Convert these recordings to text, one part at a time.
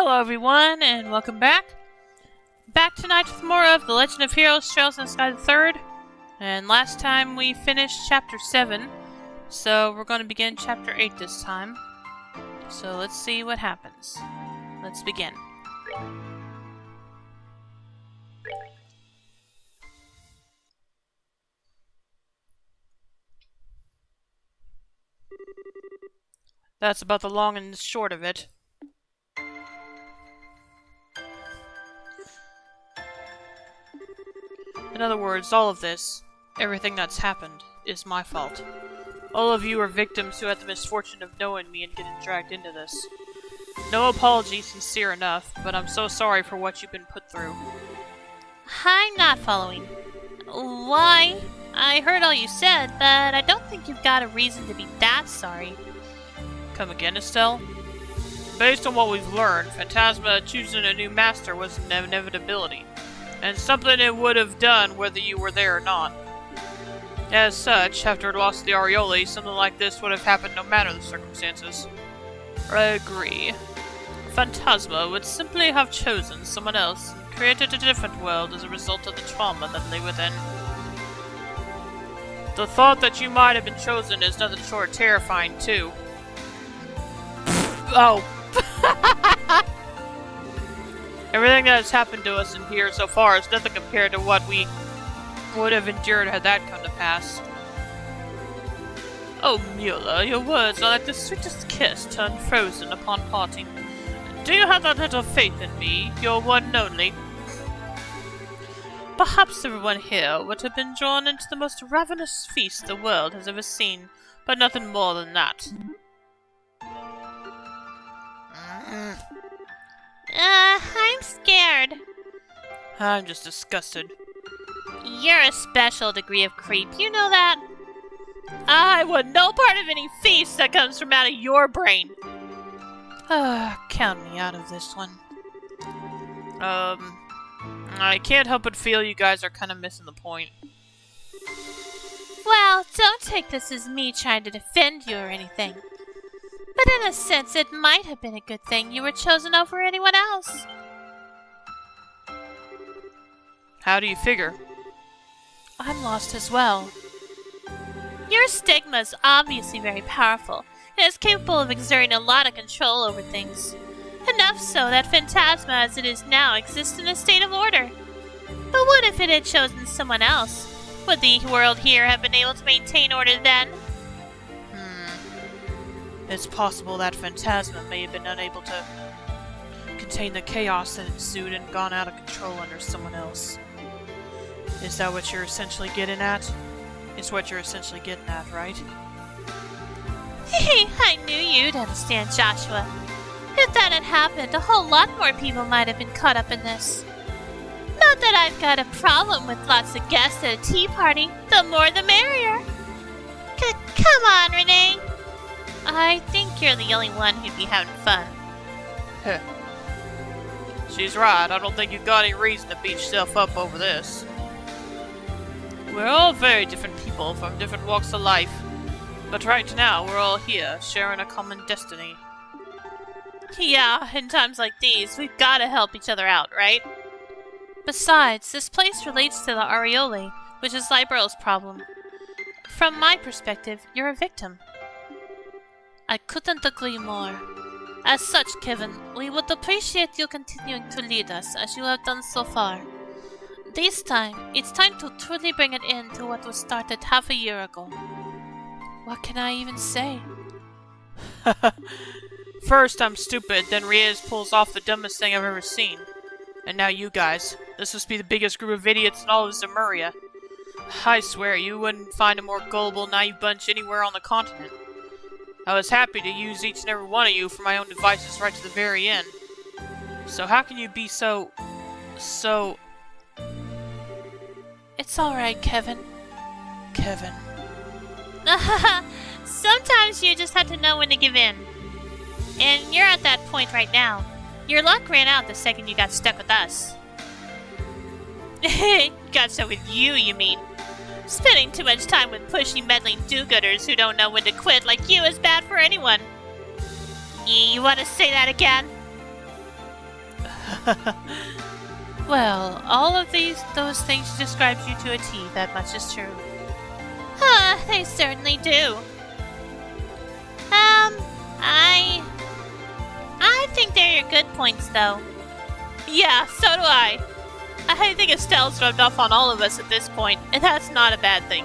Hello everyone, and welcome back. Back tonight with more of The Legend of Heroes Trails in the Sky the Third. And last time we finished Chapter 7, so we're going to begin Chapter 8 this time. So let's see what happens. Let's begin. That's about the long and short of it. In other words, all of this, everything that's happened, is my fault. All of you are victims who had the misfortune of knowing me and getting dragged into this. No apology sincere enough, but I'm so sorry for what you've been put through. I'm not following. Why? I heard all you said, but I don't think you've got a reason to be that sorry. Come again, Estelle? Based on what we've learned, Phantasma choosing a new master was an inevitability, and something it would have done whether you were there or not. As such, after it lost the Aureole, something like this would have happened no matter the circumstances. I agree. Phantasma would simply have chosen someone else and created a different world as a result of the trauma that lay within. The thought that you might have been chosen is nothing short of terrifying, too. Oh. Everything that has happened to us in here so far is nothing compared to what we would have endured had that come to pass. Oh, Mueller, your words are like the sweetest kiss turned frozen upon parting. Do you have that little faith in me, your one and only? Perhaps everyone here would have been drawn into the most ravenous feast the world has ever seen, but nothing more than that. I'm scared. I'm just disgusted. You're a special degree of creep, you know that? I want no part of any feast that comes from out of your brain. Count me out of this one. I can't help but feel you guys are kind of missing the point. Well, don't take this as me trying to defend you or anything. But in a sense, it might have been a good thing you were chosen over anyone else. How do you figure? I'm lost as well. Your stigma is obviously very powerful, and is capable of exerting a lot of control over things. Enough so that Phantasma as it is now exists in a state of order. But what if it had chosen someone else? Would the world here have been able to maintain order then? It's possible that Phantasma may have been unable to contain the chaos that ensued and gone out of control under someone else. Is that what you're essentially getting at? Is what you're essentially getting at, right? Hey, I knew you'd understand, Joshua. If that had happened, a whole lot more people might have been caught up in this. Not that I've got a problem with lots of guests at a tea party. The more the merrier. Come on, Renee. I think you're the only one who'd be having fun. Heh. She's right. I don't think you've got any reason to beat yourself up over this. We're all very different people from different walks of life. But right now, we're all here, sharing a common destiny. Yeah, in times like these, we've got to help each other out, right? Besides, this place relates to the Aureole, which is Libero's problem. From my perspective, you're a victim. I couldn't agree more. As such, Kevin, we would appreciate you continuing to lead us as you have done so far. This time, it's time to truly bring an end to what was started half a year ago. What can I even say? First, I'm stupid, then Reyes pulls off the dumbest thing I've ever seen. And now you guys. This must be the biggest group of idiots in all of Zemuria. I swear, you wouldn't find a more gullible, naive bunch anywhere on the continent. I was happy to use each and every one of you for my own devices right to the very end. So how can you be so... It's alright, Kevin. Kevin. Sometimes you just have to know when to give in. And you're at that point right now. Your luck ran out the second you got stuck with us. Got stuck with you mean? Spending too much time with pushy, meddling do-gooders who don't know when to quit like you is bad for anyone. You want to say that again? Well, all of those things describes you to a T, that much is true. They certainly do. I think they're your good points, though. Yeah, so do I. I think Estelle's rubbed off on all of us at this point, and that's not a bad thing.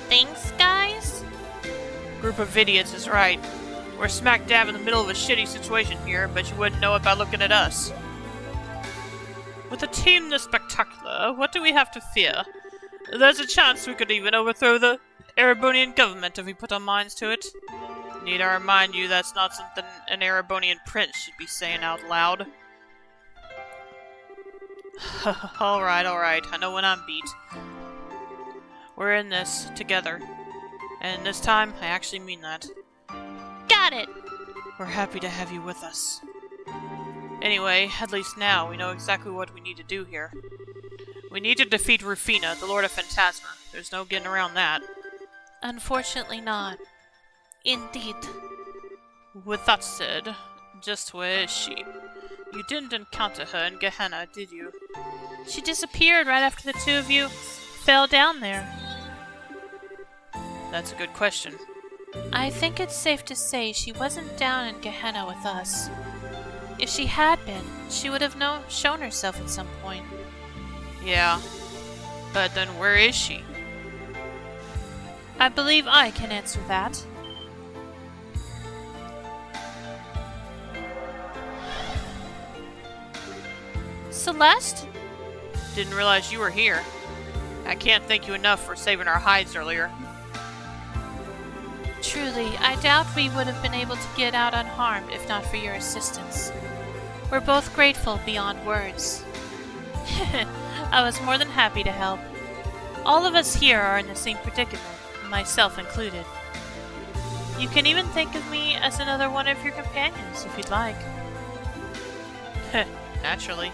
Thanks, guys? Group of idiots is right. We're smack dab in the middle of a shitty situation here, but you wouldn't know it by looking at us. With a team this spectacular, what do we have to fear? There's a chance we could even overthrow the Erebonian government if we put our minds to it. Need I remind you that's not something an Erebonian prince should be saying out loud. Alright, I know when I'm beat. We're in this together. And this time, I actually mean that. Got it! We're happy to have you with us. Anyway, at least now we know exactly what we need to do here. We need to defeat Rufina, the Lord of Phantasma. There's no getting around that. Unfortunately not. Indeed. With that said, just where is she? You didn't encounter her in Gehenna, did you? She disappeared right after the two of you fell down there. That's a good question. I think it's safe to say she wasn't down in Gehenna with us. If she had been, she would have shown herself at some point. Yeah. But then where is she? I believe I can answer that. Celeste? Didn't realize you were here. I can't thank you enough for saving our hides earlier. Truly, I doubt we would have been able to get out unharmed if not for your assistance. We're both grateful beyond words. I was more than happy to help. All of us here are in the same predicament, myself included. You can even think of me as another one of your companions if you'd like. Naturally.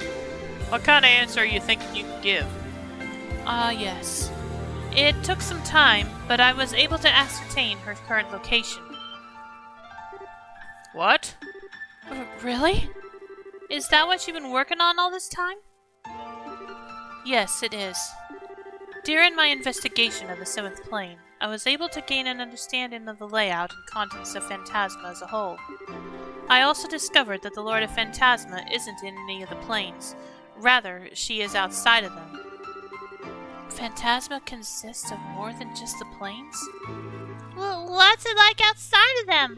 What kind of answer are you thinking you can give? Yes. It took some time, but I was able to ascertain her current location. What? Really? Is that what you've been working on all this time? Yes, it is. During my investigation of the Seventh Plane, I was able to gain an understanding of the layout and contents of Phantasma as a whole. I also discovered that the Lord of Phantasma isn't in any of the planes. Rather, she is outside of them. Phantasma consists of more than just the planes? Well, what's it like outside of them?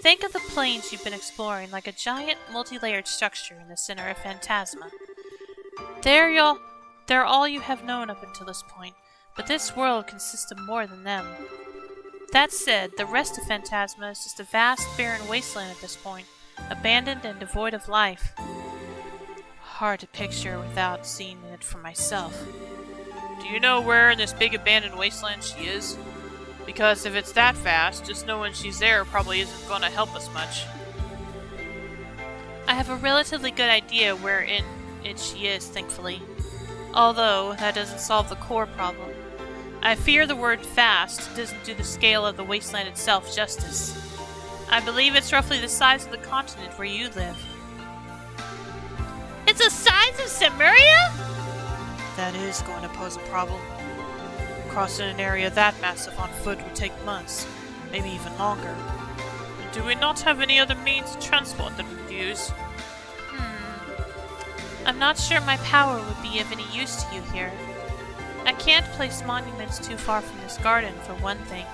Think of the planes you've been exploring like a giant, multi-layered structure in the center of Phantasma. They're all you have known up until this point, but this world consists of more than them. That said, the rest of Phantasma is just a vast, barren wasteland at this point, abandoned and devoid of life. Hard to picture without seeing it for myself. Do you know where in this big abandoned wasteland she is? Because if it's that fast, just knowing she's there probably isn't going to help us much. I have a relatively good idea where in it she is, thankfully. Although, that doesn't solve the core problem. I fear the word fast doesn't do the scale of the wasteland itself justice. I believe it's roughly the size of the continent where you live. It's the size of Cimmeria? That is going to pose a problem. Crossing an area that massive on foot would take months, maybe even longer. Do we not have any other means of transport that we could use? I'm not sure my power would be of any use to you here. I can't place monuments too far from this garden, for one thing.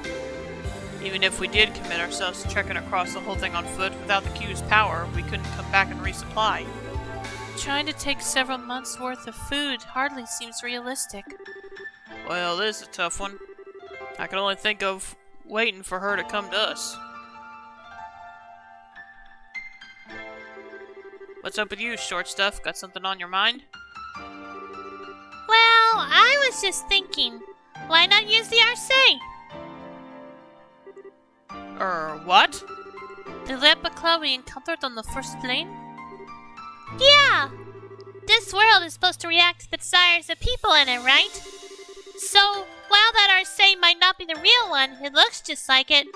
Even if we did commit ourselves to trekking across the whole thing on foot without the Q's power, we couldn't come back and resupply. Trying to take several months' worth of food hardly seems realistic. Well, this is a tough one. I can only think of waiting for her to come to us. What's up with you, short stuff? Got something on your mind? Well, I was just thinking, why not use the Arcee? What? The replica we encountered on the first plane? Yeah! This world is supposed to react to the desires of people in it, right? So, while that Arcee might not be the real one, it looks just like it.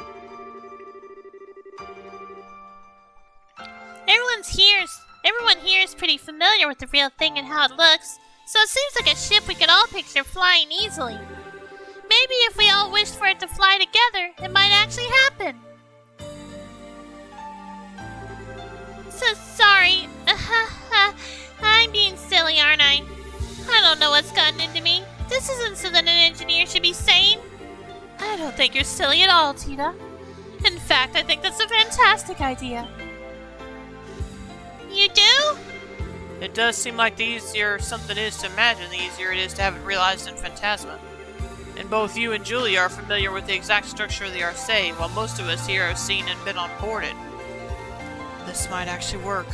Everyone here is pretty familiar with the real thing and how it looks, so it seems like a ship we could all picture flying easily. Maybe if we all wished for it to fly together, it might actually happen. So sorry. I'm being silly, aren't I? I don't know what's gotten into me. This isn't something an engineer should be saying. I don't think you're silly at all, Tita. In fact, I think that's a fantastic idea. You do? It does seem like the easier something is to imagine, the easier it is to have it realized in Phantasma. And both you and Julie are familiar with the exact structure of the Arcee, while most of us here have seen and been on board it. This might actually work.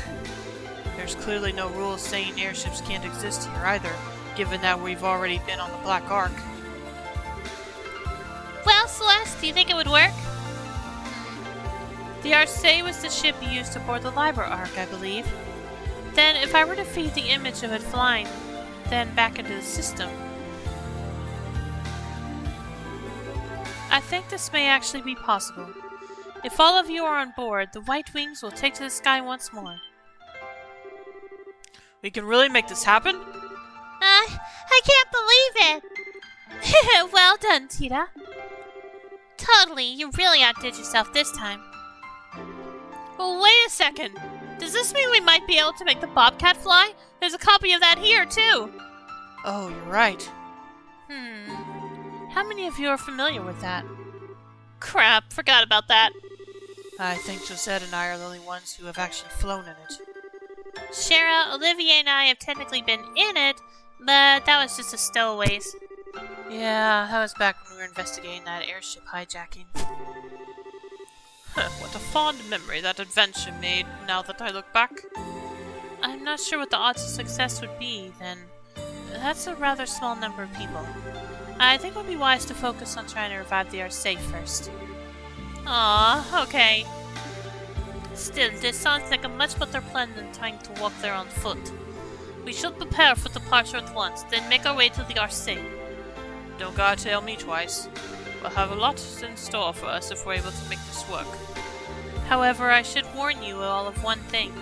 There's clearly no rules saying airships can't exist here either, given that we've already been on the Black Ark. Well, Celeste, do you think it would work? The Arcee was the ship used to board the Libra Ark, I believe. Then, if I were to feed the image of it flying, then back into the system, I think this may actually be possible. If all of you are on board, the White Wings will take to the sky once more. We can really make this happen? I can't believe it! Well done, Tita. Totally, you really outdid yourself this time. Well, wait a second. Does this mean we might be able to make the Bobcat fly? There's a copy of that here, too. Oh, you're right. How many of you are familiar with that? Crap, forgot about that. I think Josette and I are the only ones who have actually flown in it. Shara, Olivier, and I have technically been in it, but that was just a stowaways. Yeah, that was back when we were investigating that airship hijacking. What a fond memory that adventure made, now that I look back. I'm not sure what the odds of success would be, then. That's a rather small number of people. I think it would be wise to focus on trying to revive the Arcee first. Aw, okay. Still, this sounds like a much better plan than trying to walk there on foot. We should prepare for departure at once, then make our way to the Arcee. Don't gotta tell me twice. We'll have a lot in store for us if we're able to make this work. However, I should warn you all of one thing.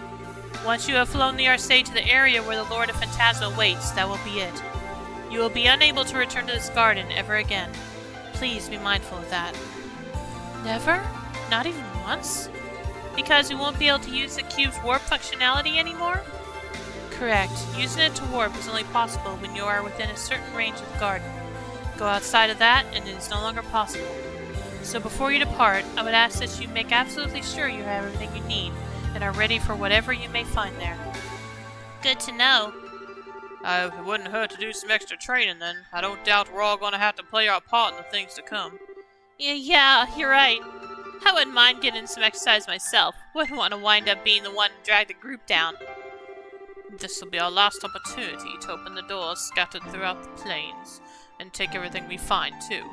Once you have flown the Arcee to the area where the Lord of Phantasma waits, that will be it. You will be unable to return to this garden ever again. Please be mindful of that. Never? Not even once? Because you won't be able to use the cube's warp functionality anymore? Correct. Using it to warp is only possible when you are within a certain range of the garden. Go outside of that, and it is no longer possible. So before you depart, I would ask that you make absolutely sure you have everything you need, and are ready for whatever you may find there. Good to know. It wouldn't hurt to do some extra training then. I don't doubt we're all gonna have to play our part in the things to come. Yeah, you're right. I wouldn't mind getting some exercise myself. Wouldn't want to wind up being the one to drag the group down. This will be our last opportunity to open the doors scattered throughout the plains, and take everything we find, too.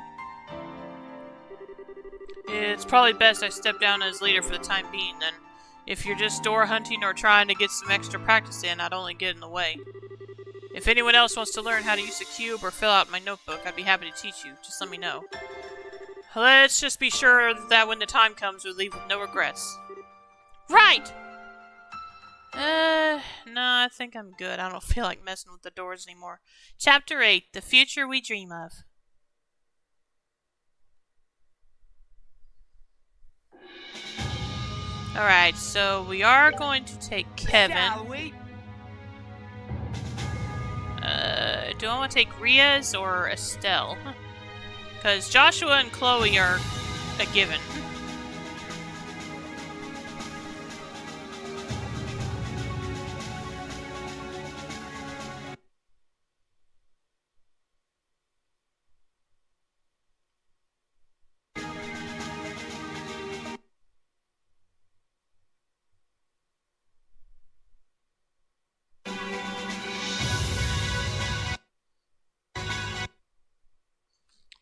It's probably best I step down as leader for the time being, then. If you're just door hunting or trying to get some extra practice in, I'd only get in the way. If anyone else wants to learn how to use a cube or fill out my notebook, I'd be happy to teach you. Just let me know. Let's just be sure that when the time comes, we leave with no regrets. Right! No, I think I'm good. I don't feel like messing with the doors anymore. Chapter 8, The Future We Dream of. Alright, so we are going to take Kevin. Shall we? Do I want to take Riaz or Estelle? Because Joshua and Chloe are a given.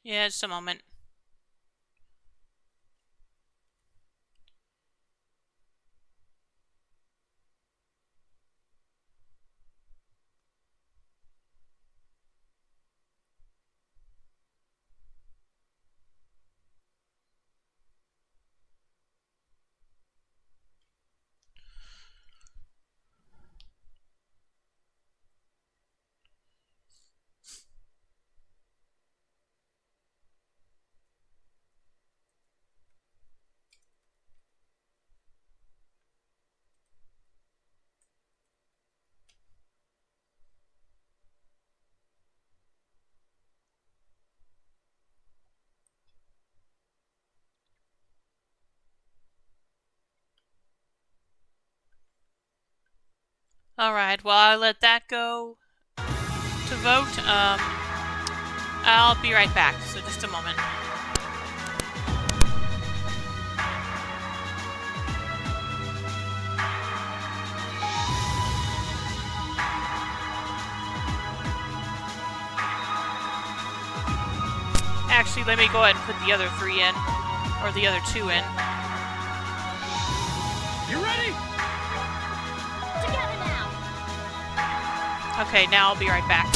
Yeah, just a moment. Alright, well, I'll let that go to vote. I'll be right back, so just a moment. Actually, let me go ahead and put the other 3 in. Or the other 2 in. You ready? Together now! Okay, now I'll be right back.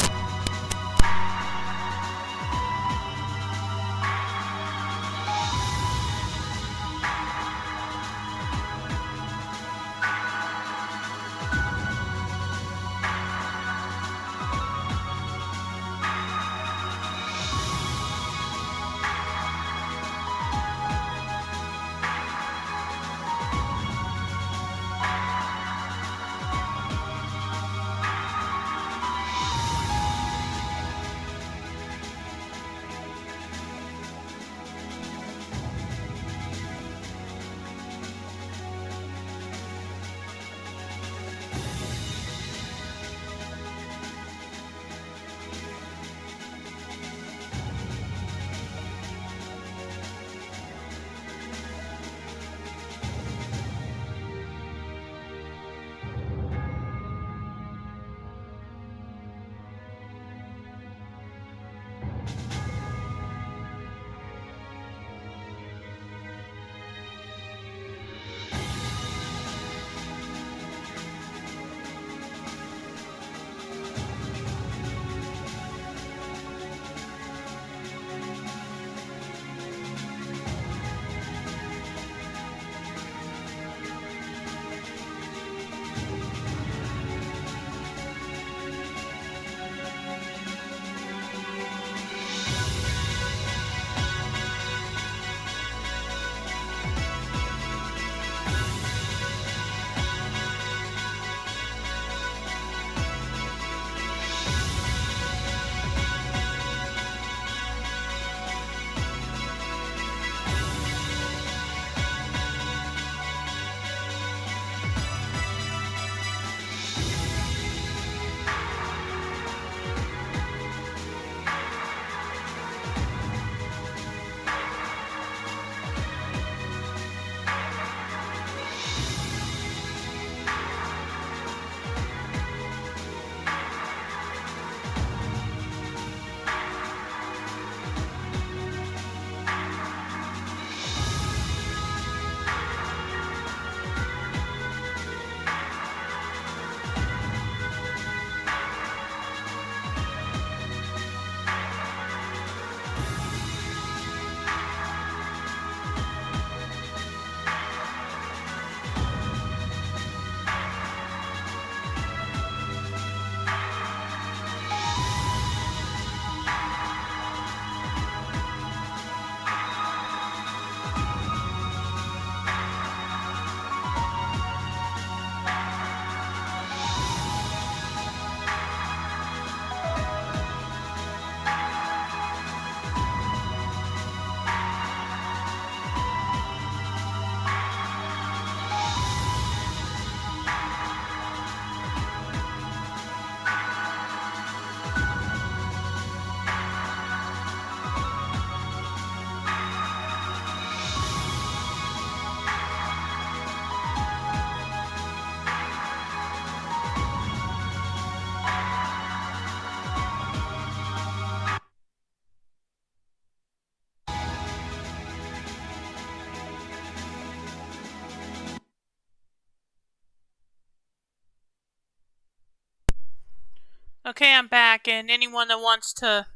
Okay, I'm back, and anyone that wants to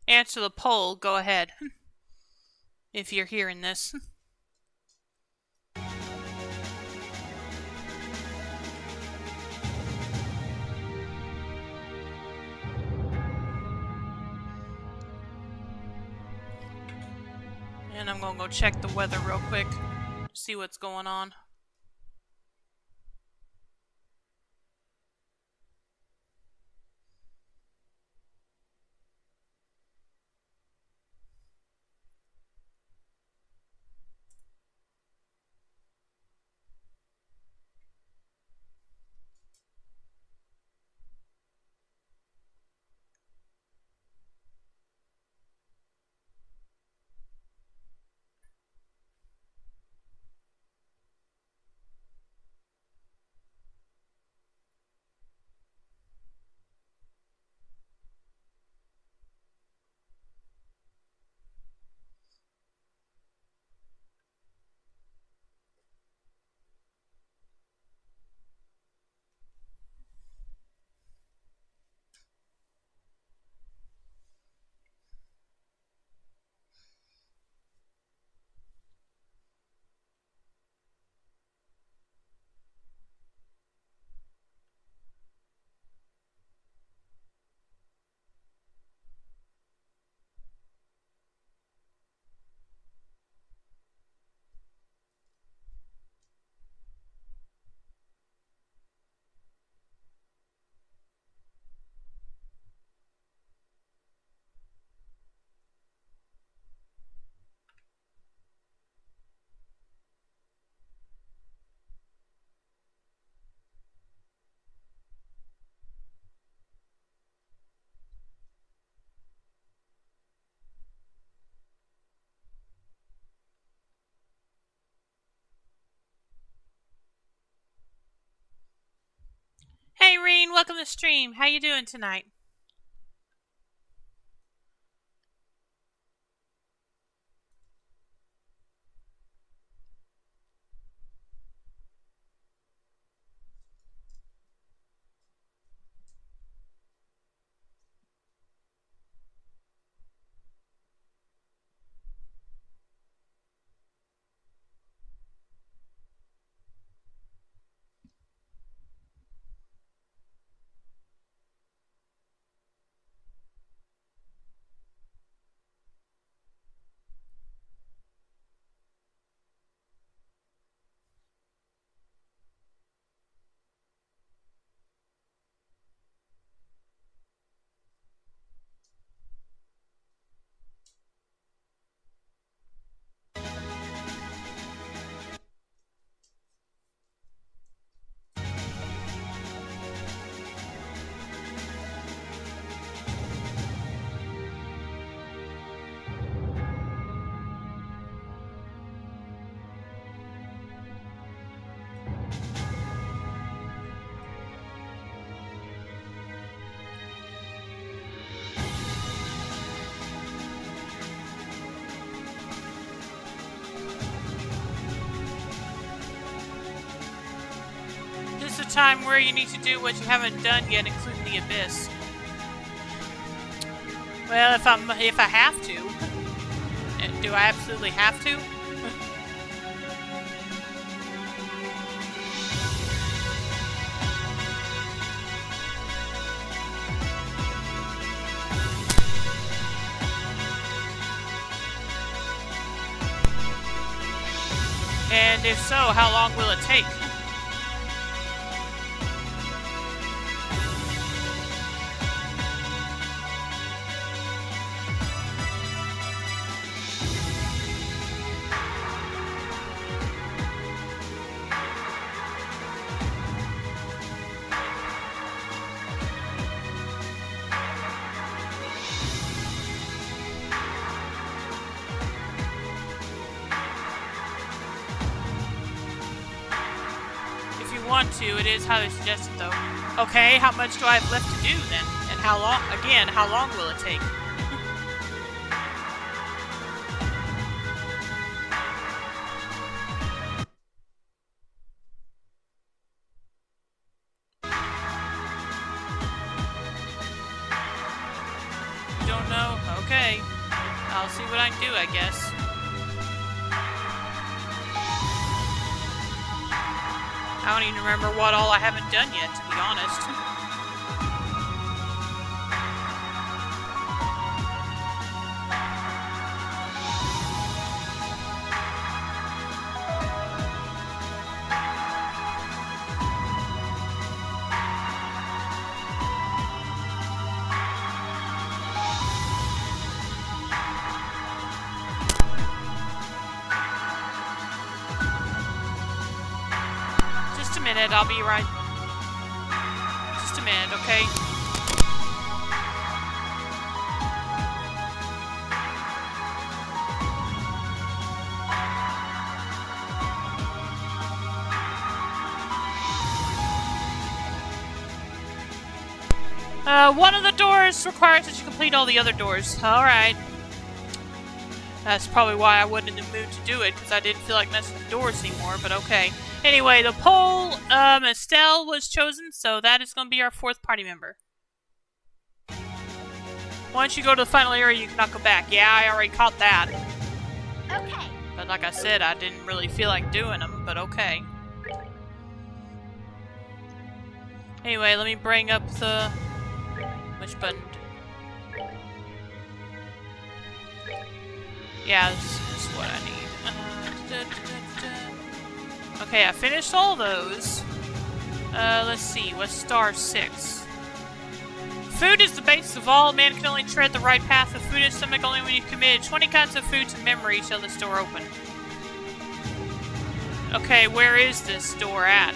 answer the poll, go ahead. If you're hearing this. And I'm gonna go check the weather real quick, see what's going on. Reen, welcome to the stream. How you doing tonight? This is a time where you need to do what you haven't done yet, including the abyss. Well, if I have to. Do I absolutely have to? And if so, how long will it take? It is how they suggested, though. Okay, how much do I have left to do then? And how long? Again, how long will it take? Don't know? Okay. I'll see what I can do, I guess. I don't even remember what all I haven't done yet, to be honest. I'll be right. Just a minute, okay? One of the doors requires that you complete all the other doors. Alright. That's probably why I wasn't in the mood to do it, because I didn't feel like messing with the doors anymore, but okay. Anyway, the poll, Estelle was chosen, so that is going to be our 4th party member. Once you go to the final area, you cannot go back. Yeah, I already caught that. Okay. But like I said, I didn't really feel like doing them, but okay. Anyway, let me bring up the... Which button? Yeah, this is what I need. Okay, I finished all those. Let's see, what's star 6? Food is the basis of all. Man can only tread the right path with food in stomach only when you've committed 20 kinds of food to memory shall this door open. Okay, where is this door at?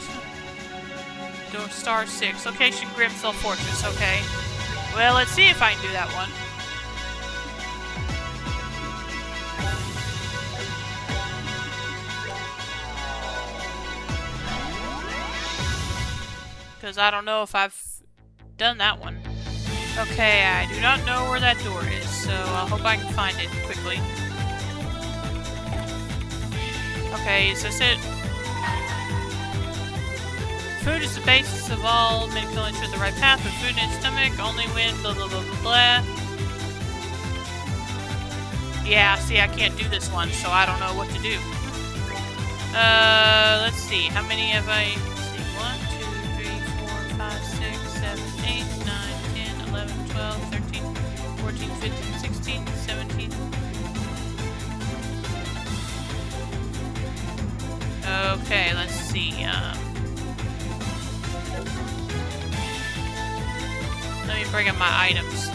Door star 6. Location Grimsel Fortress, okay. Well, let's see if I can do that one. because I don't know if I've done that one. Okay, I do not know where that door is, so I hope I can find it quickly. Okay, is this it? Food is the basis of all. Men can only choose the right path with food in its stomach, only when blah blah blah blah blah. Yeah, see, I can't do this one, so I don't know what to do. Let's see, how many have I... Let's see, 1, 2, 3, 4, 5, 6, 7, 8, 9, 10, 11, 12, 13, 14, 15, 16, 17... Okay, let's see, let me bring up my items.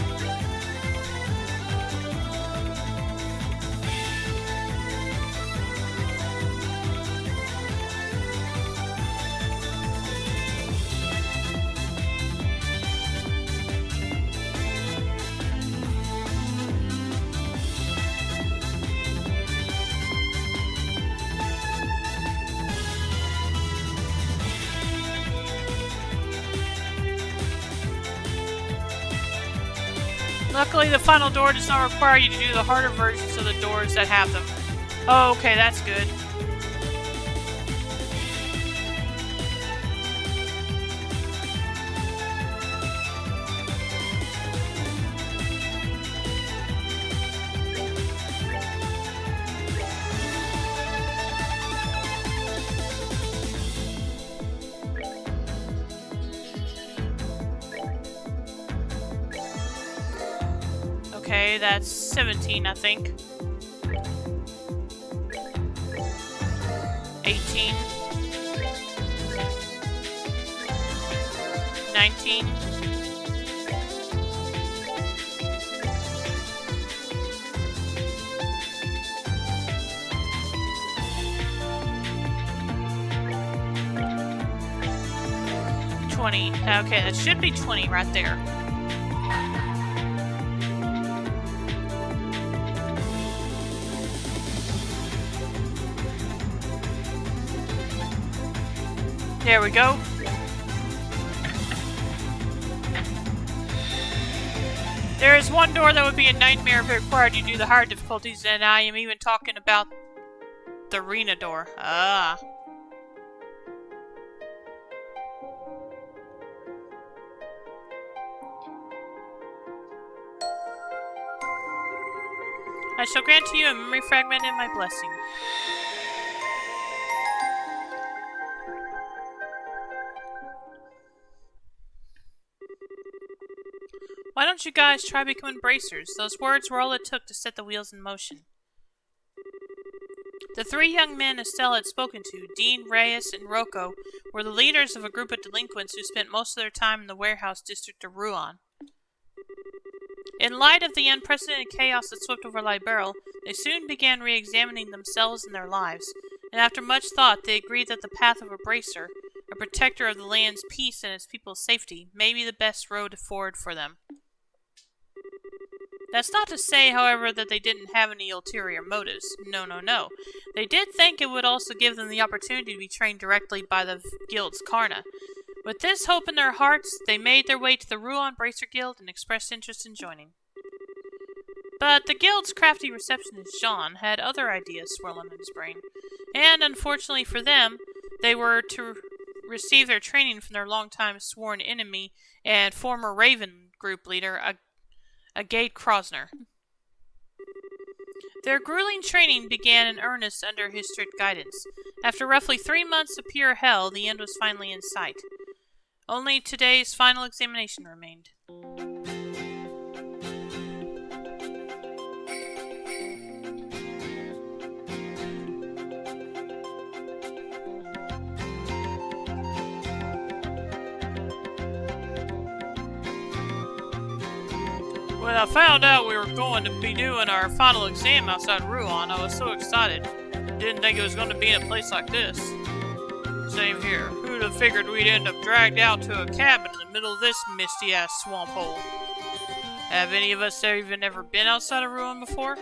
Luckily, the final door does not require you to do the harder versions of the doors that have them. Oh, okay, that's good. Okay, that's 17, I think. 18. 19. 20. Okay, that should be 20 right there. There we go. There is one door that would be a nightmare if it required you to do the hard difficulties, and I am even talking about the arena door. Ah. I shall grant to you a memory fragment and my blessing. Why don't you guys try becoming bracers? Those words were all it took to set the wheels in motion. The three young men Estelle had spoken to, Dean, Reyes, and Rocco, were the leaders of a group of delinquents who spent most of their time in the warehouse district of Ruan. In light of the unprecedented chaos that swept over Liberl, they soon began re-examining themselves and their lives, and after much thought they agreed that the path of a bracer, a protector of the land's peace and its people's safety, may be the best road forward for them. That's not to say, however, that they didn't have any ulterior motives. No, no, no. They did think it would also give them the opportunity to be trained directly by the guild's Karna. With this hope in their hearts, they made their way to the Ruan Bracer Guild and expressed interest in joining. But the guild's crafty receptionist, Jean, had other ideas swirling in his brain. And, unfortunately for them, they were to receive their training from their longtime sworn enemy and former Raven group leader, Agate Krosner. Their grueling training began in earnest under his strict guidance. After roughly 3 months of pure hell, the end was finally in sight. Only today's final examination remained. When I found out we were going to be doing our final exam outside Ruan, I was so excited. Didn't think it was going to be in a place like this. Same here. Who'd have figured we'd end up dragged out to a cabin in the middle of this misty-ass swamp hole? Have any of us even ever been outside of Ruan before?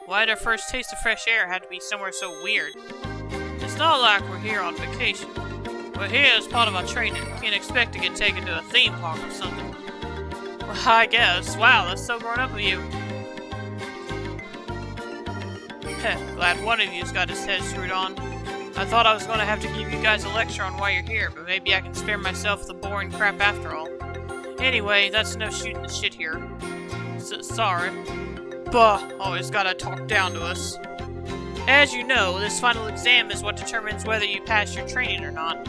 Why'd our first taste of fresh air have to be somewhere so weird? It's not like we're here on vacation. We're here as part of our training. Can't expect to get taken to a theme park or something. Well, I guess. Wow, that's so grown up of you. Glad one of you's got his head screwed on. I thought I was going to have to give you guys a lecture on why you're here, but maybe I can spare myself the boring crap after all. Anyway, that's enough shooting the shit here. Sorry. Bah, always gotta talk down to us. As you know, this final exam is what determines whether you pass your training or not.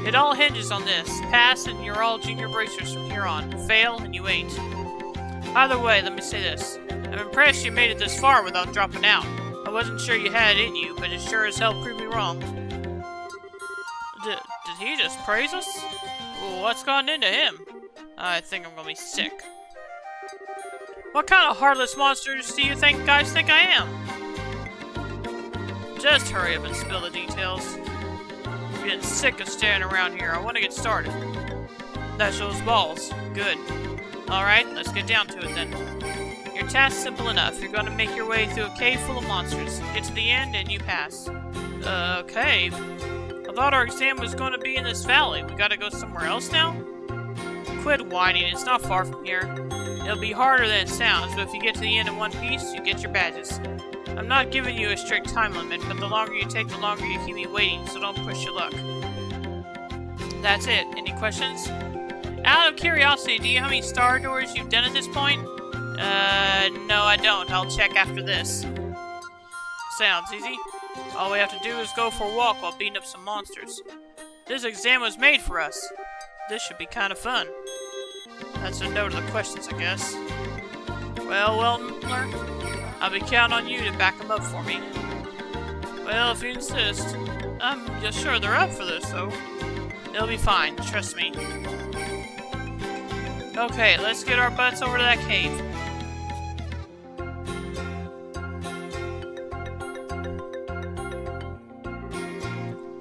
It all hinges on this. Pass and you're all junior bracers from here on. Fail and you ain't. Either way, let me say this. I'm impressed you made it this far without dropping out. I wasn't sure you had it in you, but it sure as hell proved me wrong. Did he just praise us? Well, what's gone into him? I think I'm gonna be sick. What kind of heartless monsters do you guys think I am? Just hurry up and spill the details. I'm getting sick of standing around here. I want to get started. That shows balls. Good. Alright, let's get down to it then. Your task's simple enough. You're going to make your way through a cave full of monsters. Get to the end and you pass. Cave? I thought our exam was going to be in this valley. We gotta go somewhere else now? Quit whining. It's not far from here. It'll be harder than it sounds, but if you get to the end in one piece, you get your badges. I'm not giving you a strict time limit, but the longer you take, the longer you keep me waiting, so don't push your luck. That's it. Any questions? Out of curiosity, do you know how many star doors you've done at this point? No I don't. I'll check after this. Sounds easy. All we have to do is go for a walk while beating up some monsters. This exam was made for us. This should be kind of fun. That's a no to the questions, I guess. Well, Miller, I'll be counting on you to back them up for me. Well, if you insist. I'm just sure they're up for this, though. They'll be fine, trust me. Okay, let's get our butts over to that cave.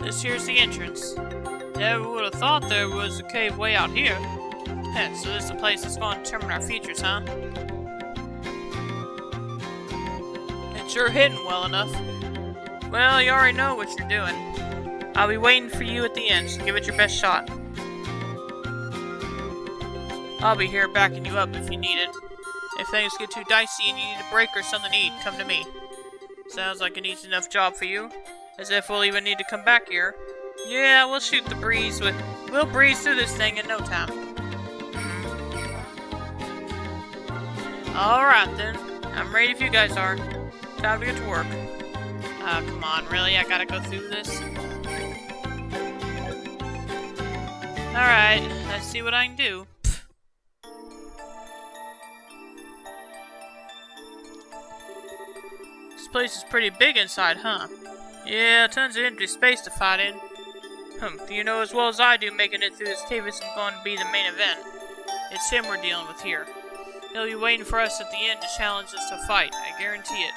This here's the entrance. Never would have thought there was a cave way out here. So this is the place that's going to determine our futures, huh? It's sure hidden well enough. Well, you already know what you're doing. I'll be waiting for you at the end, so give it your best shot. I'll be here backing you up if you need it. If things get too dicey and you need a break or something to eat, come to me. Sounds like an easy enough job for you. As if we'll even need to come back here. Yeah, we'll shoot the breeze with... We'll breeze through this thing in no time. Alright then. I'm ready if you guys are. Time to get to work. Come on, really? I gotta go through this? Alright, let's see what I can do. This place is pretty big inside, huh? Yeah, tons of empty space to fight in. You know as well as I do making it through this cave isn't going to be the main event. It's him we're dealing with here. He'll be waiting for us at the end to challenge us to fight, I guarantee it.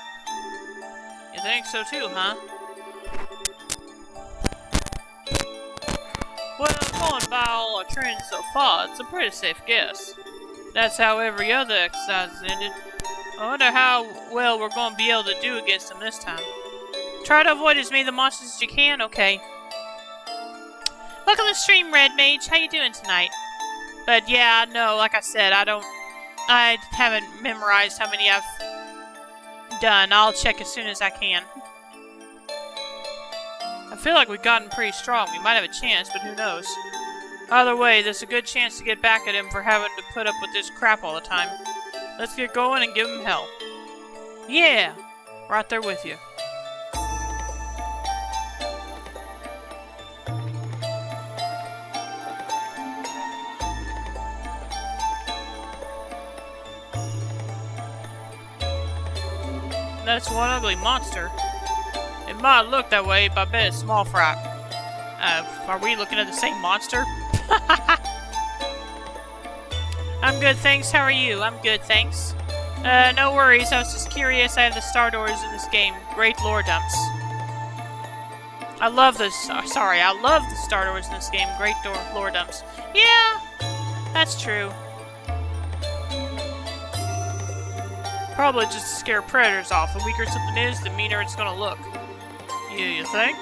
You think so too, huh? Well, going by all our training so far, it's a pretty safe guess. That's how every other exercise has ended. I wonder how well we're going to be able to do against them this time. Try to avoid as many of the monsters as you can, okay? Welcome to the stream, Red Mage. How you doing tonight? But yeah, no, like I said, I haven't memorized how many I've done. I'll check as soon as I can. I feel like we've gotten pretty strong. We might have a chance, but who knows? Either way, there's a good chance to get back at him for having to put up with this crap all the time. Let's get going and give him hell. Yeah! Right there with you. That's one ugly monster. It might look that way, but I bet it's small fry. Are we looking at the same monster? I'm good, thanks. How are you? I'm good, thanks. No worries. I was just curious. I have the star doors in this game. Great lore dumps. I love this. Sorry, I love the star doors in this game. Great lore dumps. Yeah, that's true. Probably just to scare predators off. The weaker something is, the meaner it's gonna look. You think?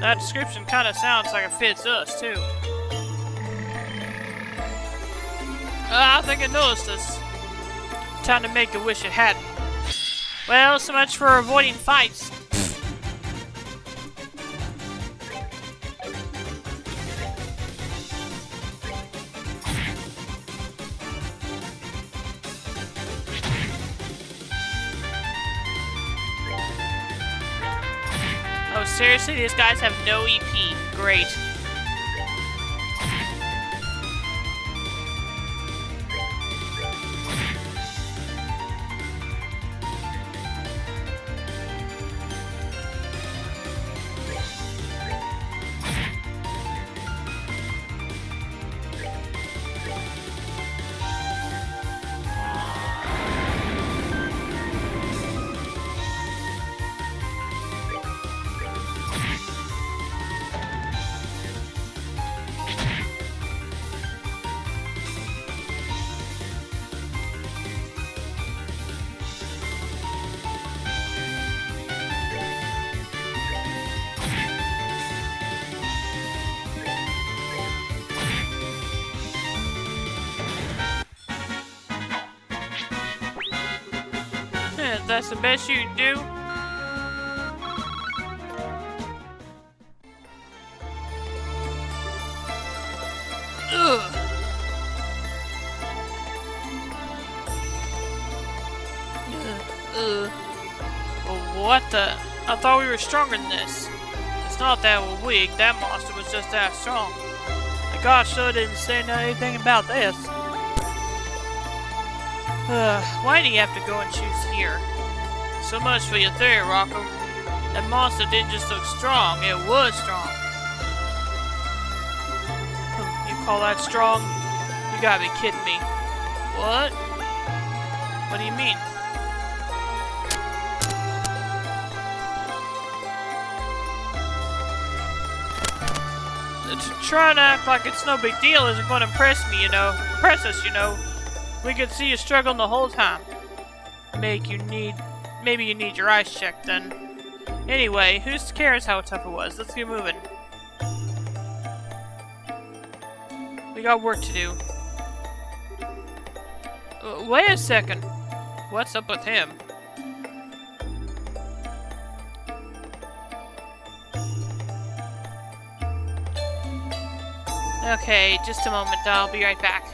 That description kind of sounds like it fits us, too. I think I noticed this. Time to make a wish it hadn't. Well, so much for avoiding fights. Oh, seriously? These guys have no EP. Great. That's the best you can do. Ugh. Well, what the? I thought we were stronger than this. It's not that we're weak. That monster was just that strong. The god sure didn't say anything about this. Why do you have to go and choose here? So much for your theory, Rocco. That monster didn't just look strong, it was strong. You call that strong? You gotta be kidding me. What? What do you mean? Trying to act like it's no big deal isn't going to impress me, you know. Impress us, you know. We could see you struggling the whole time. Maybe you need your eyes checked then. Anyway, who cares how tough it was? Let's get moving. We got work to do. Wait a second. What's up with him? Okay, just a moment. I'll be right back.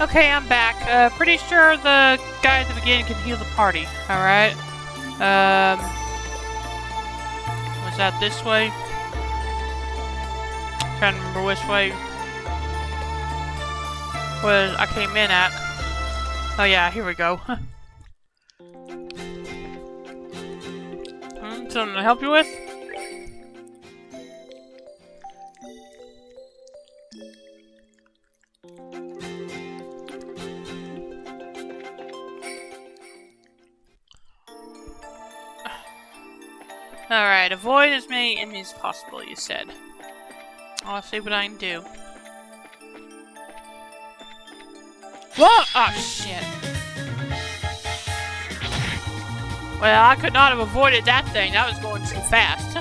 Okay, I'm back. Pretty sure the guy at the beginning can heal the party. Alright. Was that this way? Trying to remember which way was I came in at. Oh yeah, here we go. Something to help you with? Alright, avoid as many enemies as possible, you said. I'll see what I can do. Whoa! Oh, shit. Well, I could not have avoided that thing. That was going too fast.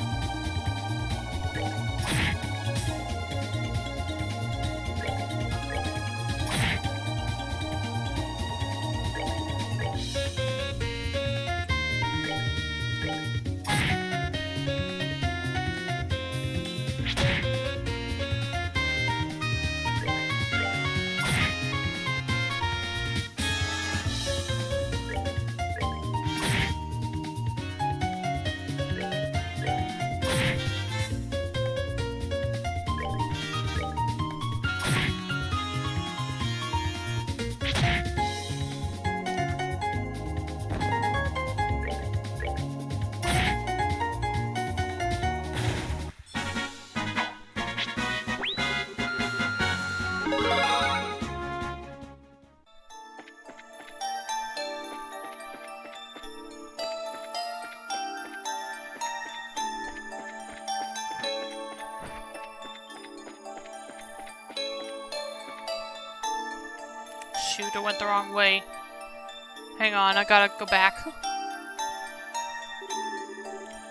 Shoot, I went the wrong way. Hang on, I gotta go back.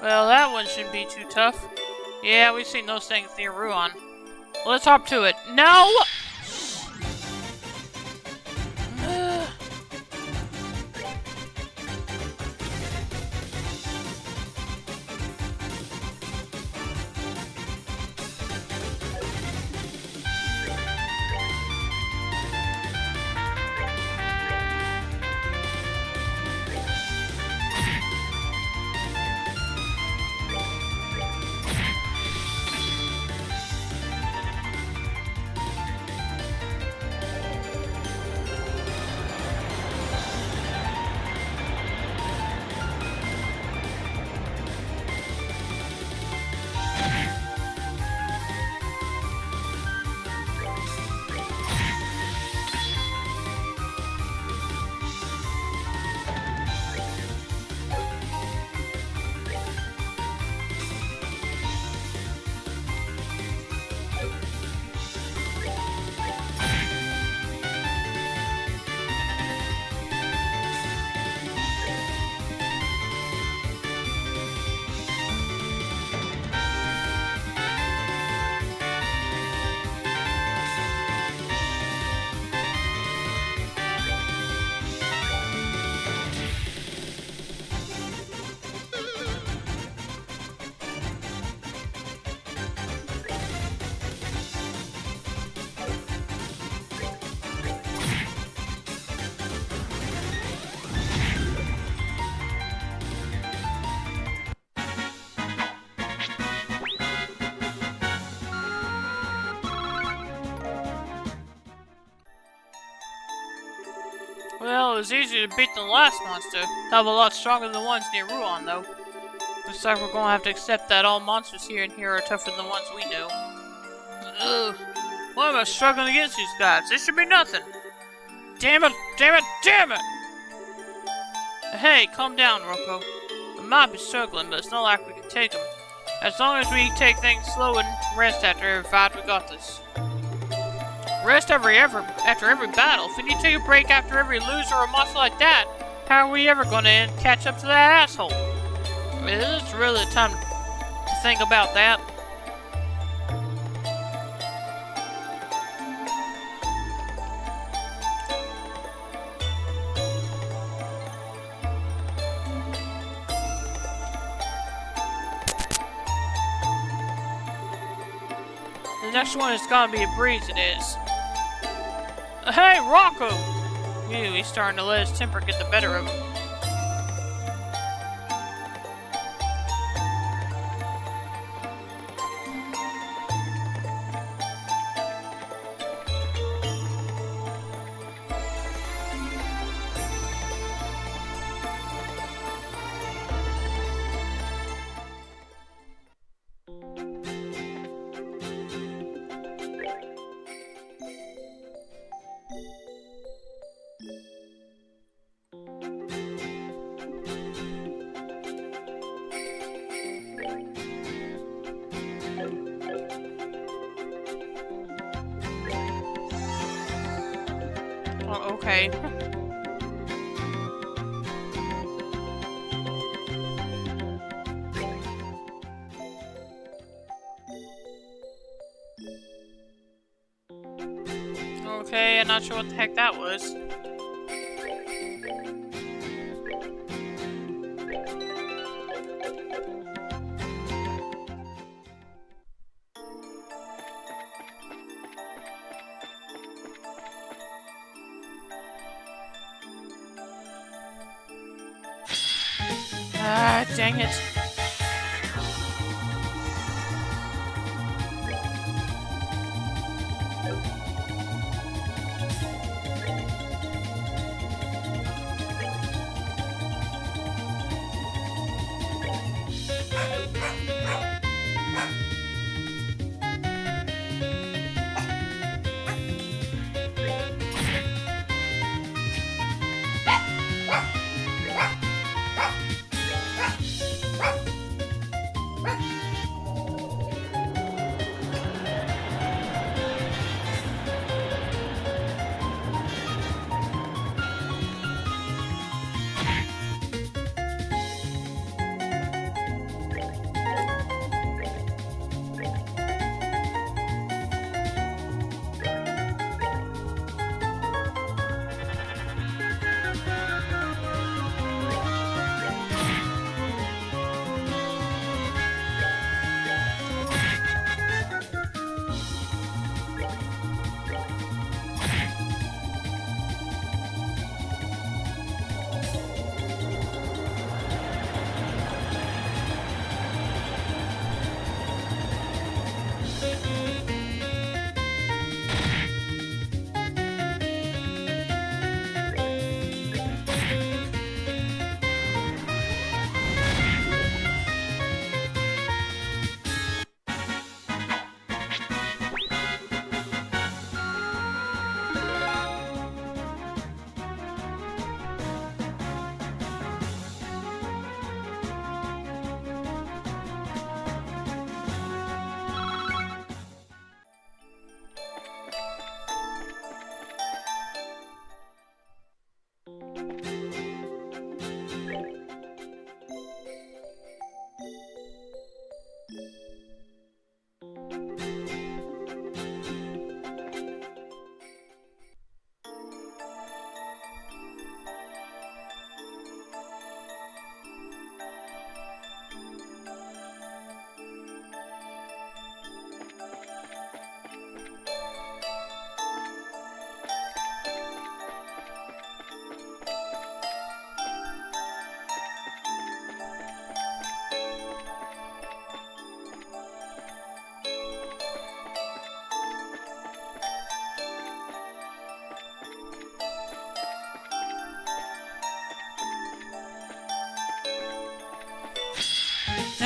Well, that one shouldn't be too tough. Yeah, we've seen those things near Ruon. Well, let's hop to it. No! Well, it was easier to beat than the last monster. Hell of a lot stronger than the ones near Ruon, though. Looks like we're gonna have to accept that all monsters here and here are tougher than the ones we know. Ugh. Why am I struggling against these guys? This should be nothing. Damn it! Damn it! Damn it! Hey, calm down, Rocco. We might be struggling, but it's not like we can take them. As long as we take things slow and rest after every fight, we got this. Rest after every battle? If we need to take a break after every loser or monster like that, how are we ever gonna catch up to that asshole? I mean, this is really the time to think about that. The next one is gonna be a breeze, it is. Hey, Rocco! Ew, he's starting to let his temper get the better of him. Oh, okay. Okay, I'm not sure what the heck that was. Ah, dang it.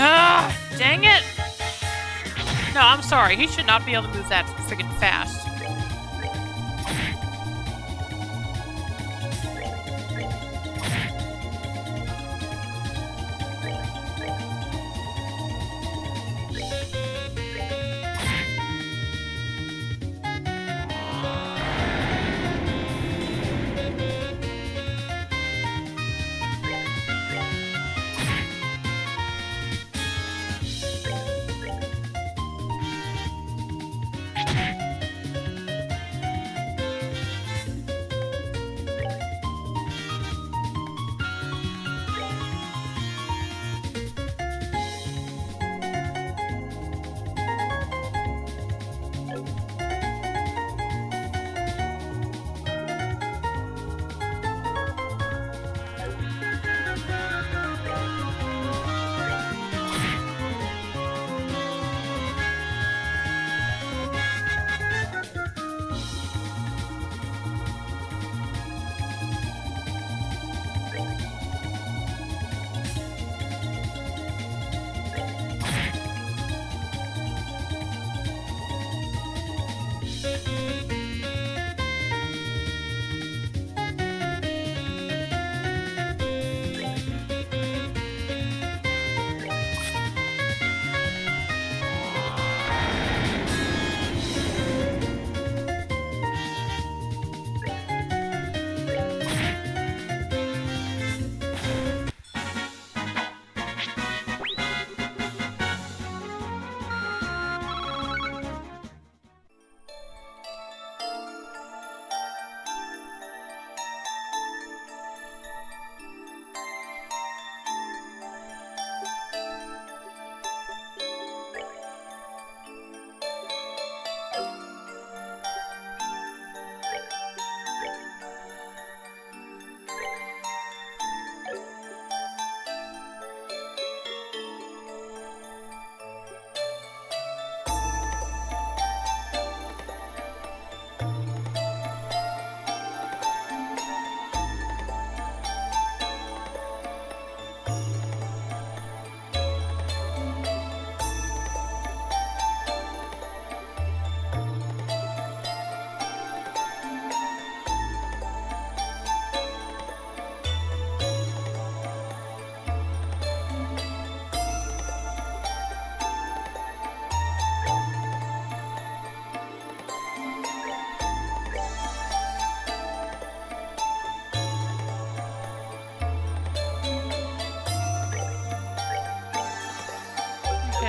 Ah, dang it! No, I'm sorry. He should not be able to move that friggin' fast.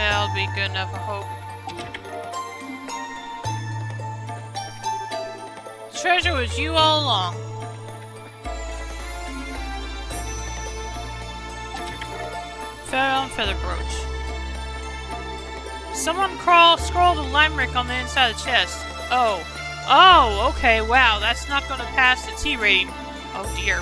I'll be good enough, I hope. The treasure was you all along. Found feather brooch. Someone scrolled a limerick on the inside of the chest. Oh. Oh, okay, wow, that's not gonna pass the T rating. Oh dear.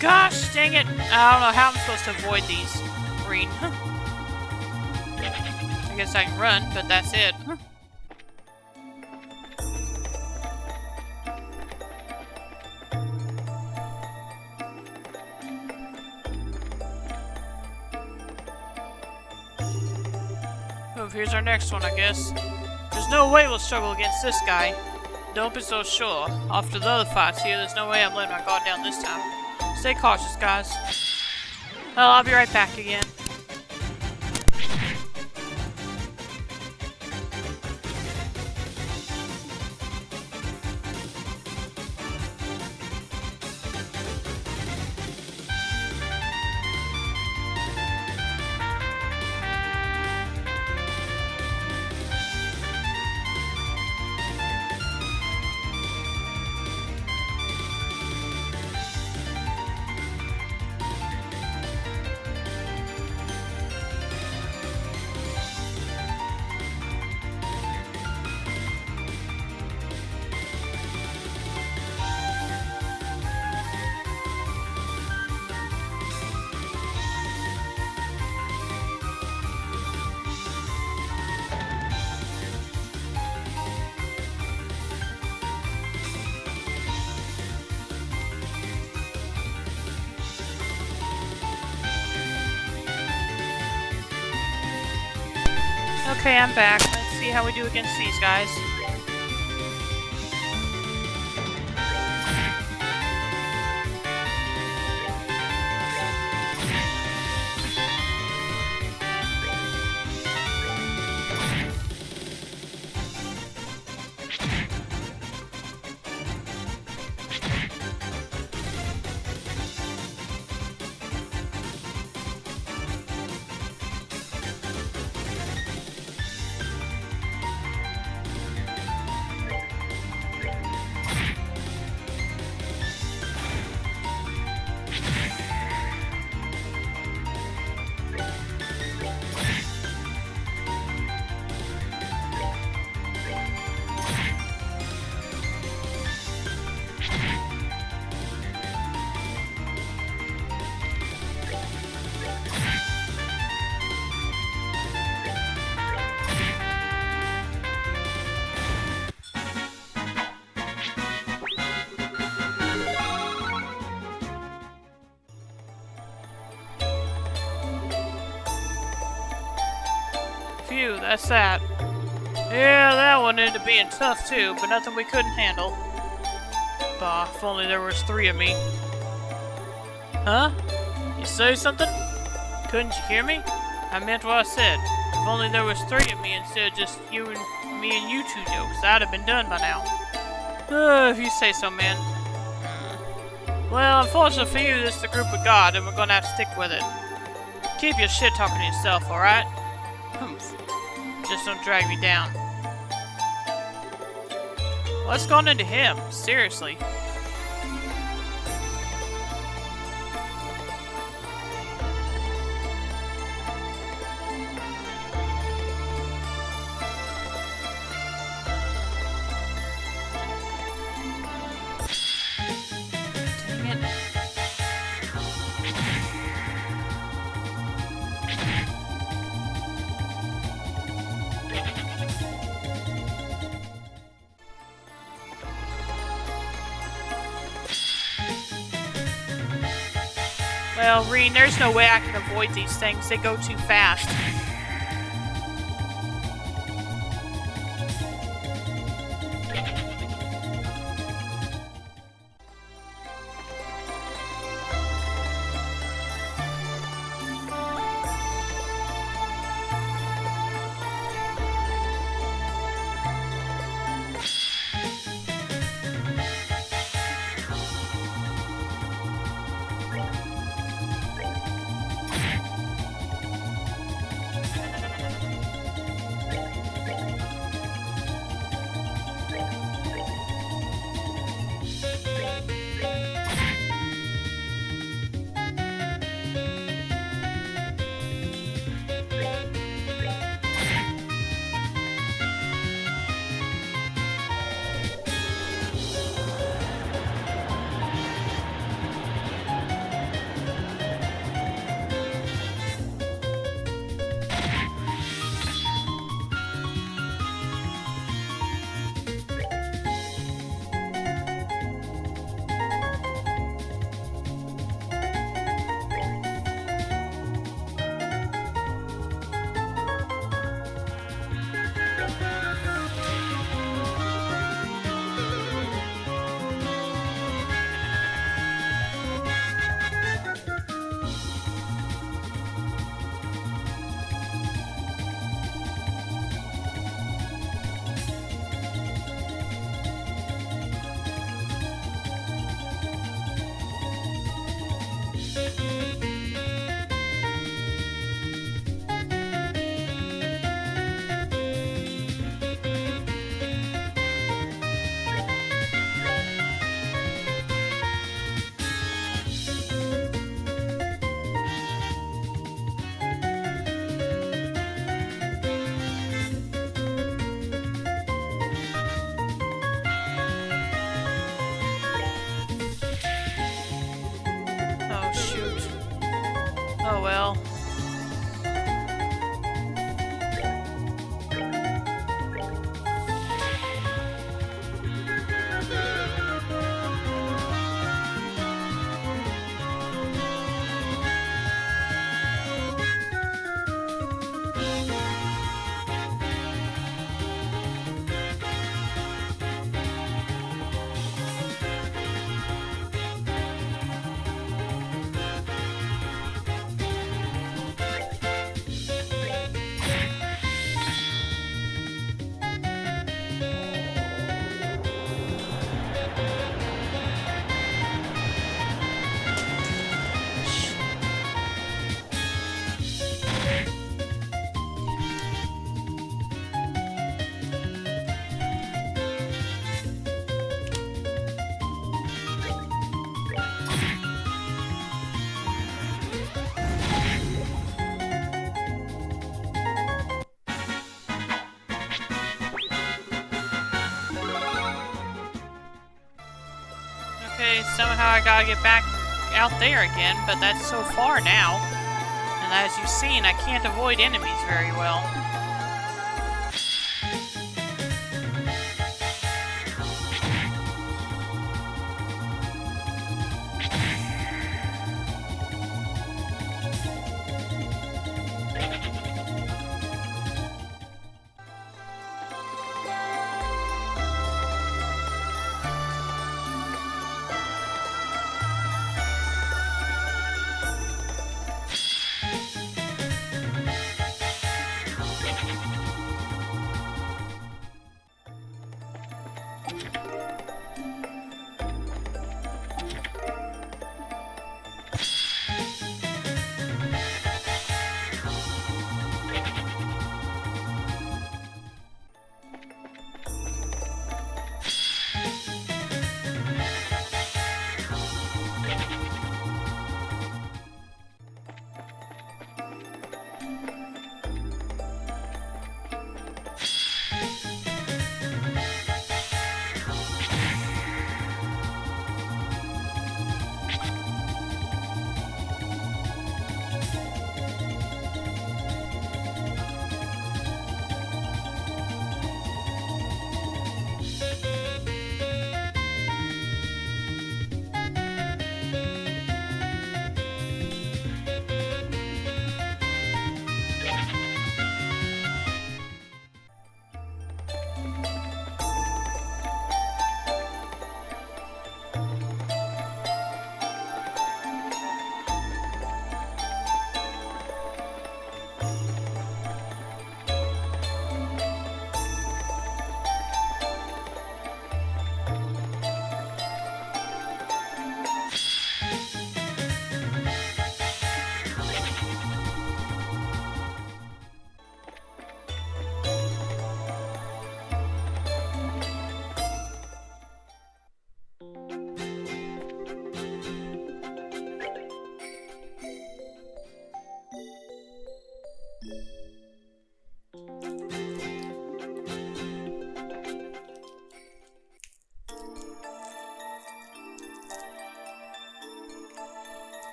Gosh dang it! I don't know how I'm supposed to avoid these. Green. I guess I can run, but that's it. Oh, here's our next one, I guess. There's no way we'll struggle against this guy. Don't be so sure. After the other fights here, there's no way I'm letting my guard down this time. Stay cautious, guys. Well, I'll be right back again. Okay, I'm back. Let's see how we do against these guys. Phew, that's that. Yeah, that one ended up being tough too, but nothing we couldn't handle. Bah, if only there was 3 of me. Huh? You say something? Couldn't you hear me? I meant what I said. If only there was 3 of me instead of just me and you 2 jokes, I'd have been done by now. If you say so, man. Well, unfortunately for you, this is the group of God, and we're gonna have to stick with it. Keep your shit talking to yourself, alright? Humph. Just don't drag me down. What's going into him? Seriously. Well, Reen, there's no way I can avoid these things. They go too fast. Oh, shoot. Oh, well. Okay, somehow I gotta get back out there again, but that's so far now. And as you've seen, I can't avoid enemies very well.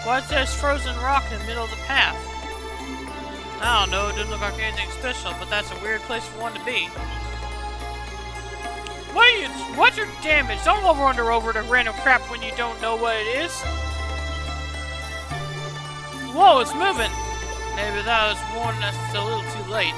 Why's there this frozen rock in the middle of the path? I don't know, it didn't look like anything special, but that's a weird place for one to be. What's your damage? Don't wander over to random crap when you don't know what it is. Whoa, it's moving! Maybe that was warning us it's a little too late.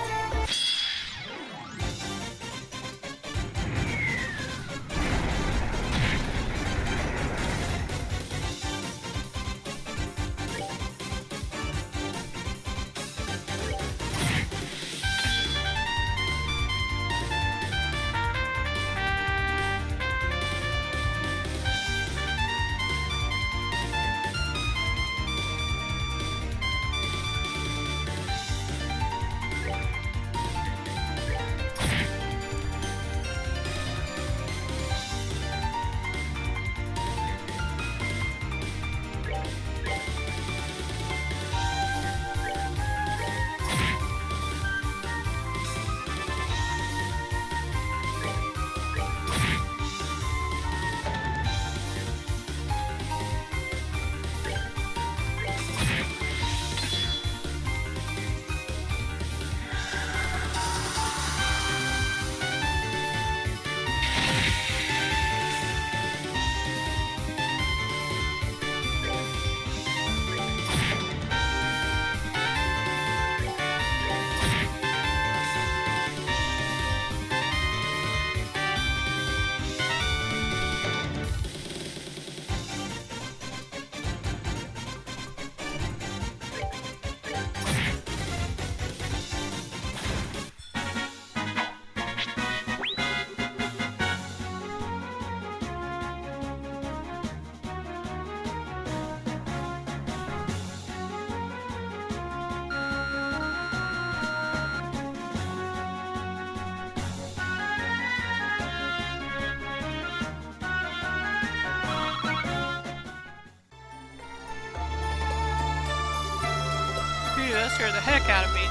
scared the heck out of me.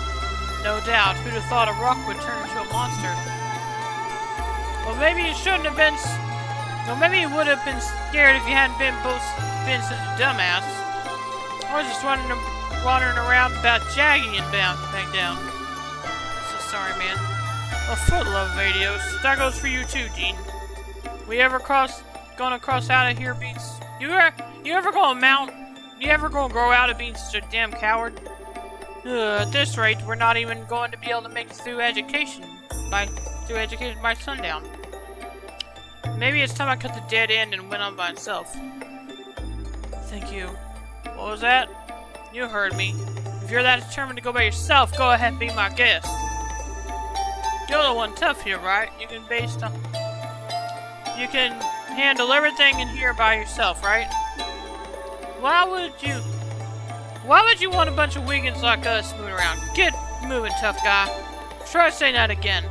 No doubt, who'd have thought a rock would turn into a monster? Well, maybe you shouldn't have been... Well, maybe you would have been scared if you hadn't been such a dumbass. I was just wandering around about Jaggy and back down. So sorry, man. Well, for the love of Adios, that goes for you too, Gene. Gonna cross out of here, Beats? You ever gonna grow out of being such a damn coward? At this rate, we're not even going to be able to make it through education by sundown. Maybe it's time I cut the dead end and went on by itself. Thank you. What was that? You heard me. If you're that determined to go by yourself, go ahead and be my guest. You're the one tough here, right? You can handle everything in here by yourself, right? Why would you want a bunch of Wiggins like us moving around? Get moving, tough guy. Try saying that again.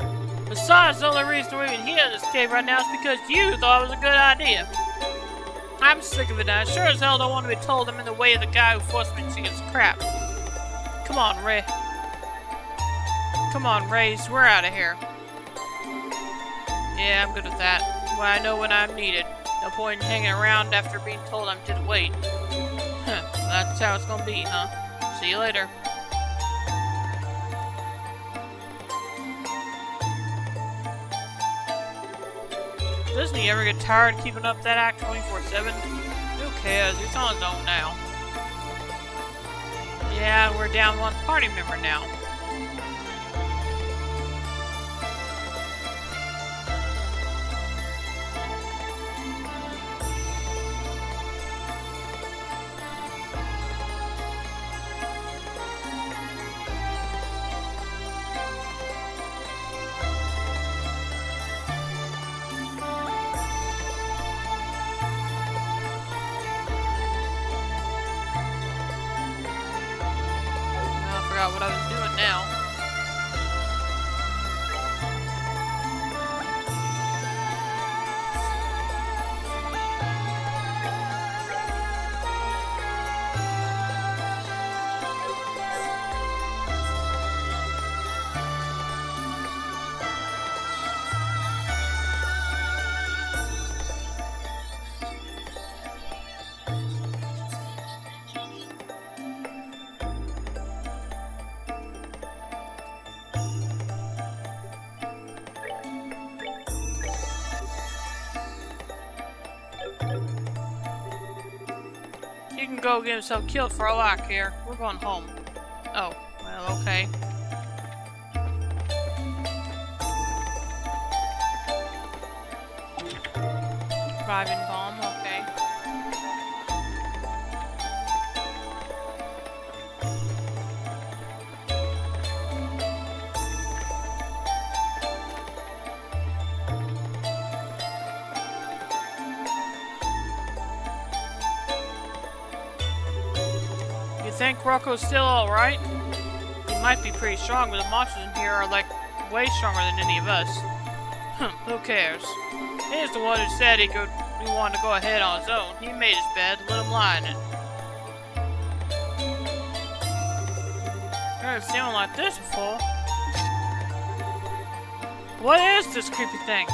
Besides, the only reason we're even here in this cave right now is because you thought it was a good idea. I'm sick of it now. I sure as hell don't want to be told I'm in the way of the guy who forced me to see his crap. Come on, Ray. Come on, Rays. We're out of here. Yeah, I'm good with that. Well, I know when I'm needed. No point in hanging around after being told I'm to wait. Huh, that's how it's gonna be, huh? See you later. Doesn't he ever get tired keeping up that act 24/7? Who cares? He's on his own now. Yeah, we're down one party member now. What I was doing now. He can go get himself killed for all I care. We're going home. Oh, well, okay. Driving bomb, okay. You think Rocco's still alright? He might be pretty strong, but the monsters in here are like way stronger than any of us. Who cares? He's the one who said he wanted to go ahead on his own. He made his bed, let him lie in it. I haven't seen one like this before. What is this creepy thing?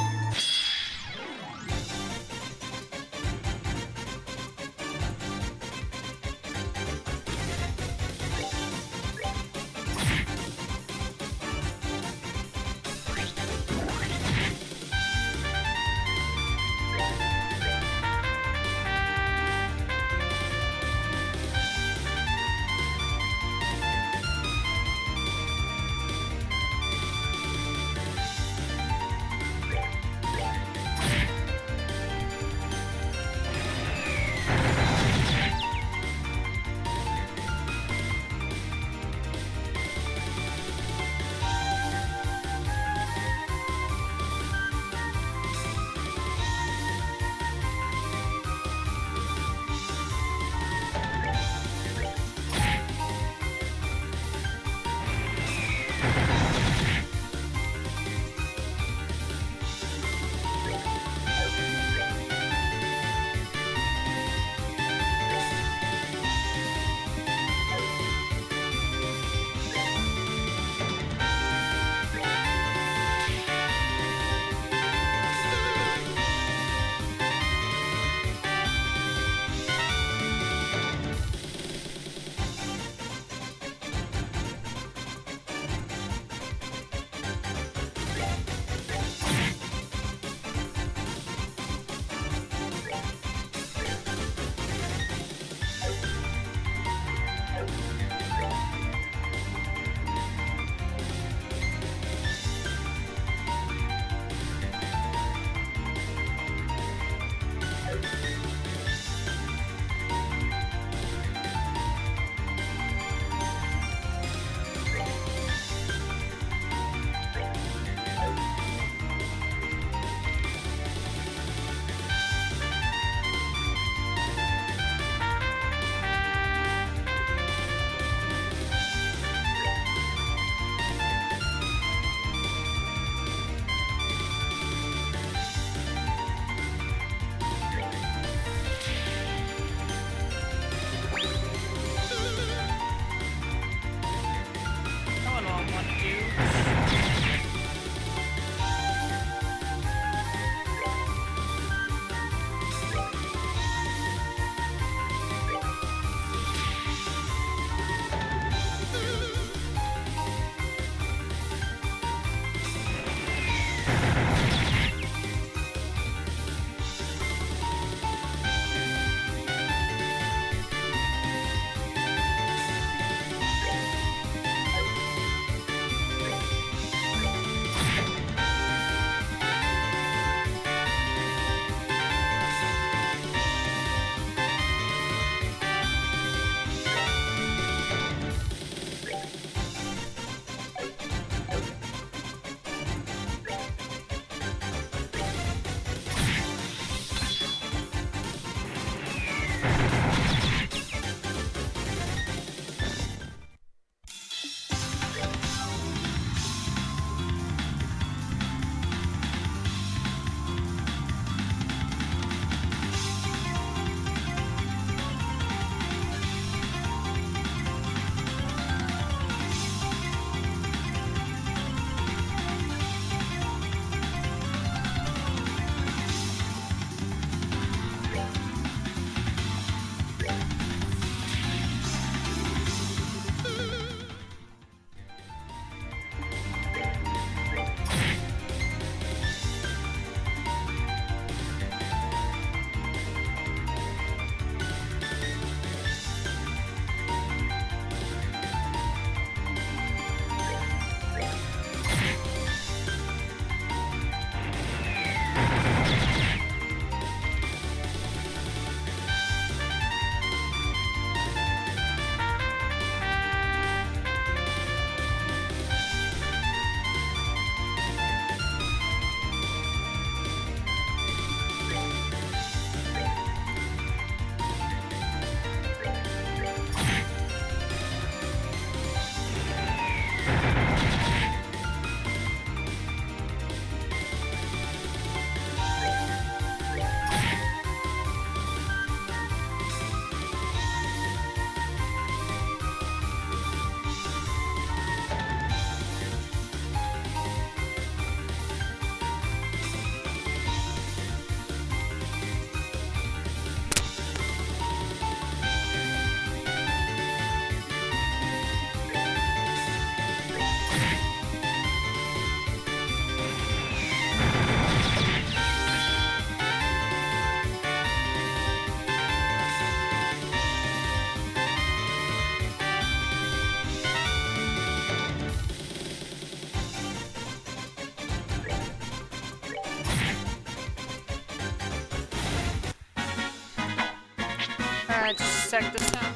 Alright, just a sec this time.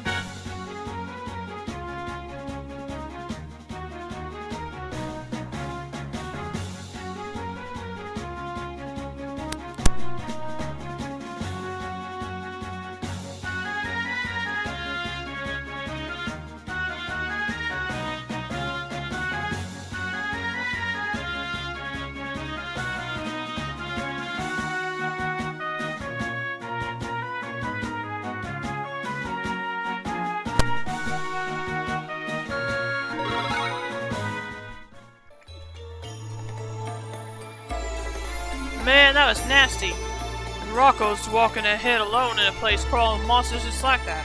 Man, that was nasty. And Rocco's walking ahead alone in a place crawling with monsters just like that.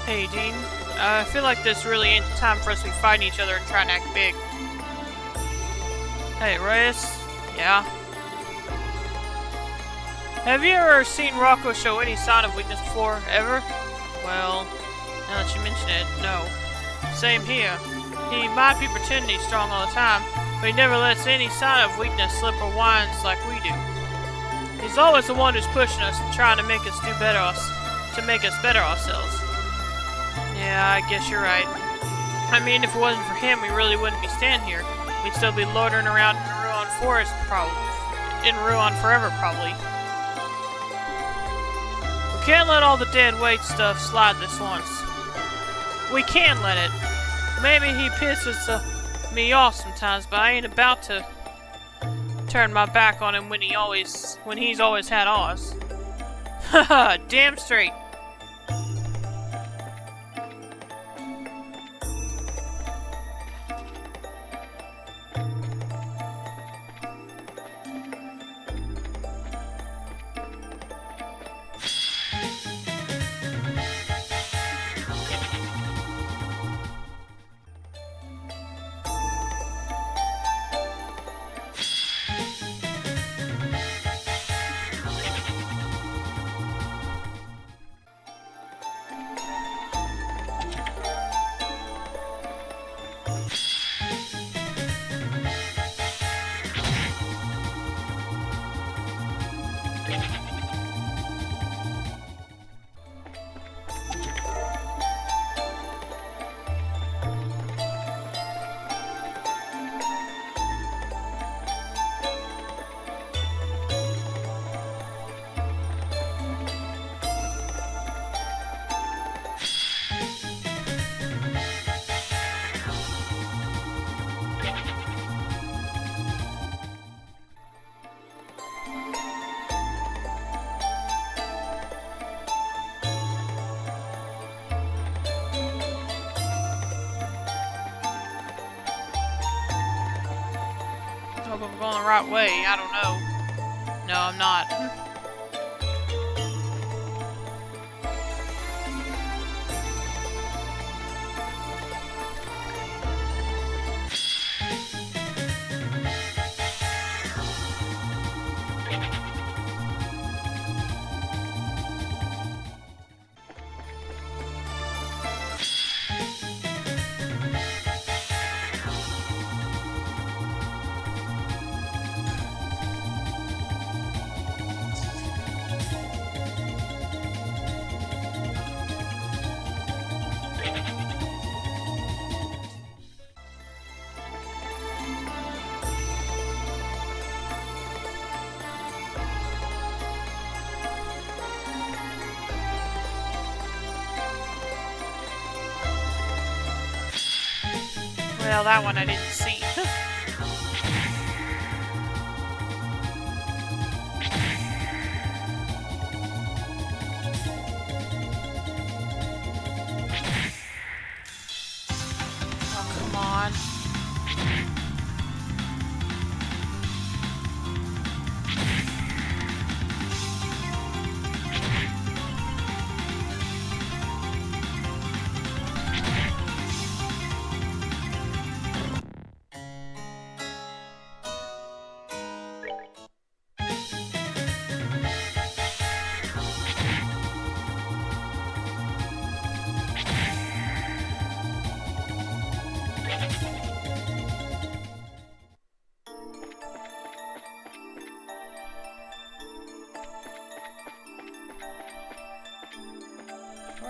Hey, Dean. I feel like this really ain't the time for us to be fighting each other and trying to act big. Hey, Reyes. Yeah? Have you ever seen Rocco show any sign of weakness before? Ever? Well, now that you mention it, no. Same here. He might be pretending he's strong all the time, but he never lets any sign of weakness slip or whines like we do. He's always the one who's pushing us and trying to make us do better, to make us better ourselves. Yeah, I guess you're right. I mean, if it wasn't for him, we really wouldn't be standing here. We'd still be loitering around in Ruon Forest, probably. In Ruon forever, probably. We can't let all the dead weight stuff slide this once. We can let it. Maybe he pisses me off sometimes, but I ain't about to turn my back on him when he's always had ours. Haha, damn straight. Hope I'm going the right way. I don't know. No, I'm not. Well, that one I didn't see. Oh, come on.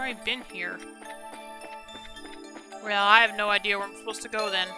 already been here. Well, I have no idea where I'm supposed to go then.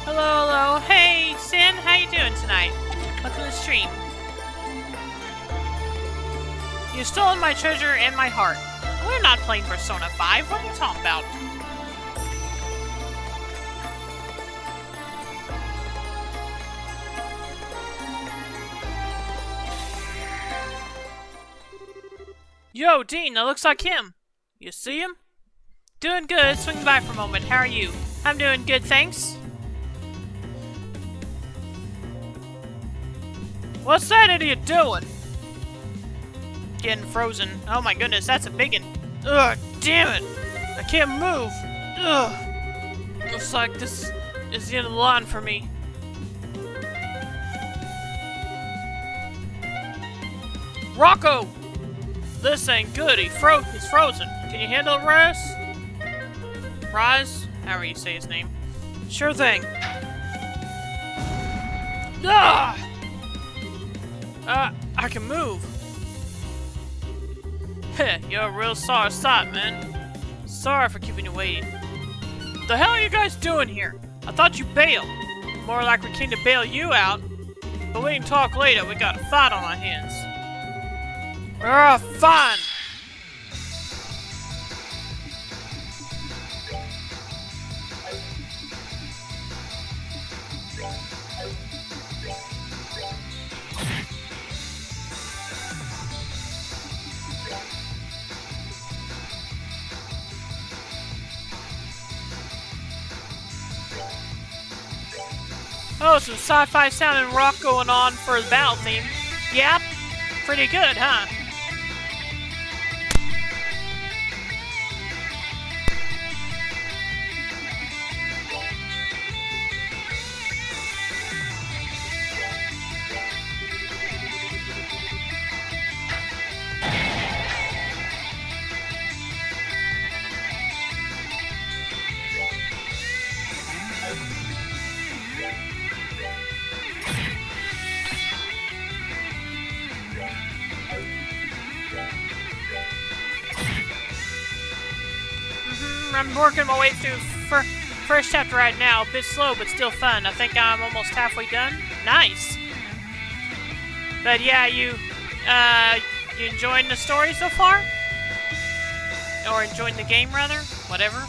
Hello, hello. Hey, Sin, how you doing tonight? Welcome to the stream. You've stolen my treasure and my heart. We're not playing Persona 5. What are you talking about? Yo, Dean, that looks like him. You see him? Doing good. Swing by for a moment. How are you? I'm doing good, thanks. What's that idiot doing? Getting frozen. Oh my goodness, that's a biggin. Ugh, damn it. I can't move. Ugh. Looks like this is the end of the line for me. Rocco! This ain't good. He's frozen. Can you handle it, Raz? Raz? However you say his name. Sure thing. Ah! I can move. Heh, you're a real sorry sight, man. Sorry for keeping you waiting. The hell are you guys doing here? I thought you bailed. More like we came to bail you out. But we can talk later. We got a fight on our hands. Fine. Oh, some sci-fi sounding rock going on for the battle theme. Yep, pretty good, huh? I'm working my way through first chapter right now. A bit slow, but still fun. I think I'm almost halfway done. Nice. But yeah, you enjoying the story so far? Or enjoying the game, rather? Whatever.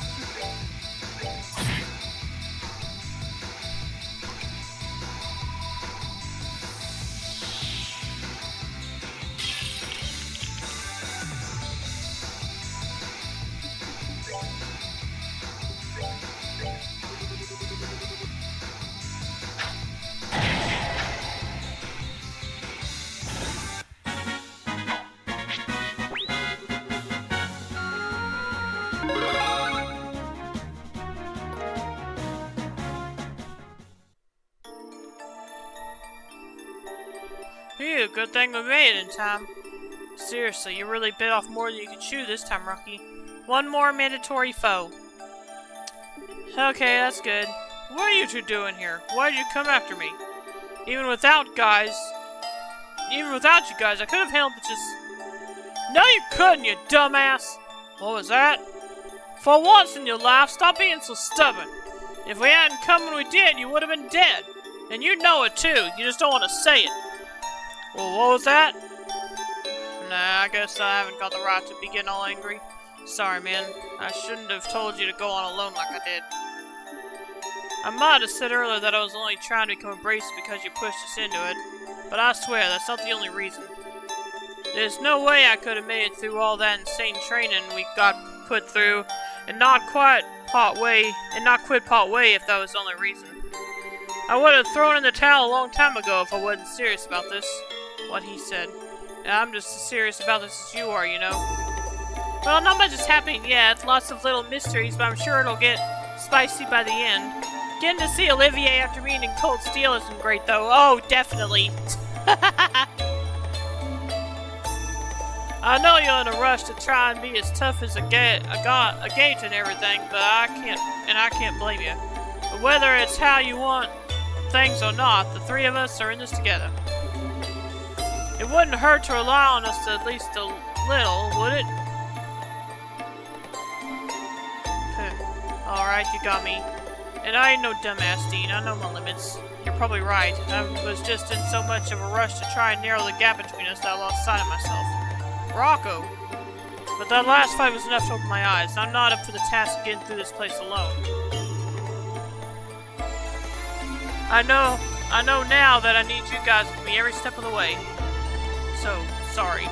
Phew, good thing we made it in time. Seriously, you really bit off more than you could chew this time, Rocky. One more mandatory foe. Okay, that's good. What are you two doing here? Why did you come after me? Even without you guys, I could have handled it just... No, you couldn't, you dumbass! What was that? For once in your life, stop being so stubborn. If we hadn't come when we did, you would have been dead. And you know it too, you just don't want to say it. Well, what was that? Nah, I guess I haven't got the right to be getting all angry. Sorry, man. I shouldn't have told you to go on alone like I did. I might have said earlier that I was only trying to become abrasive because you pushed us into it, but I swear that's not the only reason. There's no way I could have made it through all that insane training we got put through and not quit part way if that was the only reason. I would have thrown in the towel a long time ago if I wasn't serious about this. What he said. And I'm just as serious about this as you are, you know. Well, not much is happening yet. Lots of little mysteries, but I'm sure it'll get spicy by the end. Getting to see Olivier after meeting Cold Steel isn't great, though. Oh, definitely. I know you're in a rush to try and be as tough as a gate and everything, but I can't blame you. But whether it's how you want things or not, the three of us are in this together. It wouldn't hurt to rely on us at least a little, would it? Alright, you got me. And I ain't no dumbass, Dean. I know my limits. You're probably right. I was just in so much of a rush to try and narrow the gap between us that I lost sight of myself. Rocco! But that last fight was enough to open my eyes. I'm not up for the task of getting through this place alone. I know now that I need you guys with me every step of the way. So, sorry.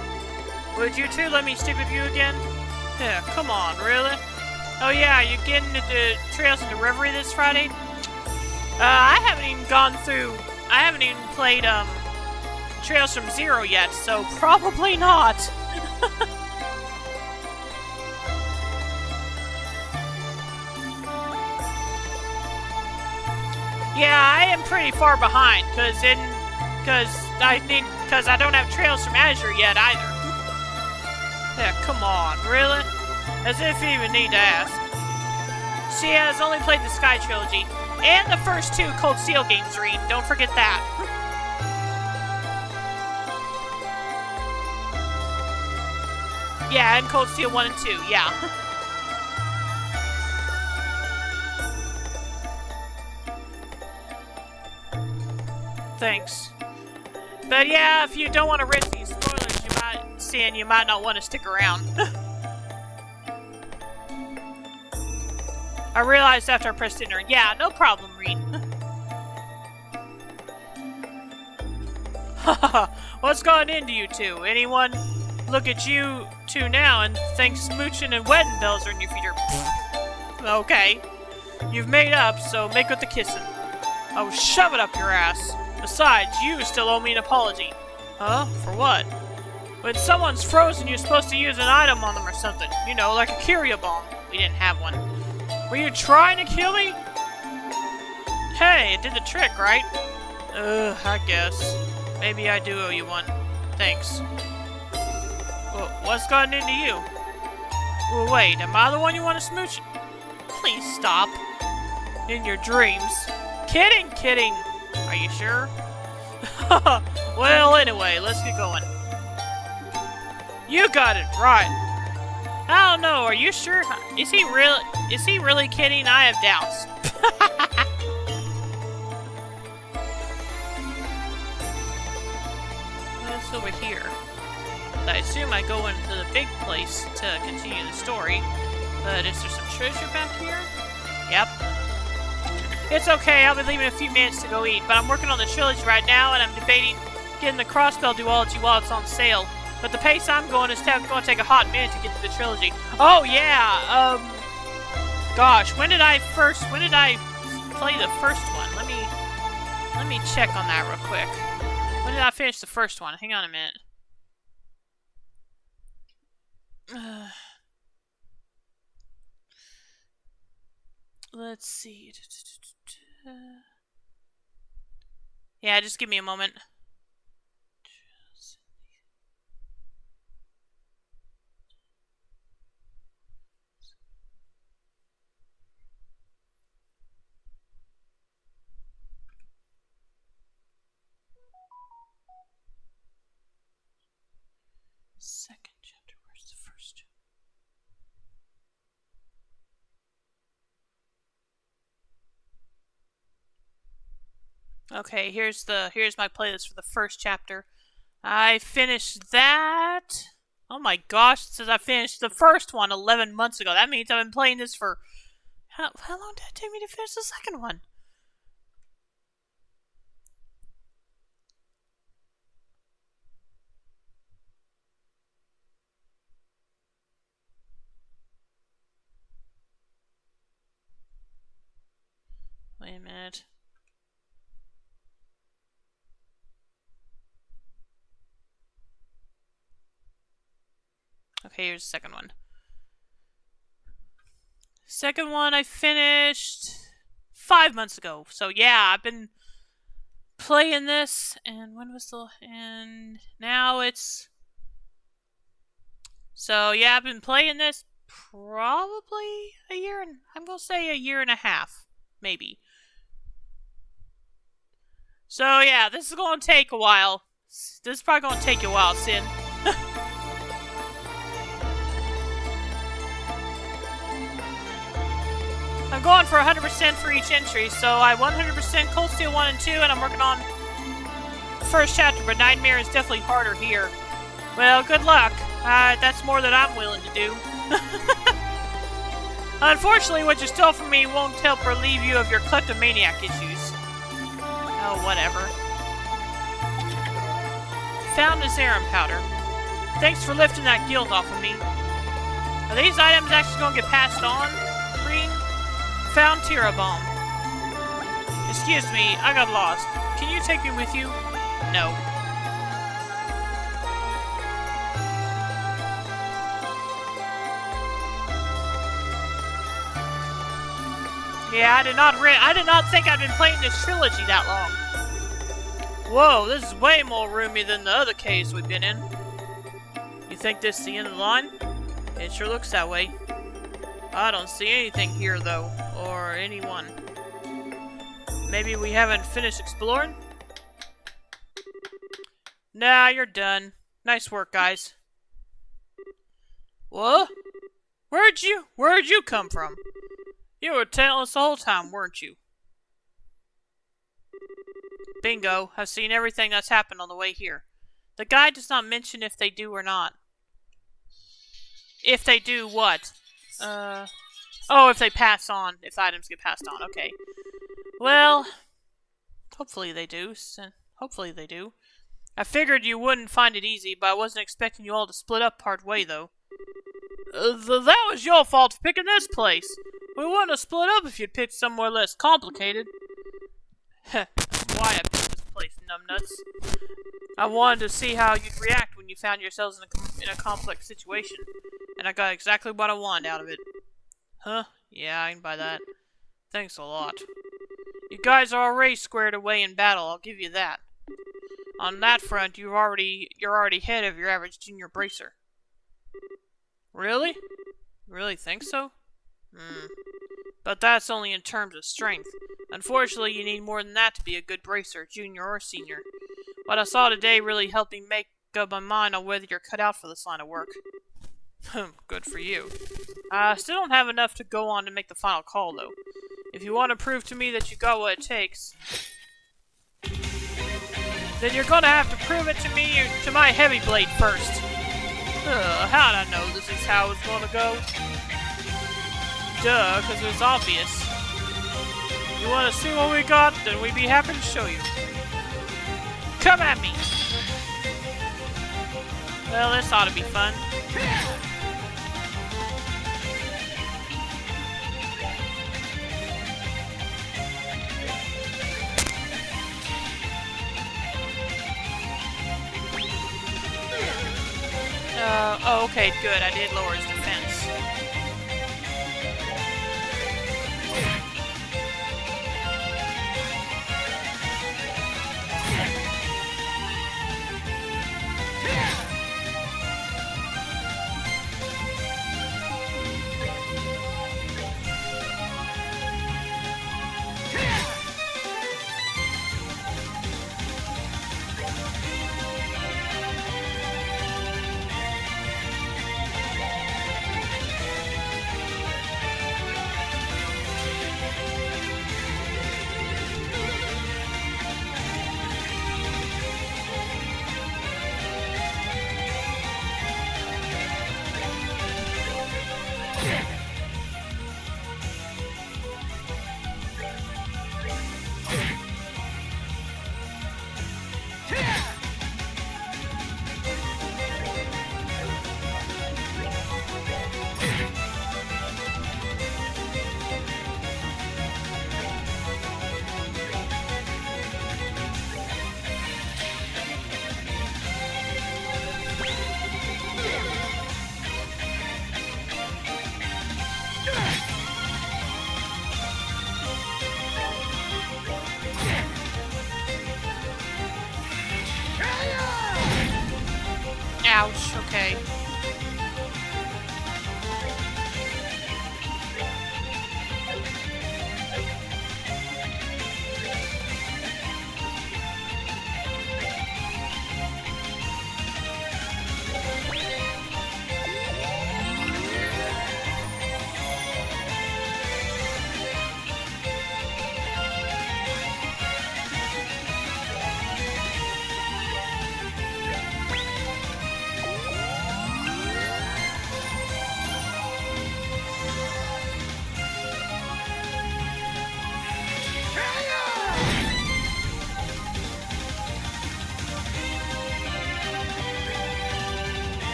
Would you two let me stick with you again? Yeah, come on, really? Oh yeah, you getting into Trails into Reverie this Friday? I haven't even played, Trails from Zero yet, so probably not. Yeah, I am pretty far behind, because I don't have Trails from Azure yet either. Yeah, come on, really? As if you even need to ask. She has only played the Sky Trilogy, and the first two Cold Steel games, Reed. Don't forget that. Yeah, and Cold Steel 1 and 2, yeah. Thanks. But yeah, if you don't want to risk these spoilers you might see, and you might not want to stick around. I realized after I pressed enter. Yeah, no problem, Reed. What's gone into you two? Anyone look at you two now and think smooching and wedding bells are in your future? Okay. You've made up, so make with the kissing. Oh, shove it up your ass. Besides, you still owe me an apology. Huh? For what? When someone's frozen, you're supposed to use an item on them or something. You know, like a Curia bomb. We didn't have one. Were you trying to kill me? Hey, it did the trick, right? I guess. Maybe I do owe you one. Thanks. Well, what's gotten into you? Well, wait, am I the one you want to smooch? Please stop. In your dreams. Kidding, kidding. Are you sure? Well, anyway, let's get going. You got it, right. I don't know, are you sure? Is he really kidding? I have doubts. What's over here? I assume I go into the big place to continue the story. But is there some treasure back here? Yep. It's okay, I'll be leaving in a few minutes to go eat, but I'm working on the trilogy right now, and I'm debating getting the Crossbell duology while it's on sale. But the pace I'm going is going to take a hot minute to get to the trilogy. Oh yeah, gosh, when did I play the first one? Let me check on that real quick. When did I finish the first one? Hang on a minute. Let's see. Yeah, just give me a moment. Second chapter, where's the first chapter? Okay, here's my playlist for the first chapter. I finished that. Oh my gosh, it says I finished the first one 11 months ago. That means I've been playing this for... How long did it take me to finish the second one? Wait a minute. Okay, here's the second one. Second one I finished 5 months ago. So yeah, I've been playing this, and when was the... and now it's... So yeah, I've been playing this probably a year, and I'm gonna say a year and a half, maybe. So yeah, this is gonna take a while. This is probably gonna take you a while, Sin. I'm going for 100% for each entry, so I 100% Cold Steel 1 and 2, and I'm working on the first chapter, but Nightmare is definitely harder here. Well, good luck. That's more than I'm willing to do. Unfortunately, what you stole from me won't help relieve you of your kleptomaniac issues. Oh, whatever. Found this Arum powder. Thanks for lifting that guilt off of me. Are these items actually going to get passed on? Green? Found Tira Bomb. Excuse me, I got lost. Can you take me with you? No. Yeah, I did not think I'd been playing this trilogy that long. Whoa, this is way more roomy than the other caves we've been in. You think this is the end of the line? It sure looks that way. I don't see anything here, though. Or anyone. Maybe we haven't finished exploring? Nah, you're done. Nice work, guys. What? Where'd you come from? You were talentless the whole time, weren't you? Bingo. I've seen everything that's happened on the way here. The guide does not mention if they do or not. If they do what? Oh, if they pass on. If items get passed on. Okay. Well, hopefully they do. Hopefully they do. I figured you wouldn't find it easy, but I wasn't expecting you all to split up part way, though. That was your fault for picking this place. We wouldn't have split up if you'd picked somewhere less complicated. Why I built this place, numbnuts. I wanted to see how you'd react when you found yourselves in a complex situation, and I got exactly what I wanted out of it. Huh? Yeah, I can buy that. Thanks a lot. You guys are already squared away in battle, I'll give you that. On that front, you're already ahead of your average junior bracer. Really? Really think so? But that's only in terms of strength. Unfortunately, you need more than that to be a good bracer, junior or senior. What I saw today really helped me make up my mind on whether you're cut out for this line of work. Good for you. I still don't have enough to go on to make the final call, though. If you want to prove to me that you got what it takes, then you're gonna have to prove it to me, to my heavy blade first. How'd I know this is how it's gonna go? Duh, because it was obvious. You want to see what we got? Then we'd be happy to show you. Come at me! Well, this ought to be fun. Oh, okay, good. I did lower his defense. Ouch, okay.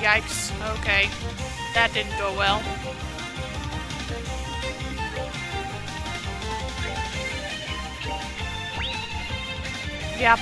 Yikes. Okay. That didn't go well. Yep.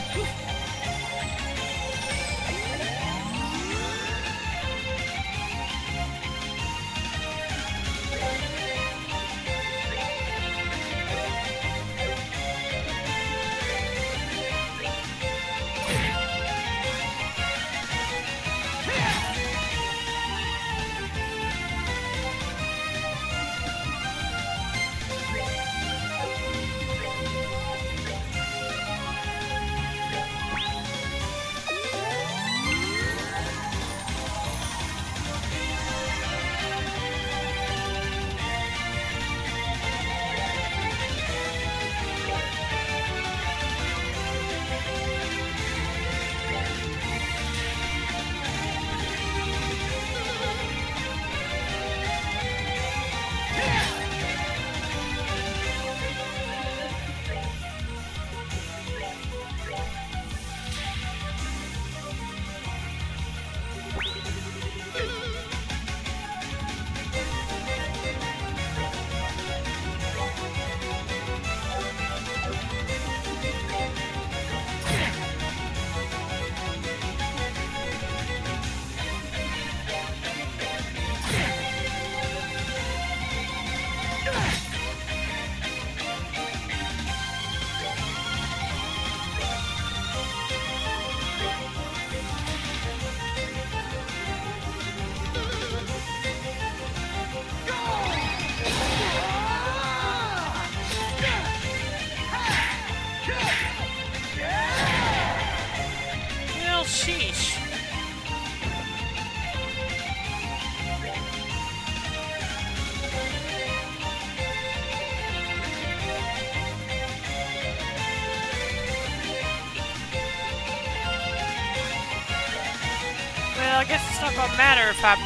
guess it's not gonna matter if I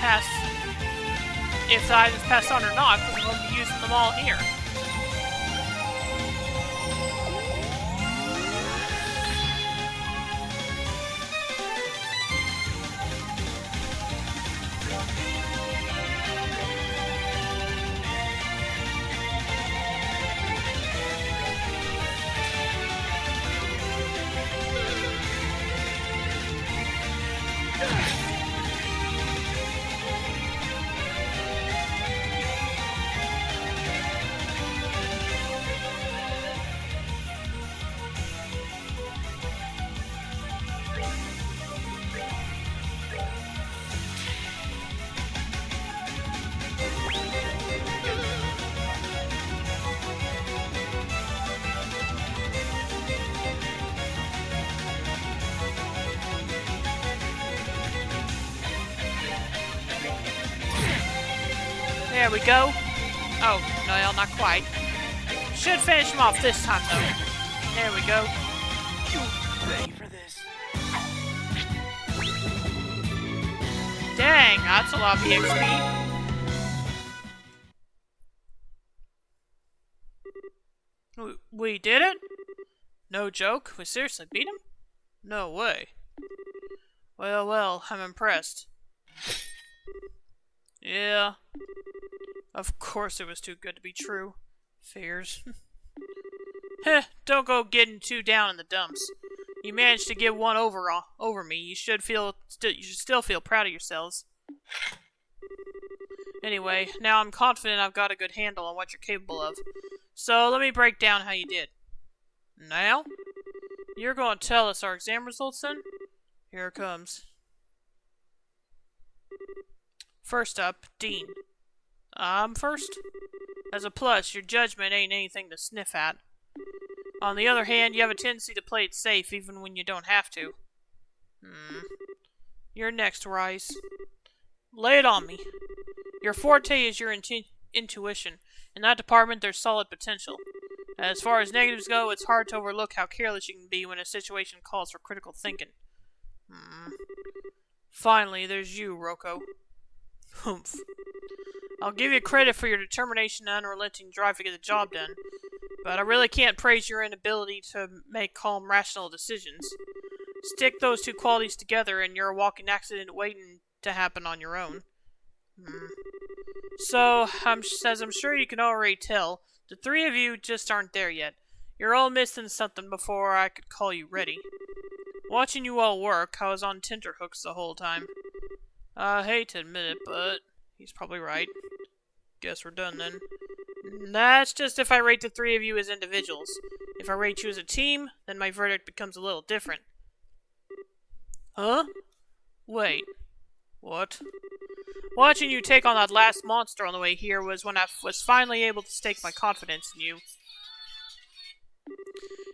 just pass on or not, because I'm gonna be using them all here. There we go. Oh, no, not quite. Should finish him off this time, though. There we go. Ready for this? Dang, that's a lot of EXP. We did it? No joke? We seriously beat him? No way. Well, I'm impressed. Yeah. Of course it was too good to be true. Fears. Heh, don't go getting too down in the dumps. You managed to get one over me. You should still feel proud of yourselves. Anyway, now I'm confident I've got a good handle on what you're capable of. So let me break down how you did. Now? You're going to tell us our exam results then? Here it comes. First up, Dean. I'm first. As a plus, your judgment ain't anything to sniff at. On the other hand, you have a tendency to play it safe even when you don't have to. You're next, Rice. Lay it on me. Your forte is your intuition. In that department, there's solid potential. As far as negatives go, it's hard to overlook how careless you can be when a situation calls for critical thinking. Finally, there's you, Roko. Humph. I'll give you credit for your determination and unrelenting drive to get the job done, but I really can't praise your inability to make calm, rational decisions. Stick those two qualities together and you're a walking accident waiting to happen on your own. So, as I'm sure you can already tell, the three of you just aren't there yet. You're all missing something before I could call you ready. Watching you all work, I was on tenterhooks the whole time. I hate to admit it, but he's probably right. Guess we're done then. That's just if I rate the three of you as individuals. If I rate you as a team, then my verdict becomes a little different. Huh? Wait. What? Watching you take on that last monster on the way here was when I was finally able to stake my confidence in you.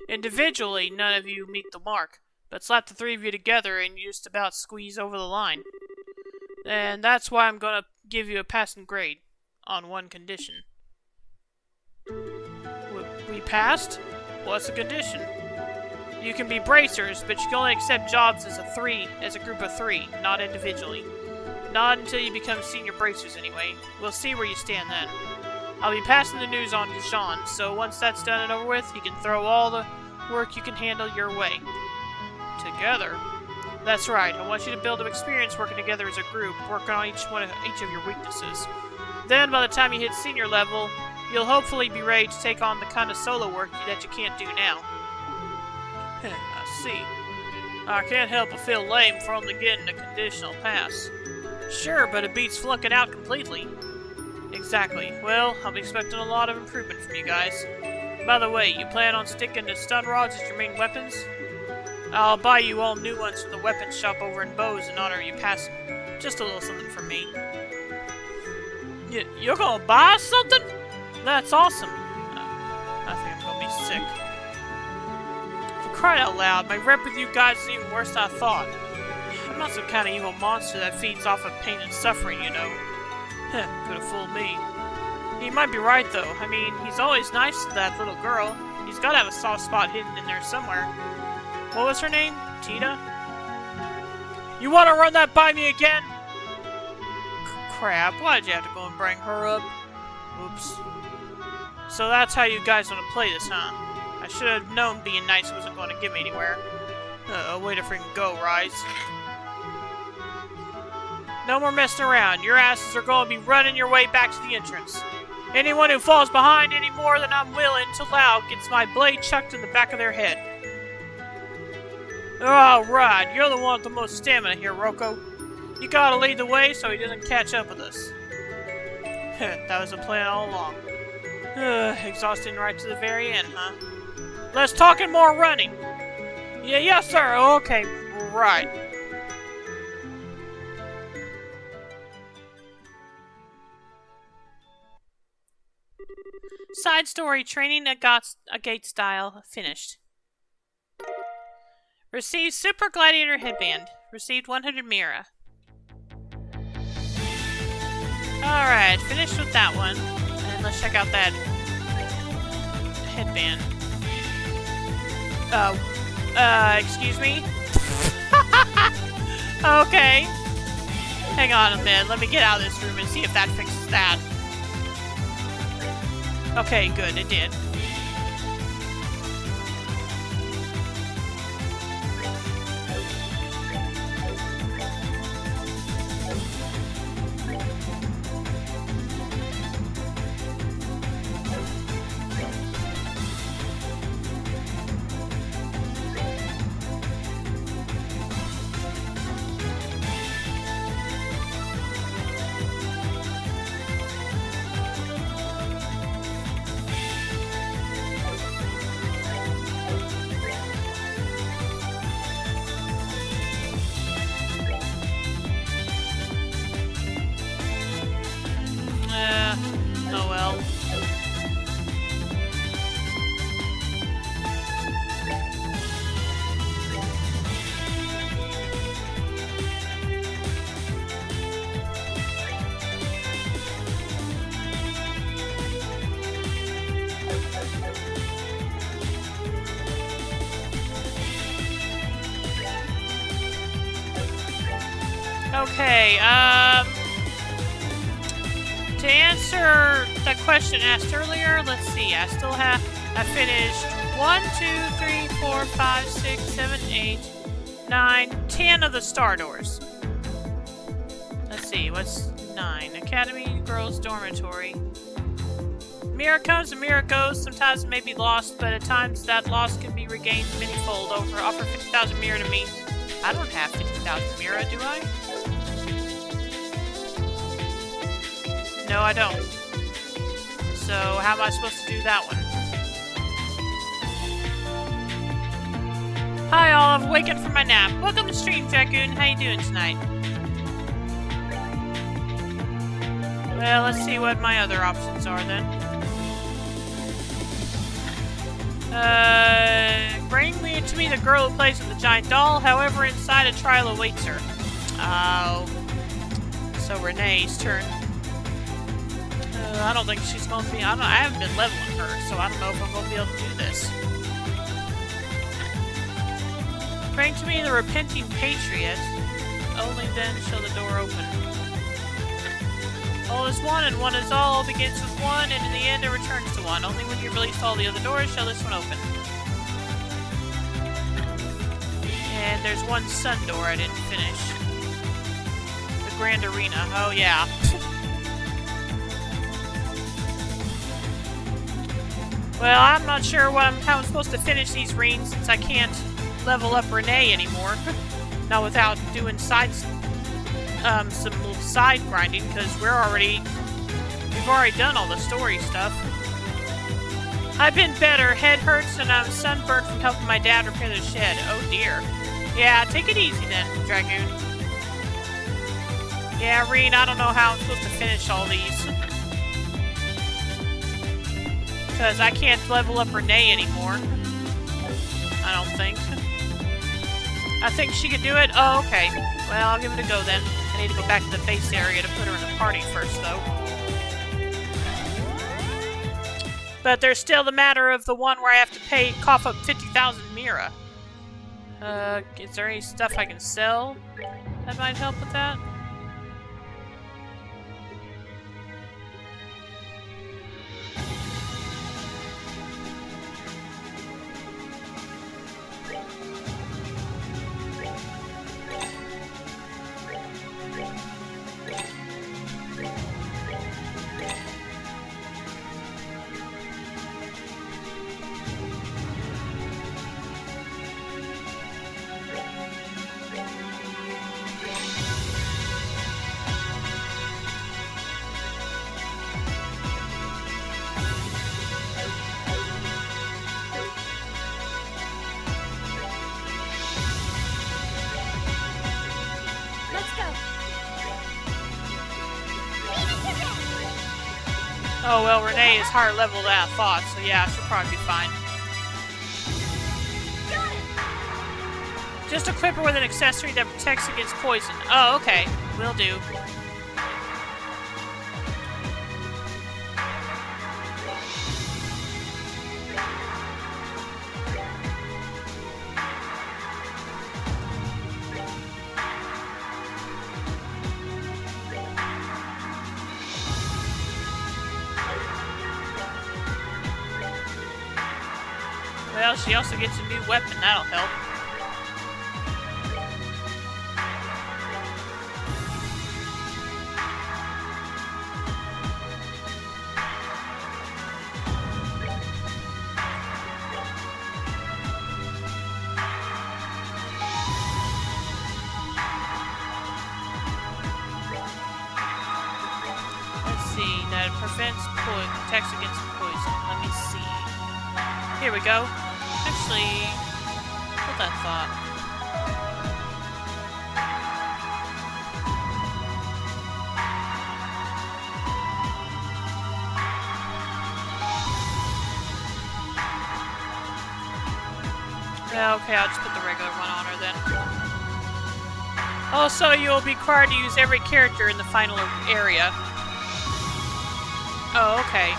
Individually, none of you meet the mark, but slap the three of you together and you just about squeeze over the line. And that's why I'm gonna give you a passing grade, on one condition. We passed? What's the condition? You can be bracers, but you can only accept jobs as a group of three, not individually. Not until you become senior bracers anyway. We'll see where you stand then. I'll be passing the news on to Jean, so once that's done and over with, he can throw all the work you can handle your way. Together? That's right, I want you to build up experience working together as a group, working on each of your weaknesses. Then, by the time you hit senior level, you'll hopefully be ready to take on the kind of solo work that you can't do now. I see. I can't help but feel lame for only getting a conditional pass. Sure, but it beats flunking out completely. Exactly. Well, I'll be expecting a lot of improvement from you guys. By the way, you plan on sticking to stun rods as your main weapons? I'll buy you all new ones from the weapons shop over in Bose in honor of you passing. Just a little something from me. You're gonna buy something? That's awesome. I think I'm gonna be sick. For crying out loud, my rep with you guys is even worse than I thought. I'm not some kind of evil monster that feeds off of pain and suffering, you know. Could have fooled me. He might be right, though. I mean, he's always nice to that little girl. He's gotta have a soft spot hidden in there somewhere. What was her name? Tita? You want to run that by me again? Crap, why'd you have to go and bring her up? Oops. So that's how you guys want to play this, huh? I should have known being nice wasn't going to get me anywhere. Way to freaking go, Rise. No more messing around. Your asses are going to be running your way back to the entrance. Anyone who falls behind any more than I'm willing to allow gets my blade chucked in the back of their head. Alright, you're the one with the most stamina here, Roko. You gotta lead the way so he doesn't catch up with us. That was the plan all along. Exhausting right to the very end, huh? Less talking, more running. Yeah, yes, sir. Okay, right. Side story, training a gate style, finished. Received Super Gladiator headband. Received 100 Mira. Alright, finished with that one. And let's check out that headband. Excuse me? Okay. Hang on a minute, let me get out of this room and see if that fixes that. Okay, good, it did. Oh well. Okay, to answer the question asked earlier, let's see, I finished 1, 2, 3, 4, 5, 6, 7, 8, 9, 10 of the star doors. Let's see, what's 9? Academy, Girls' Dormitory. Mirror comes and mirror goes, sometimes it may be lost, but at times that loss can be regained many-fold. Offer 50,000 Mira to me. I don't have 50,000 Mira, do I? No, I don't. So, how am I supposed to do that one? Hi all, I've awakened from my nap. Welcome to stream, Dragoon. How you doing tonight? Well, let's see what my other options are then. Bring me to me the girl who plays with the giant doll. However, inside a trial awaits her. Oh. So Renee's turn. I don't think she's going to be... I haven't been leveling her, so I don't know if I'm going to be able to do this. Bring to me the repenting patriot. Only then shall the door open. All is one and one is all. Begins with one and in the end it returns to one. Only when you've released all the other doors shall this one open. And there's one sun door I didn't finish. The Grand Arena. Oh yeah. Well, I'm not sure how I'm supposed to finish these reigns since I can't level up Renee anymore. Not without doing some side grinding, because we've already done all the story stuff. I've been better. Head hurts and I'm sunburnt from helping my dad repair the shed. Oh dear. Yeah, take it easy then, Dragoon. Yeah, Reen, I don't know how I'm supposed to finish all these. Because I can't level up Renee anymore. I don't think. I think she could do it? Oh, okay. Well, I'll give it a go then. I need to go back to the base area to put her in the party first, though. But there's still the matter of the one where I have to cough up 50,000 Mira. Is there any stuff I can sell? That might help with that. Let's go. Oh well, Renee is higher level than I thought, so yeah, she'll probably be fine. Just equip her with an accessory that protects against poison. Oh, okay. Will do. Well, she also gets a new weapon. That'll help. Let's see. That it prevents poison, protects against poison. Let me see. Here we go. Actually, hold that thought. Yeah, okay, I'll just put the regular one on her then. Also, you'll be required to use every character in the final area. Oh, okay.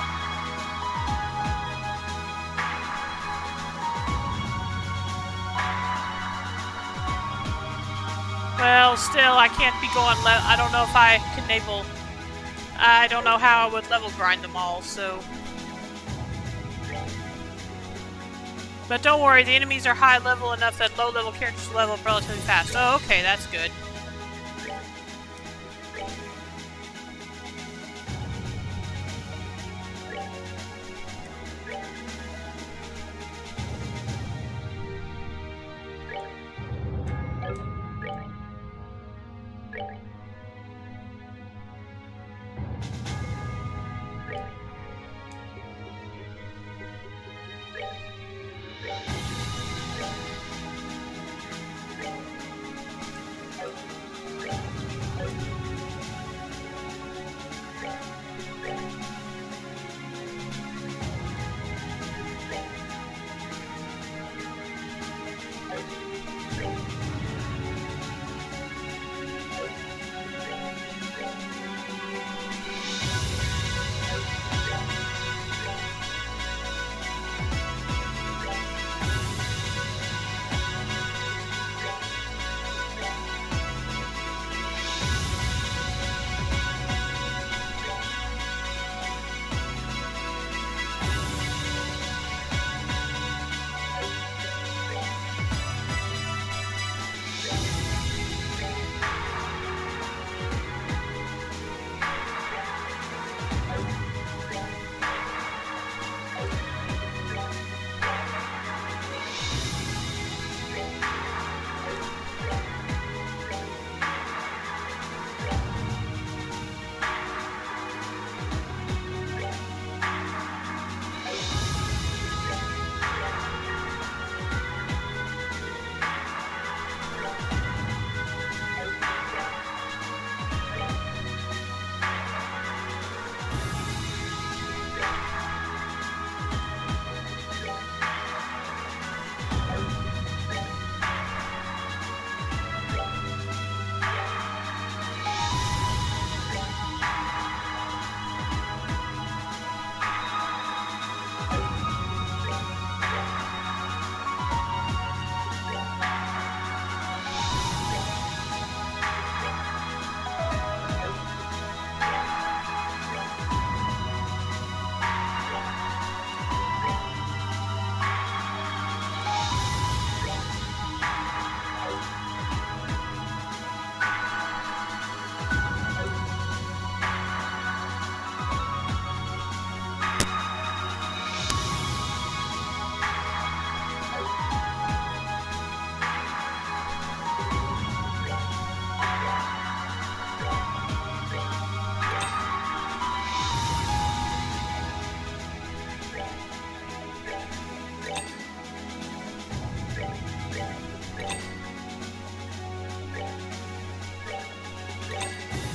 Well, still, I can't be going I don't know if I can enable... I don't know how I would level grind them all, so... But don't worry, the enemies are high level enough that low level characters level up relatively fast. Oh, okay, that's good.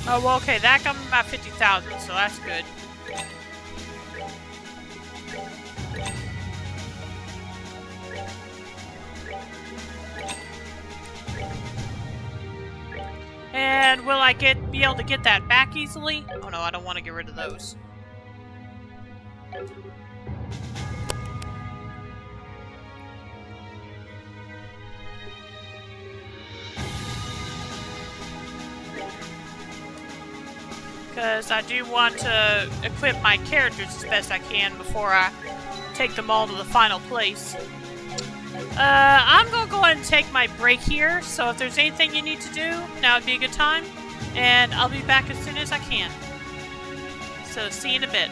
Oh, well, okay, that got me about 50,000, so that's good. And will I be able to get that back easily? Oh no, I don't want to get rid of those. Because I do want to equip my characters as best I can before I take them all to the final place. I'm gonna go ahead and take my break here, so if there's anything you need to do, now would be a good time. And I'll be back as soon as I can. So, see you in a bit.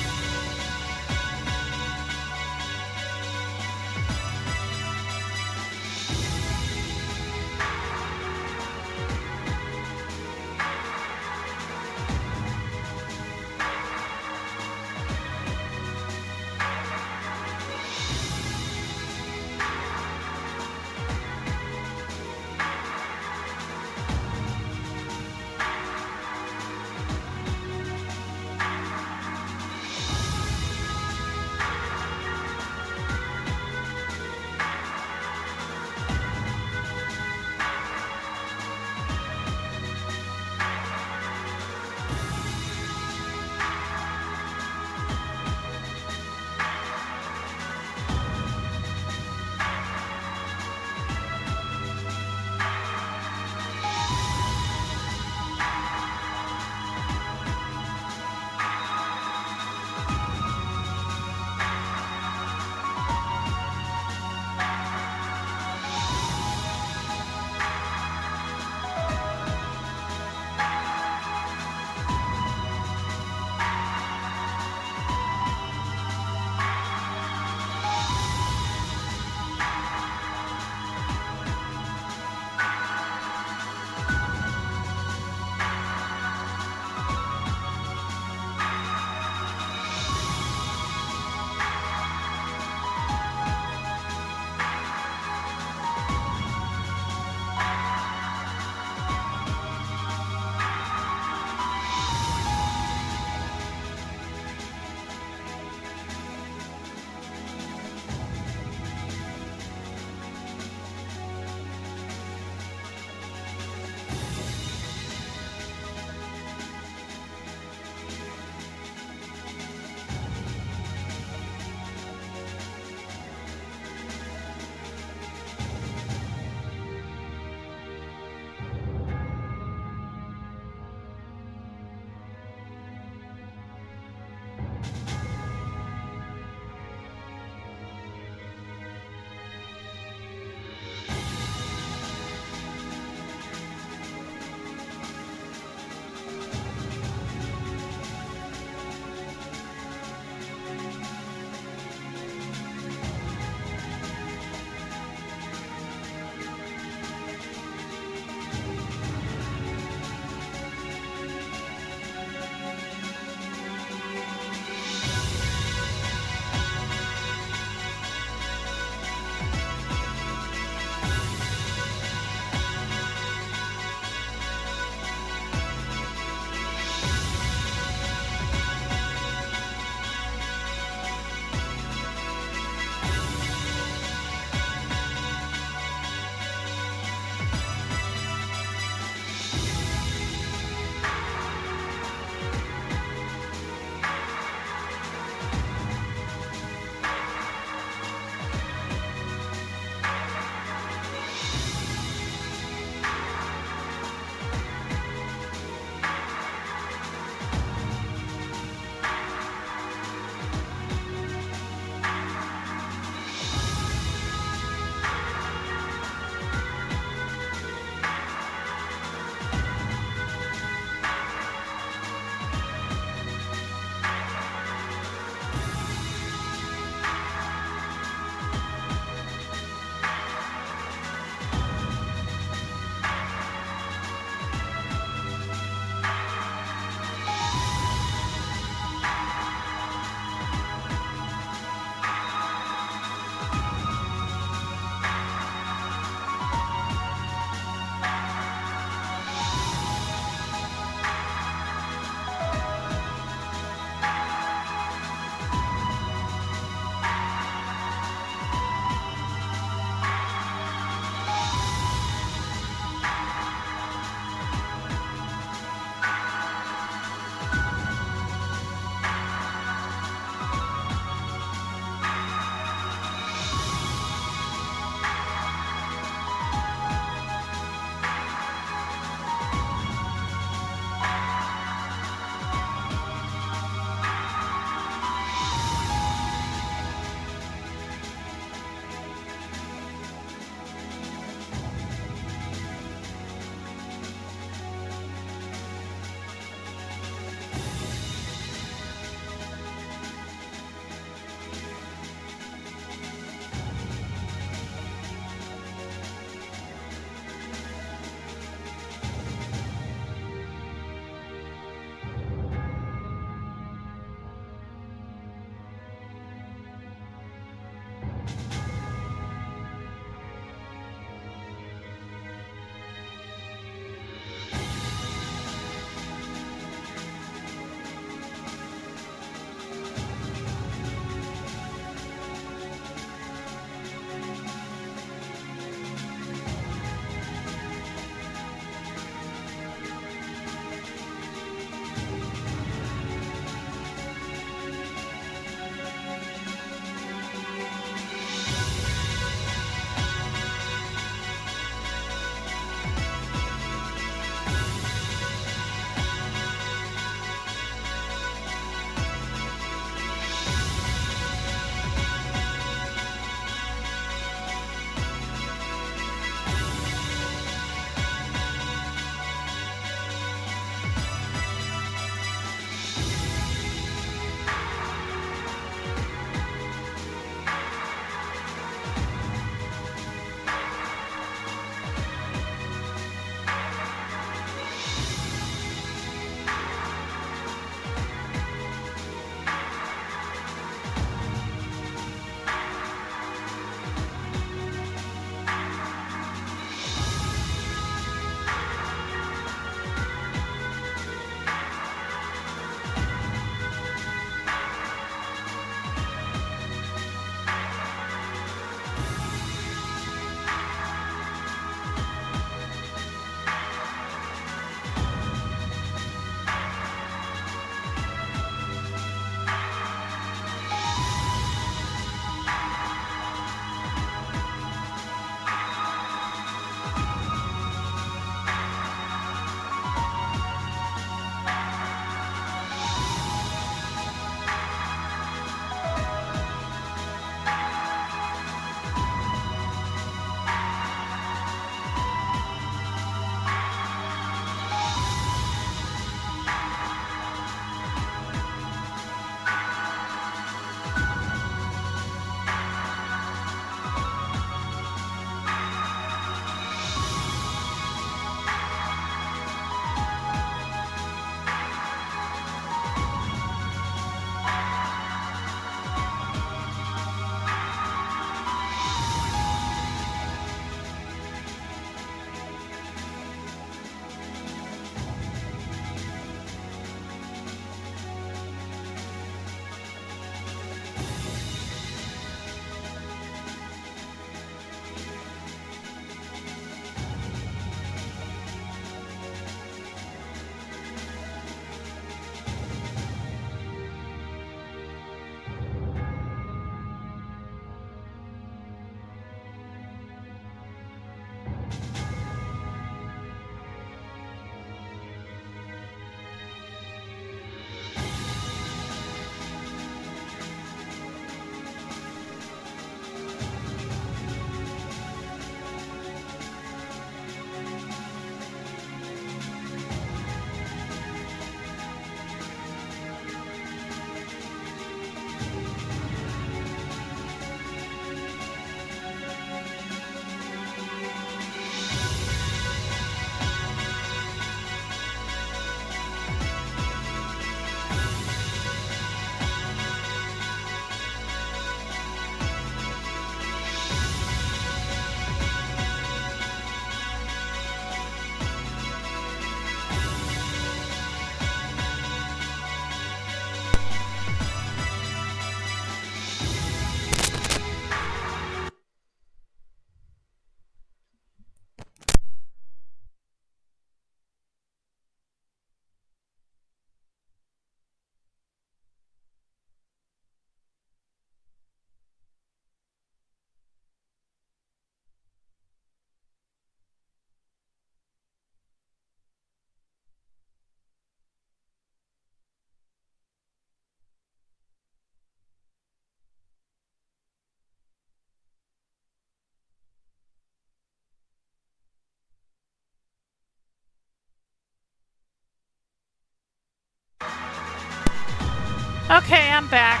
Okay, I'm back.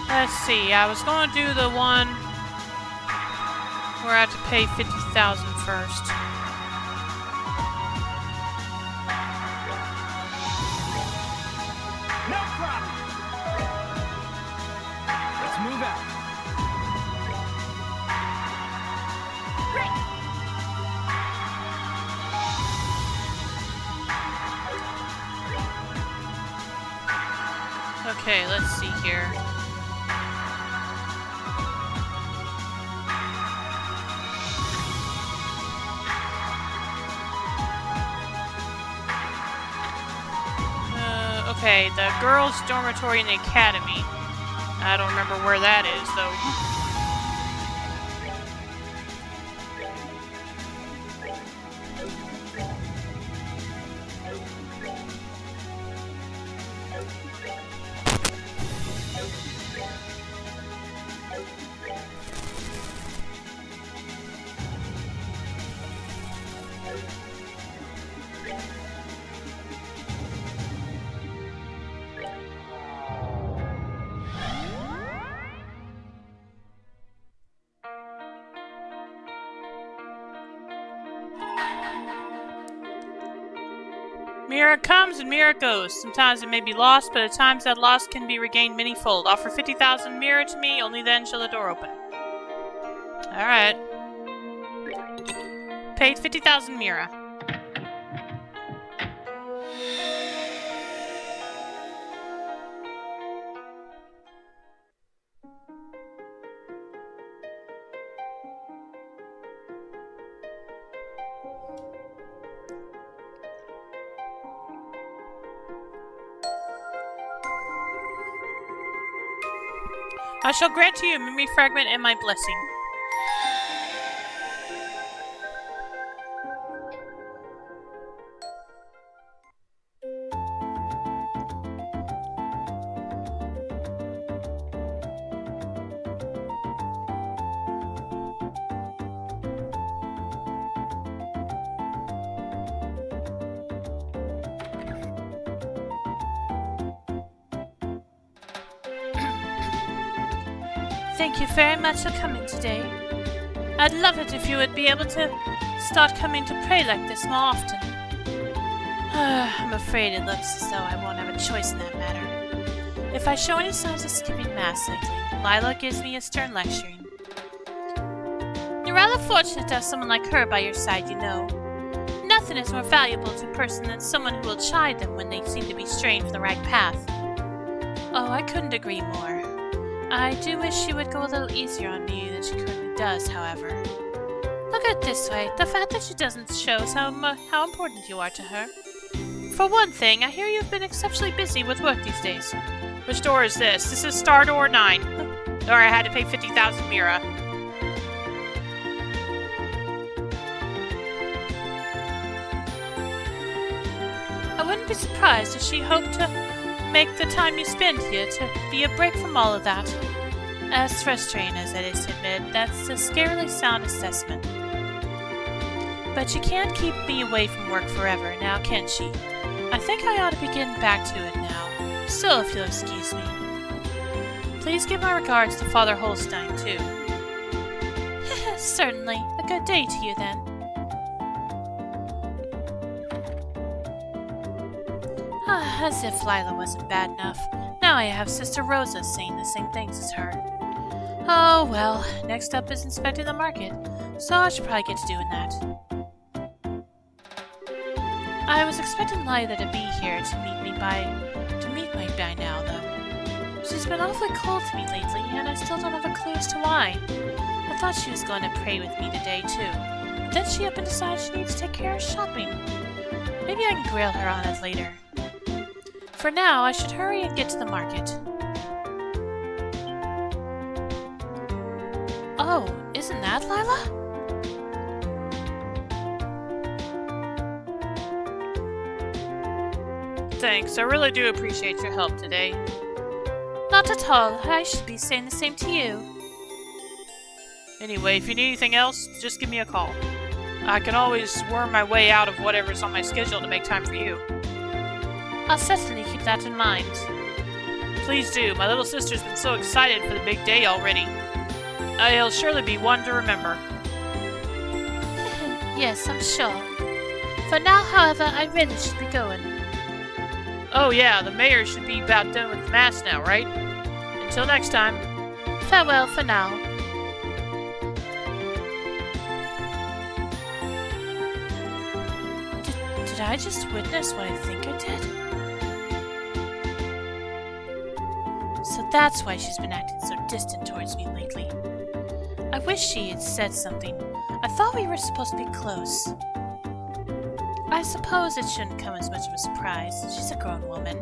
Let's see, I was going to do the one where I had to pay 50,000 first. No problem. Let's move out. Okay, let's see here. Okay, the girls' dormitory in the academy. I don't remember where that is, though. Mira comes and Mira goes. Sometimes it may be lost, but at times that loss can be regained many-fold. Offer 50,000 Mira to me, only then shall the door open. Alright. Paid 50,000 Mira. I shall grant to you a memory fragment and my blessing. Thank you very much for coming today. I'd love it if you would be able to start coming to pray like this more often. I'm afraid it looks as though I won't have a choice in that matter. If I show any signs of skipping Mass lately, Lila gives me a stern lecturing. You're rather fortunate to have someone like her by your side, you know. Nothing is more valuable to a person than someone who will chide them when they seem to be straying from the right path. Oh, I couldn't agree more. I do wish she would go a little easier on me than she currently does, however. Look at it this way, the fact that she doesn't shows how important you are to her. For one thing, I hear you've been exceptionally busy with work these days. Which door is this? This is Star Door 9. Or I had to pay 50,000 Mira. I wouldn't be surprised if she hoped to make the time you spend here to be a break from all of that. As frustrating as it is to admit, that's a scarily sound assessment. But she can't keep me away from work forever, now can she? I think I ought to be getting back to it now. So, if you'll excuse me. Please give my regards to Father Holstein, too. Certainly. A good day to you, then. As if Lila wasn't bad enough. Now I have Sister Rosa saying the same things as her. Oh, well, next up is inspecting the market, so I should probably get to doing that. I was expecting Lila to be here to meet me by now, though. She's been awfully cold to me lately, and I still don't have a clue as to why. I thought she was going to pray with me today, too. But then she up and decided she needs to take care of shopping. Maybe I can grill her on it later. For now, I should hurry and get to the market. Oh, isn't that Lila? Thanks, I really do appreciate your help today. Not at all. I should be saying the same to you. Anyway, if you need anything else, just give me a call. I can always worm my way out of whatever's on my schedule to make time for you. I'll certainly keep that in mind. Please do. My little sister's been so excited for the big day already. It'll surely be one to remember. Yes, I'm sure. For now, however, I really should be going. Oh yeah, the mayor should be about done with the mass now, right? Until next time. Farewell for now. Did I just witness what I think I did? So that's why she's been acting so distant towards me lately. I wish she had said something. I thought we were supposed to be close. I suppose it shouldn't come as much of a surprise. She's a grown woman.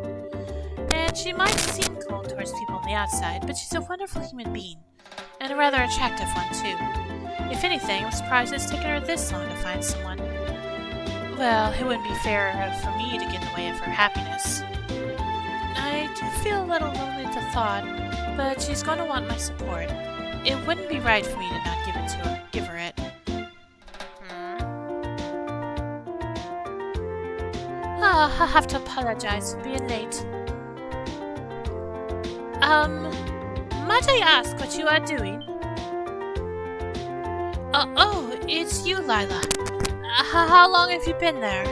And she might seem cold towards people on the outside, but she's a wonderful human being. And a rather attractive one, too. If anything, I'm surprised it's taken her this long to find someone. Well, it wouldn't be fair for me to get in the way of her happiness. I do feel a little lonely at the thought, but she's going to want my support. It wouldn't be right for me to not give it to her. Give her it. I'll have to apologize for being late. Might I ask what you are doing? Oh, it's you, Lila. How long have you been there?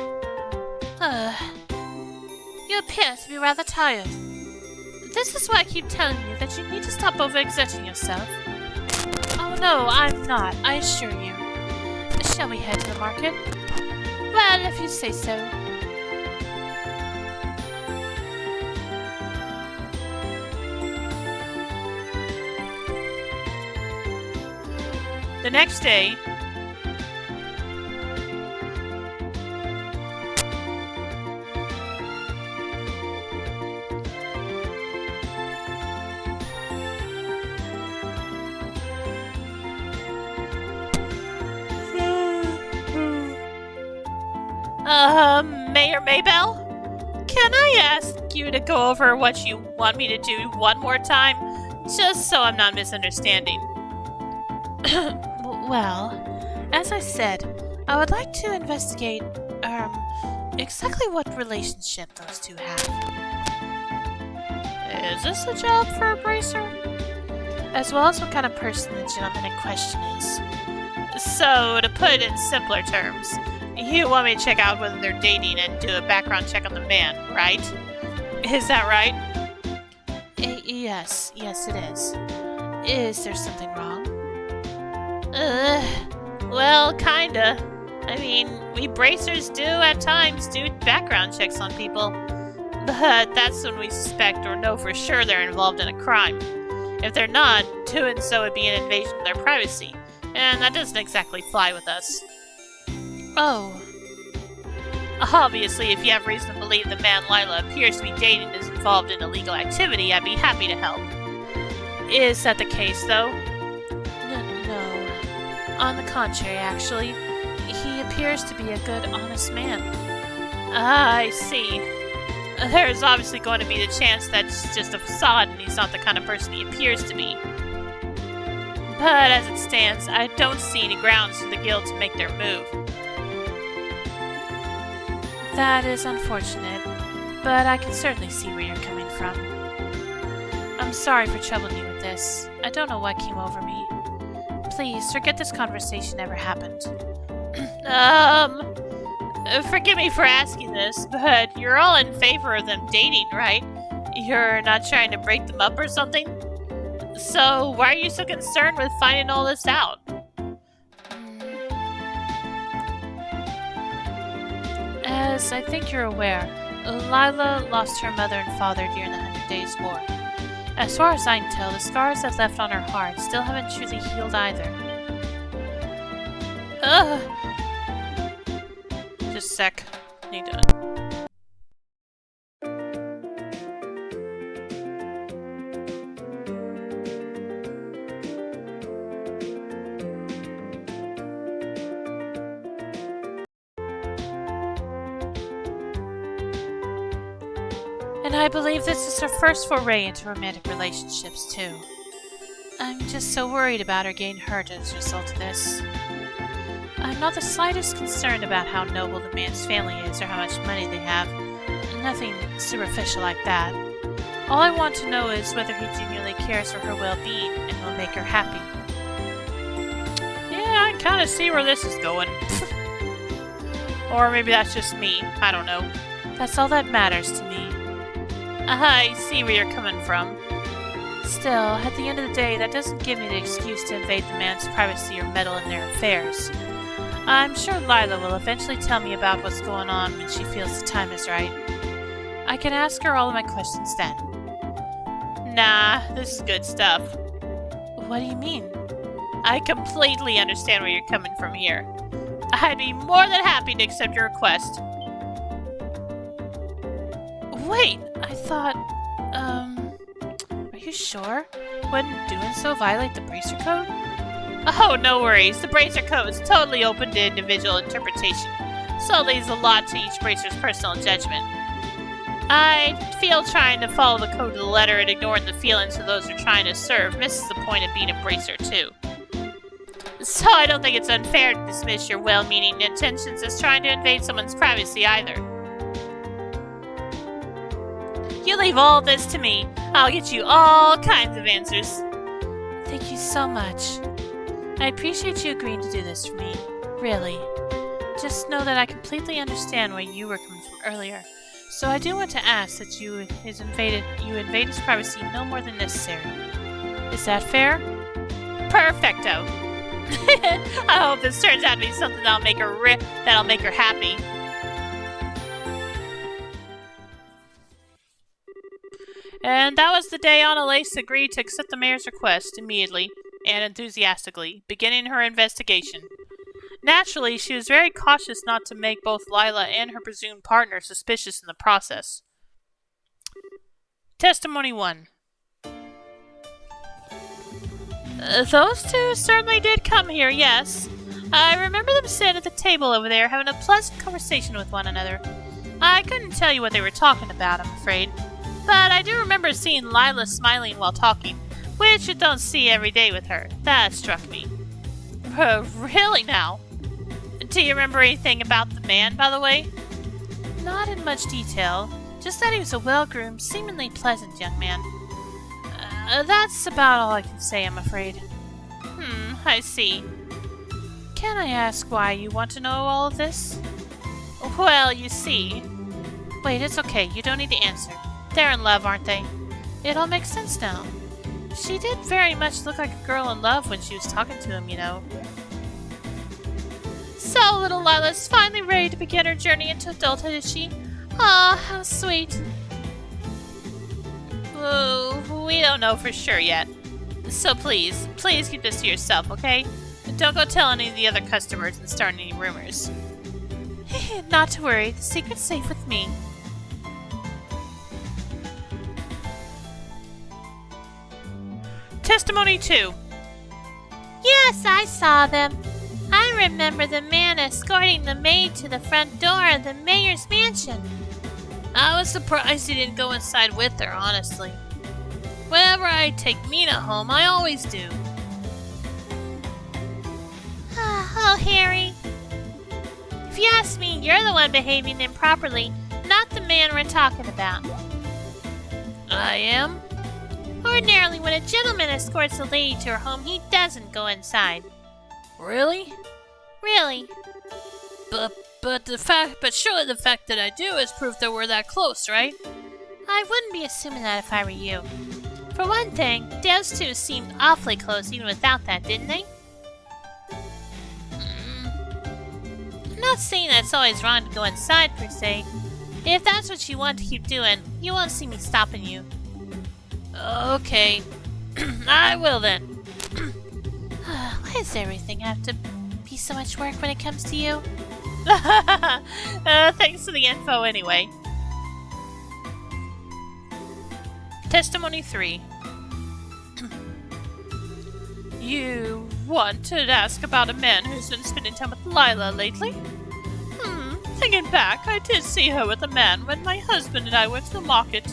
You appear to be rather tired. This is why I keep telling you that you need to stop overexerting yourself. Oh no, I'm not, I assure you. Shall we head to the market? Well, if you say so. The next day, Mayor Maybell? Can I ask you to go over what you want me to do one more time? Just so I'm not misunderstanding. Well, as I said, I would like to investigate, exactly what relationship those two have. Is this a job for a bracer? As well as what kind of person the gentleman in question is. So, to put it in simpler terms, you want me to check out whether they're dating and do a background check on the man, right? Is that right? Yes, it is. Is there something wrong? Well, kinda. I mean, we bracers do at times do background checks on people. But that's when we suspect or know for sure they're involved in a crime. If they're not, doing so would be an invasion of their privacy, and that doesn't exactly fly with us. Oh. Obviously, if you have reason to believe the man Lila appears to be dating is involved in illegal activity, I'd be happy to help. Is that the case, though? No. On the contrary, actually. He appears to be a good, honest man. Ah, I see. There's obviously going to be the chance that it's just a facade and he's not the kind of person he appears to be. But as it stands, I don't see any grounds for the guild to make their move. That is unfortunate, but I can certainly see where you're coming from. I'm sorry for troubling you with this. I don't know what came over me. Please, forget this conversation ever happened. Forgive me for asking this, but you're all in favor of them dating, right? You're not trying to break them up or something? So, why are you so concerned with finding all this out? As I think you're aware, Lila lost her mother and father during the 100 Days War. As far as I can tell, the scars that left on her heart still haven't truly healed either. Just a sec. Need to... And I believe this is her first foray into romantic relationships, too. I'm just so worried about her getting hurt as a result of this. I'm not the slightest concerned about how noble the man's family is or how much money they have. Nothing superficial like that. All I want to know is whether he genuinely cares for her well-being and will make her happy. Yeah, I kind of see where this is going. Or maybe that's just me. I don't know. That's all that matters to me. I see where you're coming from. Still, at the end of the day, that doesn't give me the excuse to invade the man's privacy or meddle in their affairs. I'm sure Lila will eventually tell me about what's going on when she feels the time is right. I can ask her all of my questions then. Nah, this is good stuff. What do you mean? I completely understand where you're coming from here. I'd be more than happy to accept your request. Wait, I thought, are you sure? Wouldn't doing so violate the Bracer Code? Oh, no worries. The Bracer Code is totally open to individual interpretation, so it leaves a lot to each Bracer's personal judgment. I feel trying to follow the code to the letter and ignoring the feelings of those who are trying to serve misses the point of being a Bracer, too. So I don't think it's unfair to dismiss your well-meaning intentions as trying to invade someone's privacy either. You leave all this to me. I'll get you all kinds of answers. Thank you so much. I appreciate you agreeing to do this for me. Really. Just know that I completely understand where you were coming from earlier. So I do want to ask that you invade his privacy no more than necessary. Is that fair? Perfecto. I hope this turns out to be something that'll make her happy. And that was the day Annalise agreed to accept the mayor's request immediately and enthusiastically, beginning her investigation. Naturally, she was very cautious not to make both Lila and her presumed partner suspicious in the process. Testimony 1. Those two certainly did come here, yes. I remember them sitting at the table over there having a pleasant conversation with one another. I couldn't tell you what they were talking about, I'm afraid. But I do remember seeing Lila smiling while talking, which you don't see every day with her. That struck me. Really now? Do you remember anything about the man, by the way? Not in much detail, just that he was a well-groomed, seemingly pleasant young man. That's about all I can say, I'm afraid. I see. Can I ask why you want to know all of this? Well, you see... Wait, it's okay, you don't need to answer. They're in love, aren't they? It all makes sense now. She did very much look like a girl in love when she was talking to him, you know. So little Lila's finally ready to begin her journey into adulthood, is she? Aw, how sweet. Oh, we don't know for sure yet. So please keep this to yourself, okay? Don't go tell any of the other customers and start any rumors. Not to worry, the secret's safe with me. Testimony 2. Yes, I saw them. I remember the man escorting the maid to the front door of the mayor's mansion. I was surprised he didn't go inside with her, honestly. Whenever I take Mina home, I always do. Oh, Harry. If you ask me, you're the one behaving improperly, not the man we're talking about. I am? Ordinarily, when a gentleman escorts a lady to her home, he doesn't go inside. Really? Really. But surely the fact that I do is proof that we're that close, right? I wouldn't be assuming that if I were you. For one thing, those two seemed awfully close even without that, didn't they? I'm not saying that it's always wrong to go inside, per se. If that's what you want to keep doing, you won't see me stopping you. Okay. I will then. Why does everything have to be so much work when it comes to you? Thanks for the info anyway. Testimony 3. You wanted to ask about a man who's been spending time with Lila lately? Thinking back, I did see her with a man when my husband and I went to the market.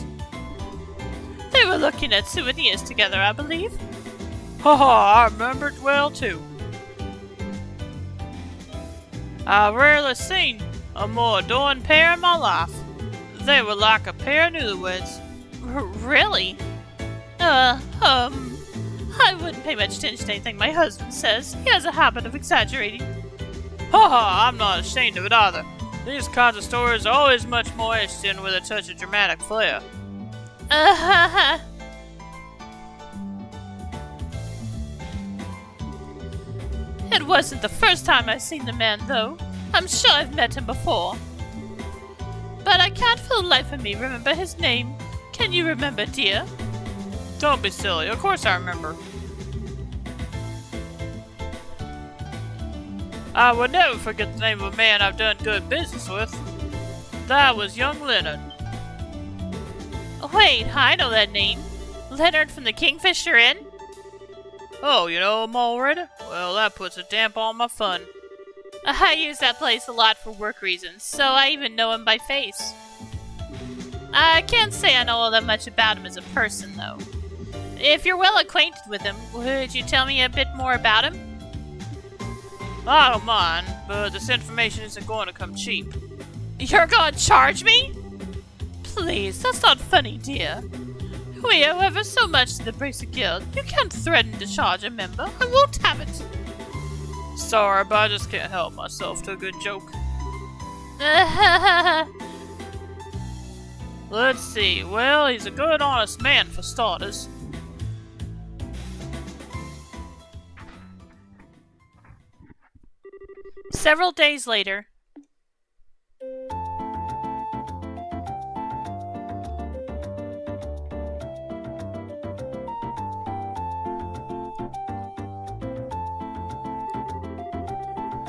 They were looking at souvenirs together, I believe. I remember it well, too. I've rarely seen a more adoring pair in my life. They were like a pair of newlyweds. Really? I wouldn't pay much attention to anything my husband says. He has a habit of exaggerating. Ha ha, I'm not ashamed of it either. These kinds of stories are always much more interesting with a touch of dramatic flair. It wasn't the first time I've seen the man, though. I'm sure I've met him before. But I can't for the life of me remember his name. Can you remember, dear? Don't be silly, of course I remember. I would never forget the name of a man I've done good business with. That was young Leonard. Wait, I know that name. Leonard from the Kingfisher Inn? Oh, you know him already? Well, that puts a damp on my fun. I use that place a lot for work reasons, so I even know him by face. I can't say I know all that much about him as a person, though. If you're well acquainted with him, would you tell me a bit more about him? I don't mind, but this information isn't going to come cheap. You're gonna charge me? Please, that's not funny, dear. We owe ever so much to the Bracer Guild. You can't threaten to charge a member. I won't have it. Sorry, but I just can't help myself to a good joke. Let's see. Well, he's a good, honest man for starters. Several days later.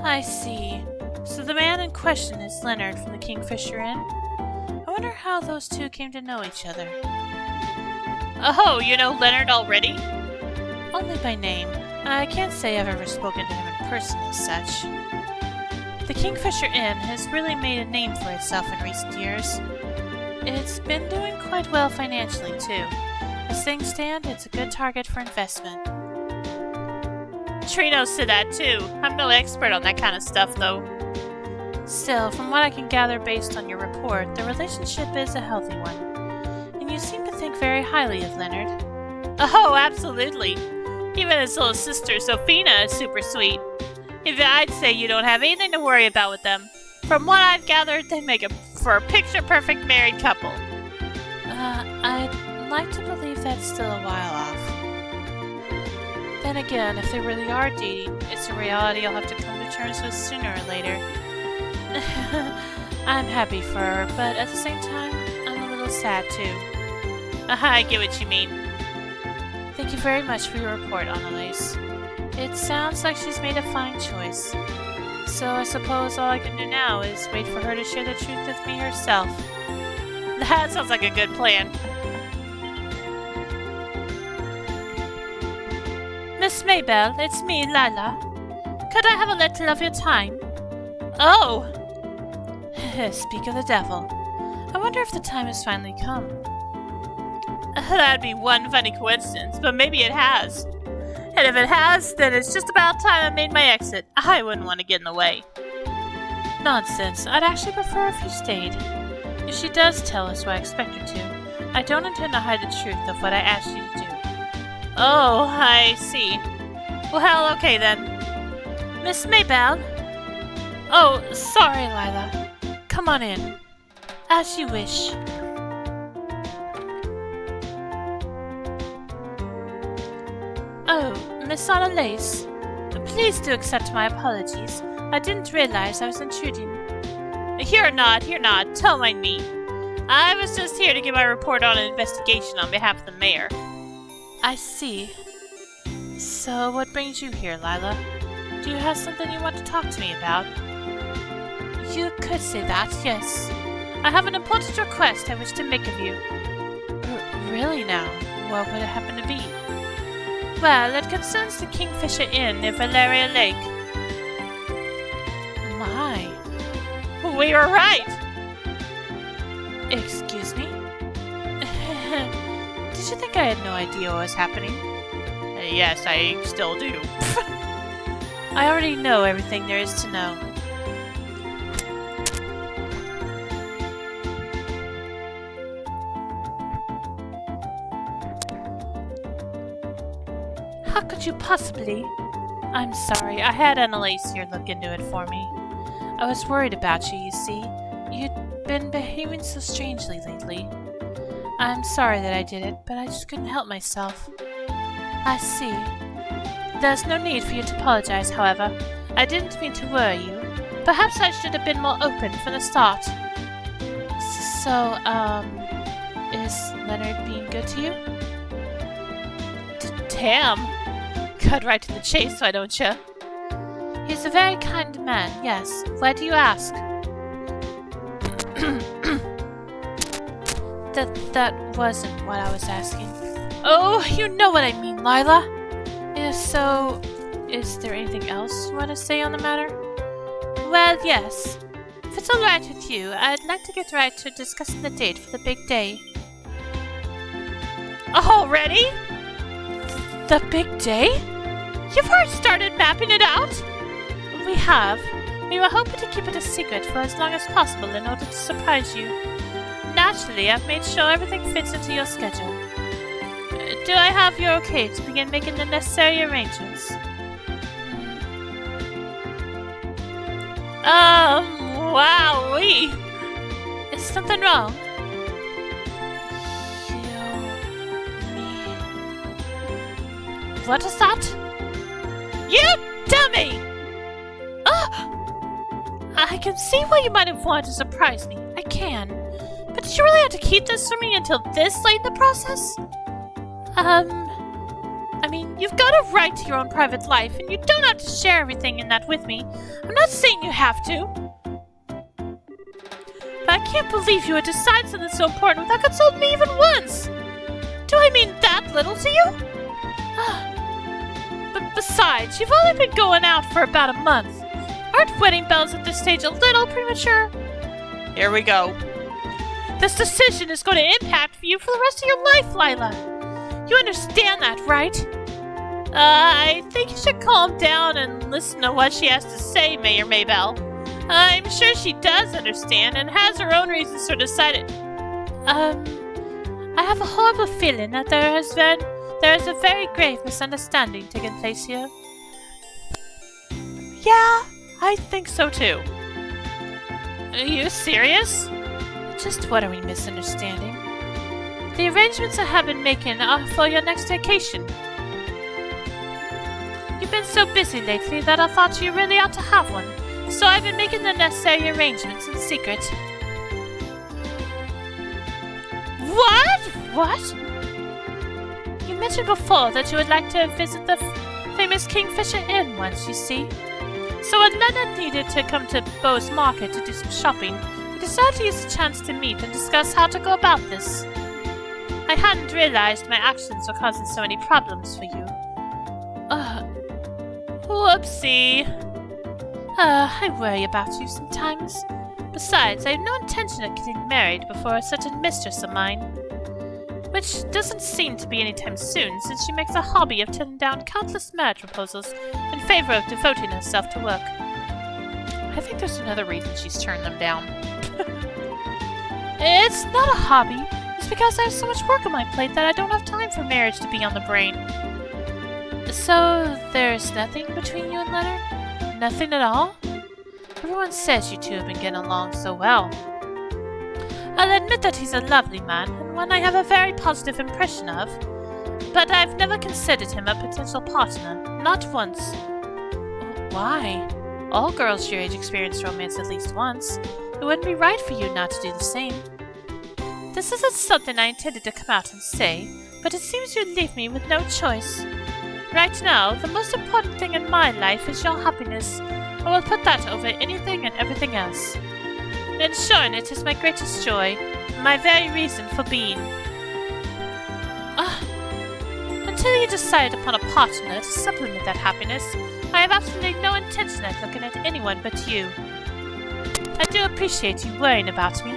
I see. So the man in question is Leonard from the Kingfisher Inn? I wonder how those two came to know each other. Oh, you know Leonard already? Only by name. I can't say I've ever spoken to him in person as such. The Kingfisher Inn has really made a name for itself in recent years. It's been doing quite well financially, too. As things stand, it's a good target for investment. Tree knows to that, too. I'm no expert on that kind of stuff, though. Still, from what I can gather based on your report, the relationship is a healthy one. And you seem to think very highly of Leonard. Oh, absolutely. Even his little sister, Sophina, is super sweet. If I'd say you don't have anything to worry about with them. From what I've gathered, they make for a picture-perfect married couple. I'd like to believe that's still a while off. Then again, if they really are dating, it's a reality I'll have to come to terms with sooner or later. I'm happy for her, but at the same time, I'm a little sad too. I get what you mean. Thank you very much for your report, Annalise. It sounds like she's made a fine choice. So I suppose all I can do now is wait for her to share the truth with me herself. That sounds like a good plan. Miss Maybelle, it's me, Lila. Could I have a little of your time? Oh! Speak of the devil. I wonder if the time has finally come. That'd be one funny coincidence, but maybe it has. And if it has, then it's just about time I made my exit. I wouldn't want to get in the way. Nonsense. I'd actually prefer if you stayed. If she does tell us what I expect her to, I don't intend to hide the truth of what I asked you to do. Oh, I see. Well, okay then. Miss Maybelle? Oh, sorry, Lila. Come on in. As you wish. Oh, Miss Annalise. Please do accept my apologies. I didn't realize I was intruding. You're not. Don't mind me. I was just here to give my report on an investigation on behalf of the mayor. I see. So, what brings you here, Lila? Do you have something you want to talk to me about? You could say that, yes. I have an important request I wish to make of you. Really now? What would it happen to be? Well, it concerns the Kingfisher Inn near Valeria Lake. My. We were right! Excuse me? Did you think I had no idea what was happening? Yes, I still do. I already know everything there is to know. you possibly? I'm sorry, I had Annalise here look into it for me. I was worried about you, you see. You'd been behaving so strangely lately. I'm sorry that I did it, but I just couldn't help myself. I see. There's no need for you to apologize, however. I didn't mean to worry you. Perhaps I should have been more open from the start. So, is Leonard being good to you? Damn! Cut right to the chase, why don't you? He's a very kind man, yes. Why do you ask? That wasn't what I was asking. Oh, you know what I mean, Lila! If so, is there anything else you want to say on the matter? Well, yes. If it's alright with you, I'd like to get right to discussing the date for the big day. Already? The big day? You've already started mapping it out? We have. We were hoping to keep it a secret for as long as possible in order to surprise you. Naturally, I've made sure everything fits into your schedule. Do I have your okay to begin making the necessary arrangements? Wowee! Is something wrong? What is that? You dummy! I can see why you might have wanted to surprise me. I can. But did you really have to keep this from me until this late in the process? I mean, you've got a right to your own private life, and you don't have to share everything in that with me. I'm not saying you have to. But I can't believe you would decide something so important without consulting me even once! Do I mean that little to you? But besides, you've only been going out for about a month. Aren't wedding bells at this stage a little premature? Here we go. This decision is going to impact you for the rest of your life, Lila. You understand that, right? I think you should calm down and listen to what she has to say, Mayor Maybell. I'm sure she does understand and has her own reasons for deciding. I have a horrible feeling that there is a very grave misunderstanding taking place here. Yeah, I think so too. Are you serious? Just what are we misunderstanding? The arrangements I have been making are for your next vacation. You've been so busy lately that I thought you really ought to have one, so I've been making the necessary arrangements in secret. What? What? You mentioned before that you would like to visit the famous Kingfisher Inn once, you see. So when Leonard needed to come to Bowes Market to do some shopping, we decided to use the chance to meet and discuss how to go about this. I hadn't realized my actions were causing so many problems for you. Whoopsie. I worry about you sometimes. Besides, I have no intention of getting married before a certain mistress of mine. Which doesn't seem to be anytime soon, since she makes a hobby of turning down countless marriage proposals in favor of devoting herself to work. I think there's another reason she's turned them down. It's not a hobby. It's because I have so much work on my plate that I don't have time for marriage to be on the brain. So, there's nothing between you and Leonard? Nothing at all? Everyone says you two have been getting along so well. I'll admit that he's a lovely man, and one I have a very positive impression of. But I've never considered him a potential partner. Not once. Why? All girls your age experience romance at least once. It wouldn't be right for you not to do the same. This isn't something I intended to come out and say, but it seems you leave me with no choice. Right now, the most important thing in my life is your happiness. I will put that over anything and everything else. Ensuring it is my greatest joy, my very reason for being. Until you decide upon a partner to supplement that happiness, I have absolutely no intention of looking at anyone but you. I do appreciate you worrying about me.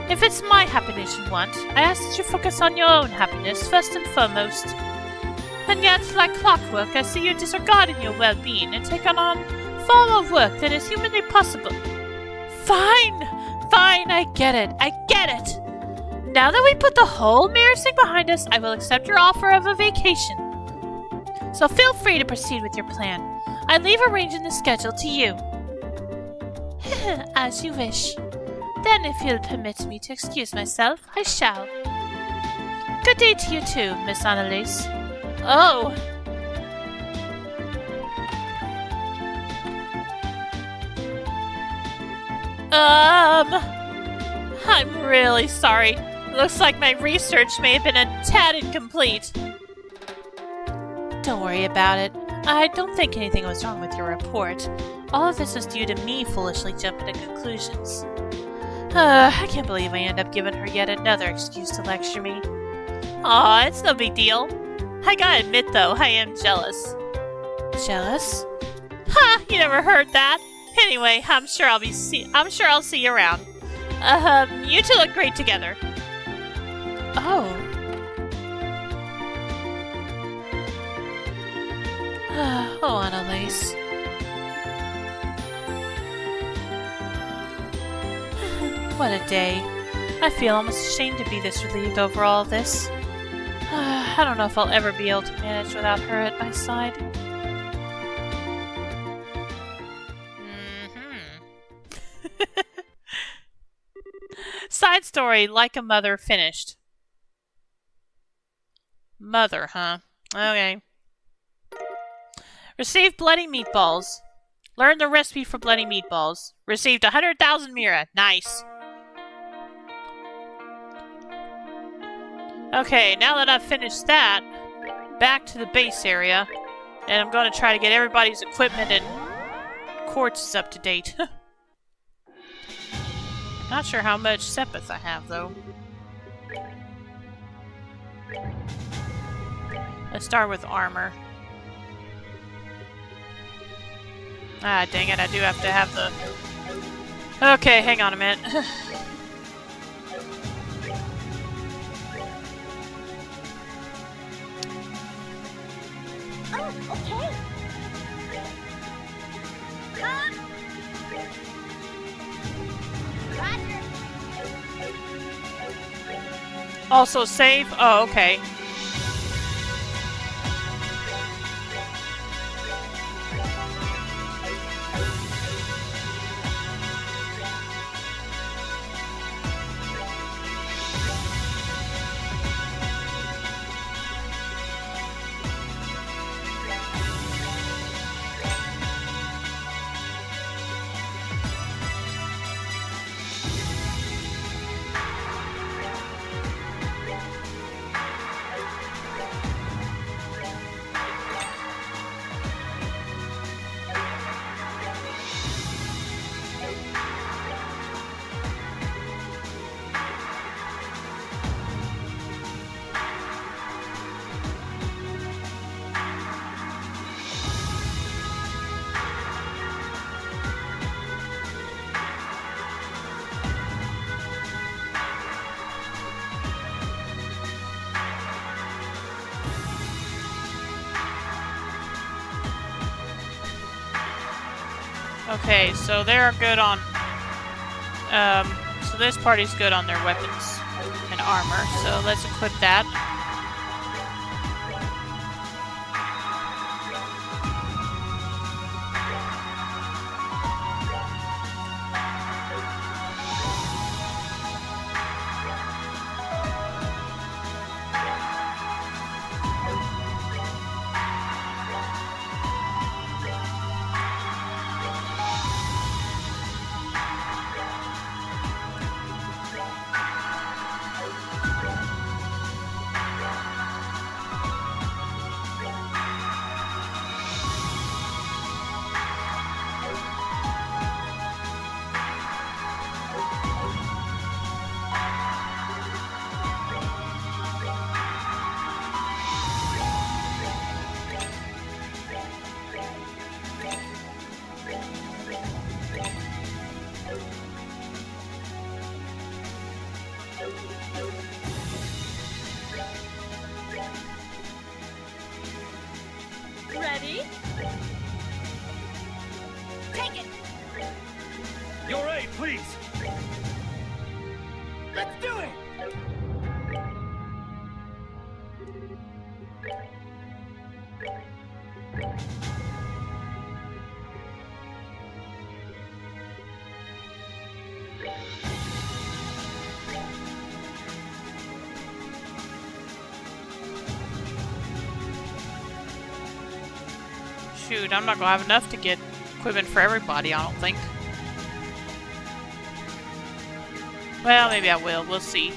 If it's my happiness you want, I ask that you focus on your own happiness first and foremost. And yet, like clockwork, I see you disregarding your well-being and take on far more work than is humanly possible. Fine, I get it. Now that we put the whole marriage thing behind us, I will accept your offer of a vacation. So feel free to proceed with your plan. I leave arranging the schedule to you. As you wish. Then if you'll permit me to excuse myself, I shall. Good day to you too, Miss Annalise. Oh! I'm really sorry. Looks like my research may have been a tad incomplete. Don't worry about it. I don't think anything was wrong with your report. All of this was due to me foolishly jumping to conclusions. I can't believe I end up giving her yet another excuse to lecture me. Aw, it's no big deal. I gotta admit though, I am jealous. Jealous? Ha! You never heard that. Anyway, I'm sure I'll see you around. You two look great together. Oh. Oh, Annalise. What a day. I feel almost ashamed to be this relieved over all of this. I don't know if I'll ever be able to manage without her at my side. Side story, Like a Mother finished. Mother, huh? Okay. Received bloody meatballs. Learned the recipe for bloody meatballs. Received 100,000 Mira. Nice. Okay, now that I've finished that, back to the base area. And I'm going to try to get everybody's equipment and quartz up to date. Not sure how much Sepith I have, though. Let's start with armor. Ah, dang it, I do have to have the... Okay, hang on a minute. Oh, okay. Roger. Also save? Oh, okay. Okay, so they're good on... so this party's good on their weapons and armor, so let's equip that. Ready? Take it! Your aid, please. Let's do it. shoot, I'm not gonna have enough to get equipment for everybody, I don't think. Well, maybe I will. We'll see.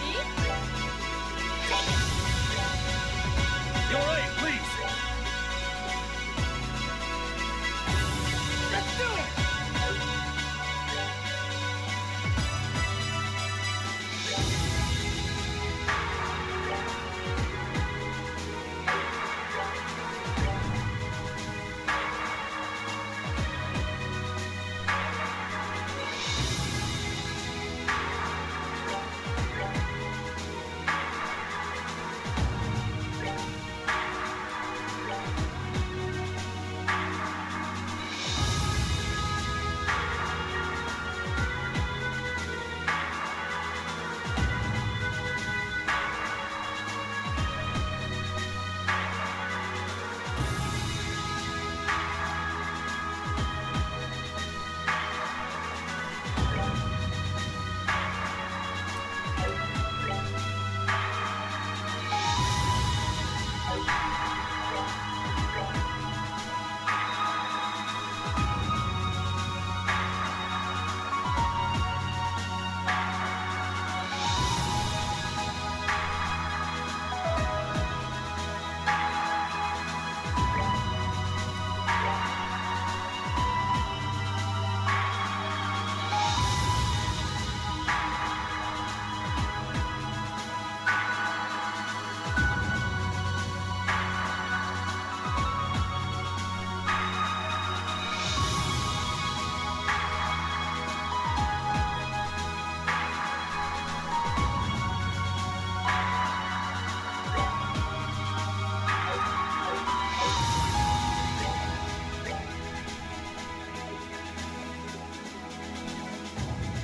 Ready? Take it! You're right, please. Let's do it!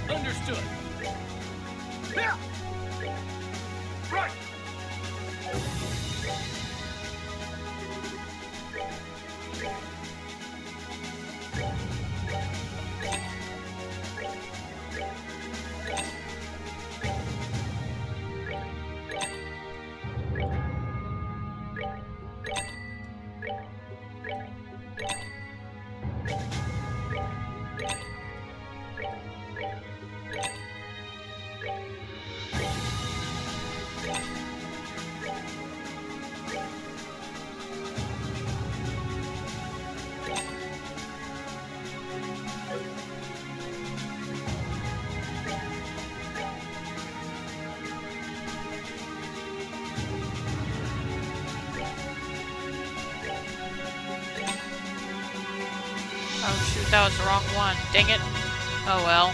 Understood. Yeah. Right. Oh shoot, that was the wrong one. Dang it. Oh well.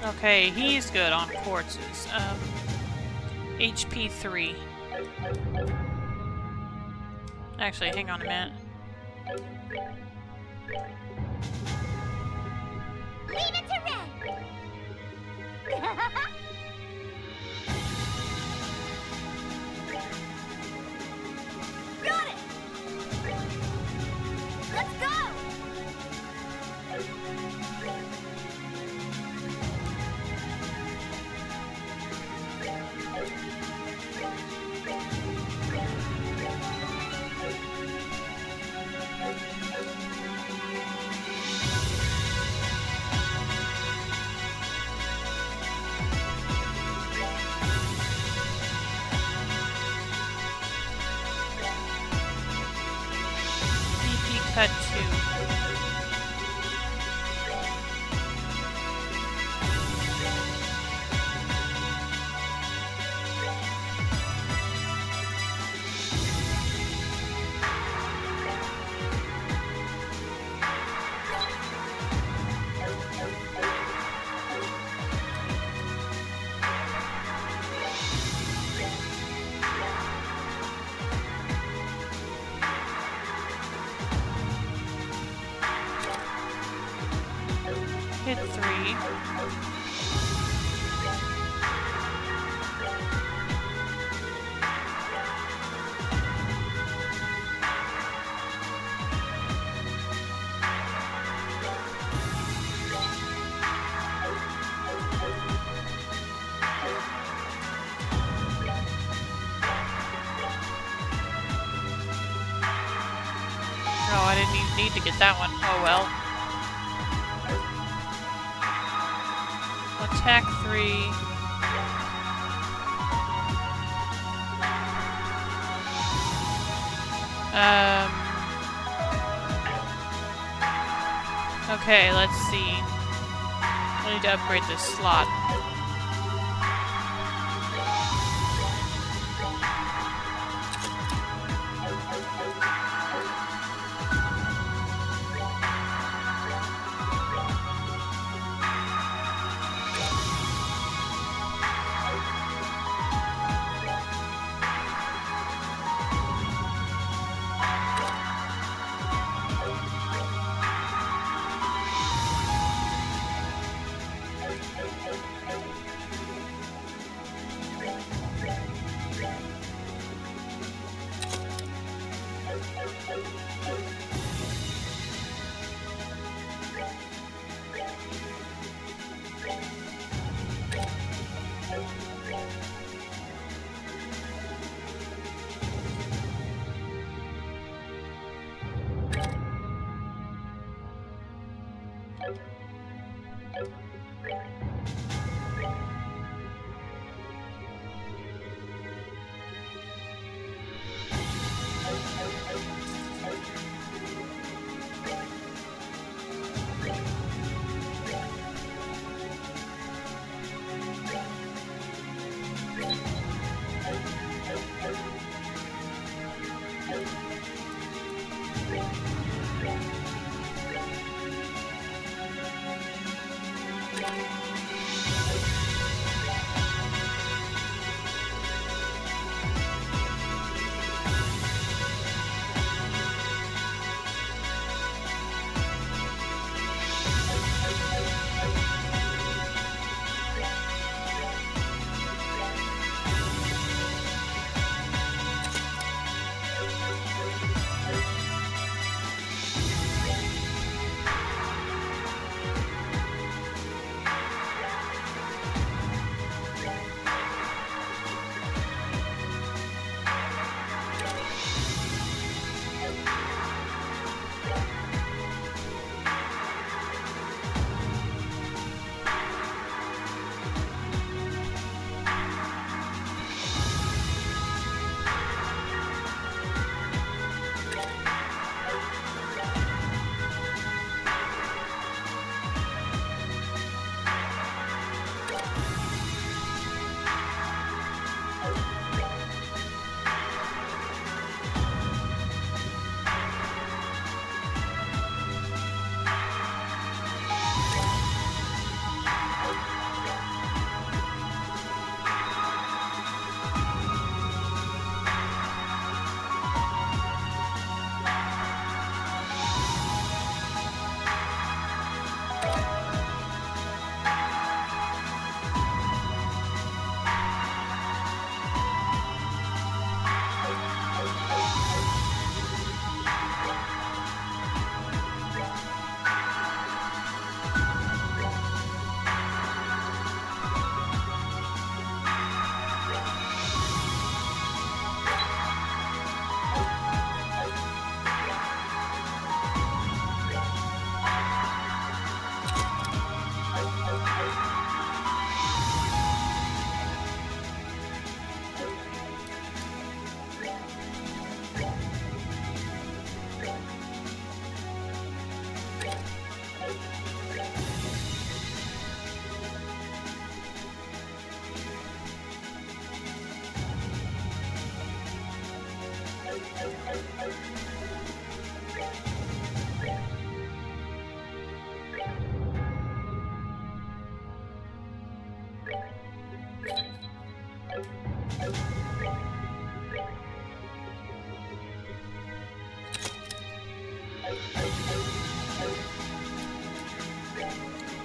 Okay, he's good on quartzes. HP 3. Actually, hang on a minute. Leave it to Red. Got it. Let's go. BP cut 2. Hit 3. Oh, I didn't even need to get that one. Oh well. Attack 3. Okay, let's see. I need to upgrade this slot.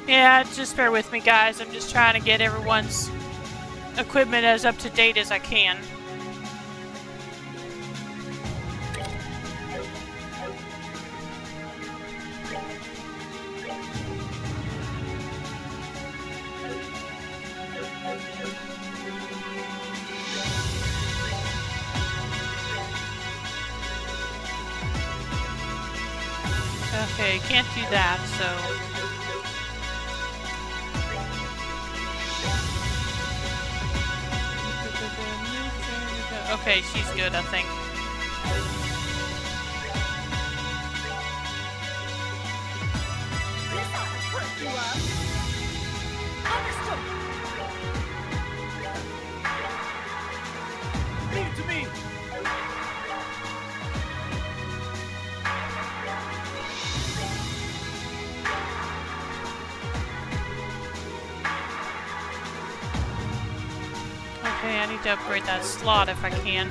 Yeah, just bear with me, guys. I'm just trying to get everyone's equipment as up to date as I can. Okay, can't do that, so... Okay, she's good, I think. This ought to perk you up. Understood. Leave it to me. Okay, I need to upgrade that slot if I can.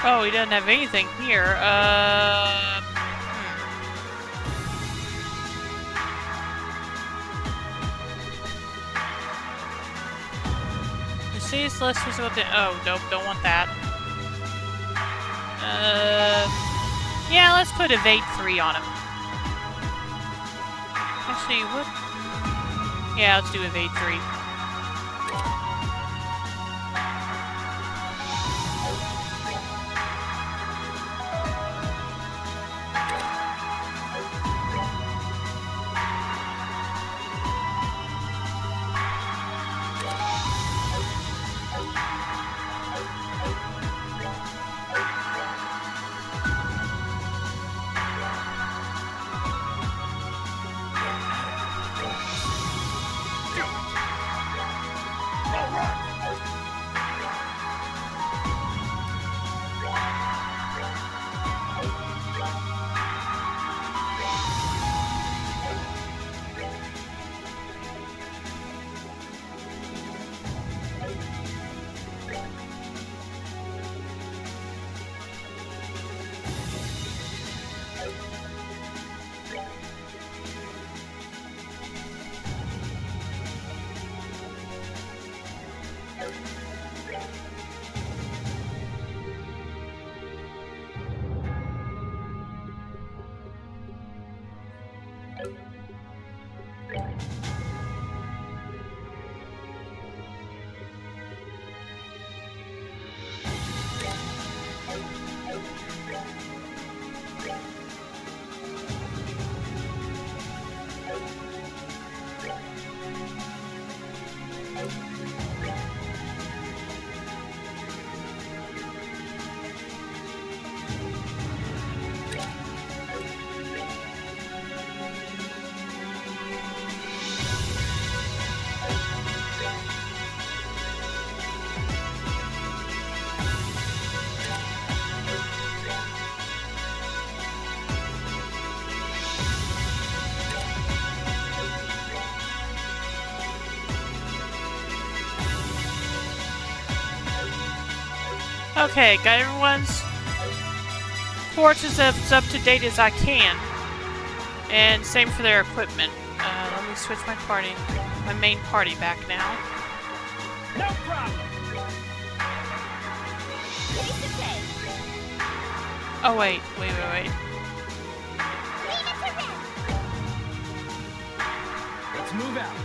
Oh, he doesn't have anything here. The city's list was about the. Oh, nope, don't want that. Yeah, let's put evade 3 on him. Actually, what? Yeah, let's do evade 3. Okay, got everyone's quarters as up to date as I can. And same for their equipment. Let me switch my main party back now. No problem. Piece of cake. Oh wait. Leave it to Red. Let's move out.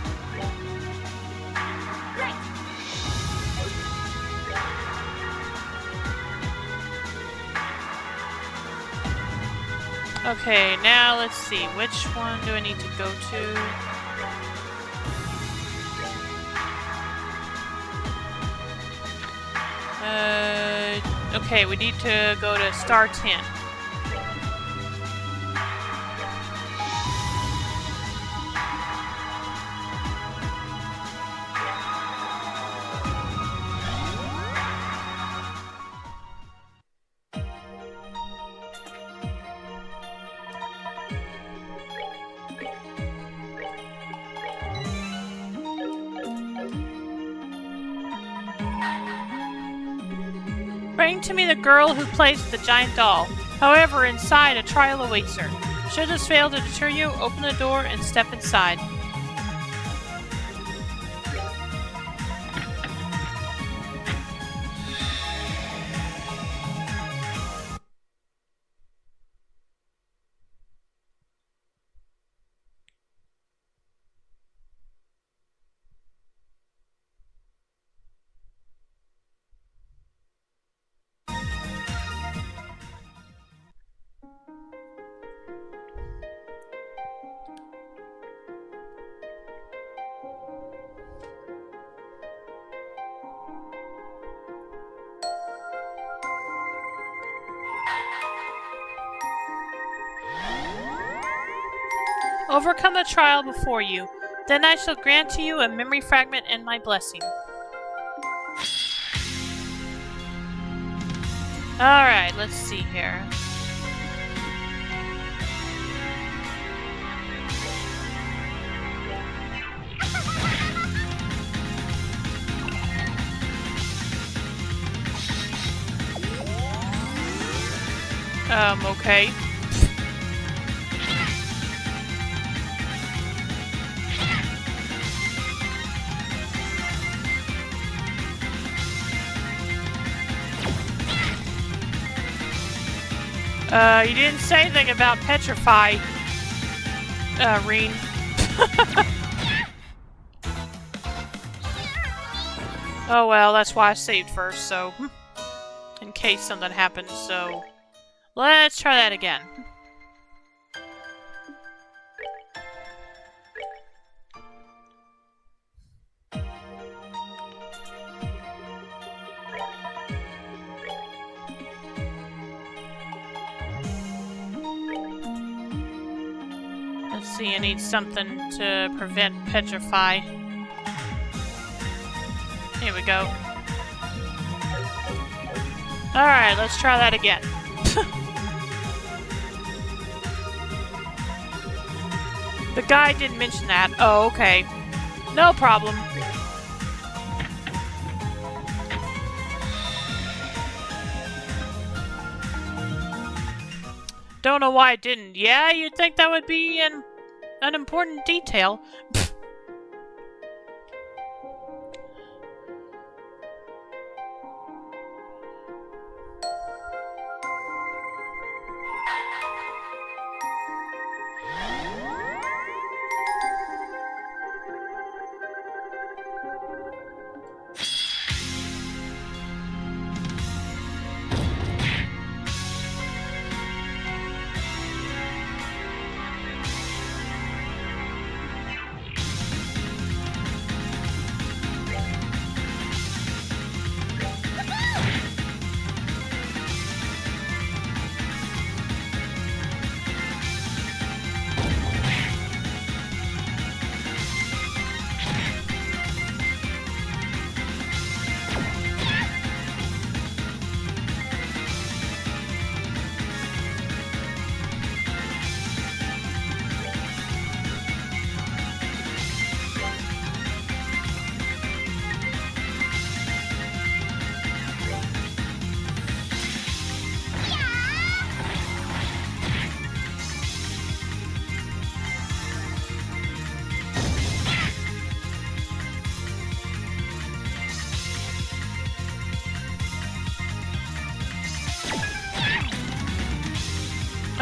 Right. Okay, now let's see. Which one do I need to go to? Okay, we need to go to Star 10. Bring to me the girl who plays with the giant doll. However, inside, a trial awaits her. Should this fail to deter you, open the door and step inside. Overcome the trial before you. Then I shall grant to you a memory fragment and my blessing. Alright, let's see here. Okay. You didn't say anything about petrify, Reen. Oh well, that's why I saved first, so in case something happens, so let's try that again. Let's see, I need something to prevent petrify. Here we go. Alright, let's try that again. The guy didn't mention that. Oh, okay. No problem. Don't know why it didn't. Yeah, you'd think that would be an important detail.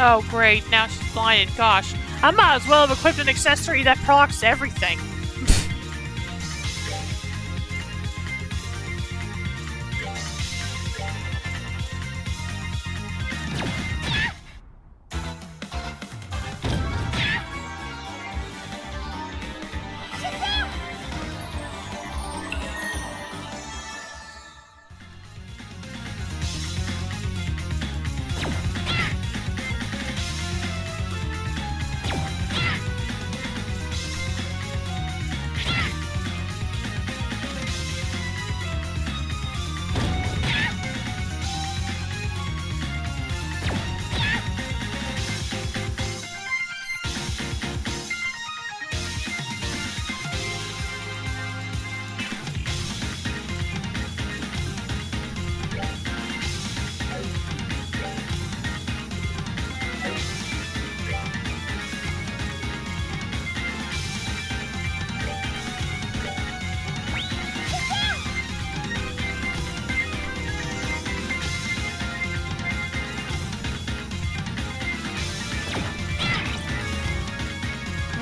Oh great, now she's blinded. Gosh, I might as well have equipped an accessory that blocks everything.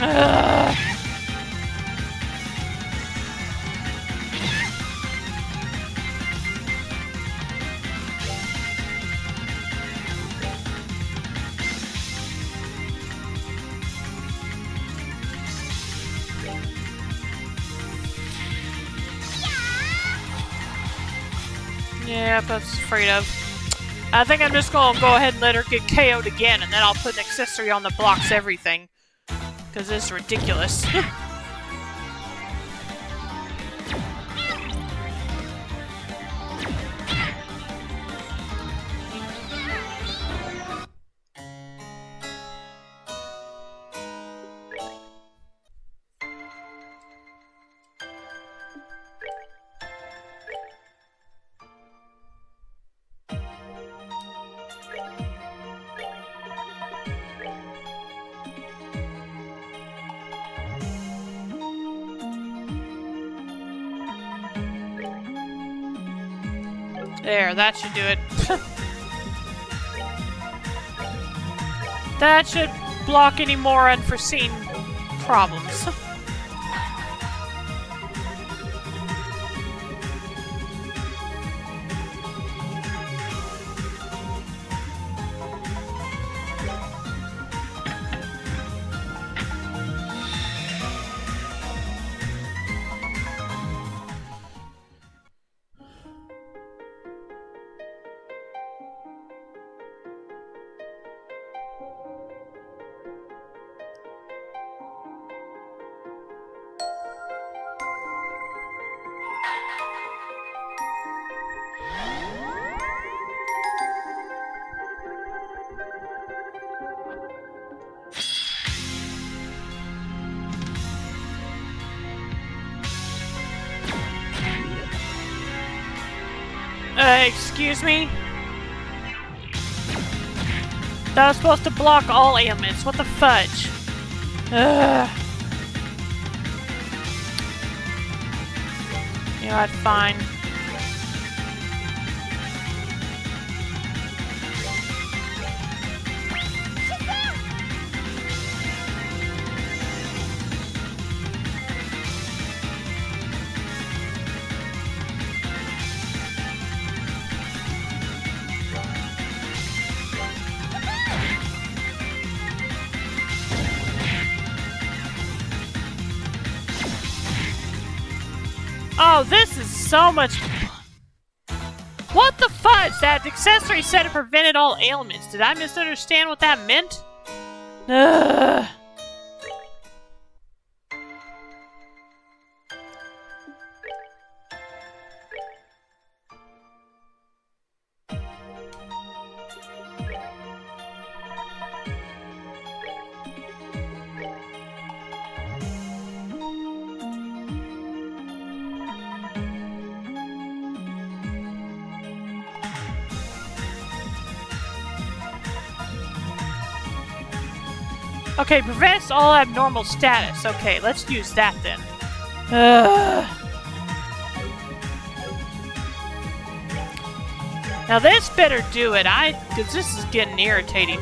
Ugh. Yeah, that's afraid of. I think I'm just gonna go ahead and let her get KO'd again, and then I'll put an accessory on that blocks everything. Because it's ridiculous. There, that should do it. That should block any more unforeseen problems. Excuse me? That was supposed to block all ailments. What the fudge? Ugh. You know what? Fine. Oh, this is so much... What the fudge? That accessory said it prevented all ailments. Did I misunderstand what that meant? Ugh. Okay, prevents all abnormal status. Okay, let's use that then. Now this better do it, because this is getting irritating.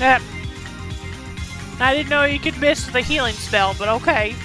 Yep. I didn't know you could miss the healing spell, but okay.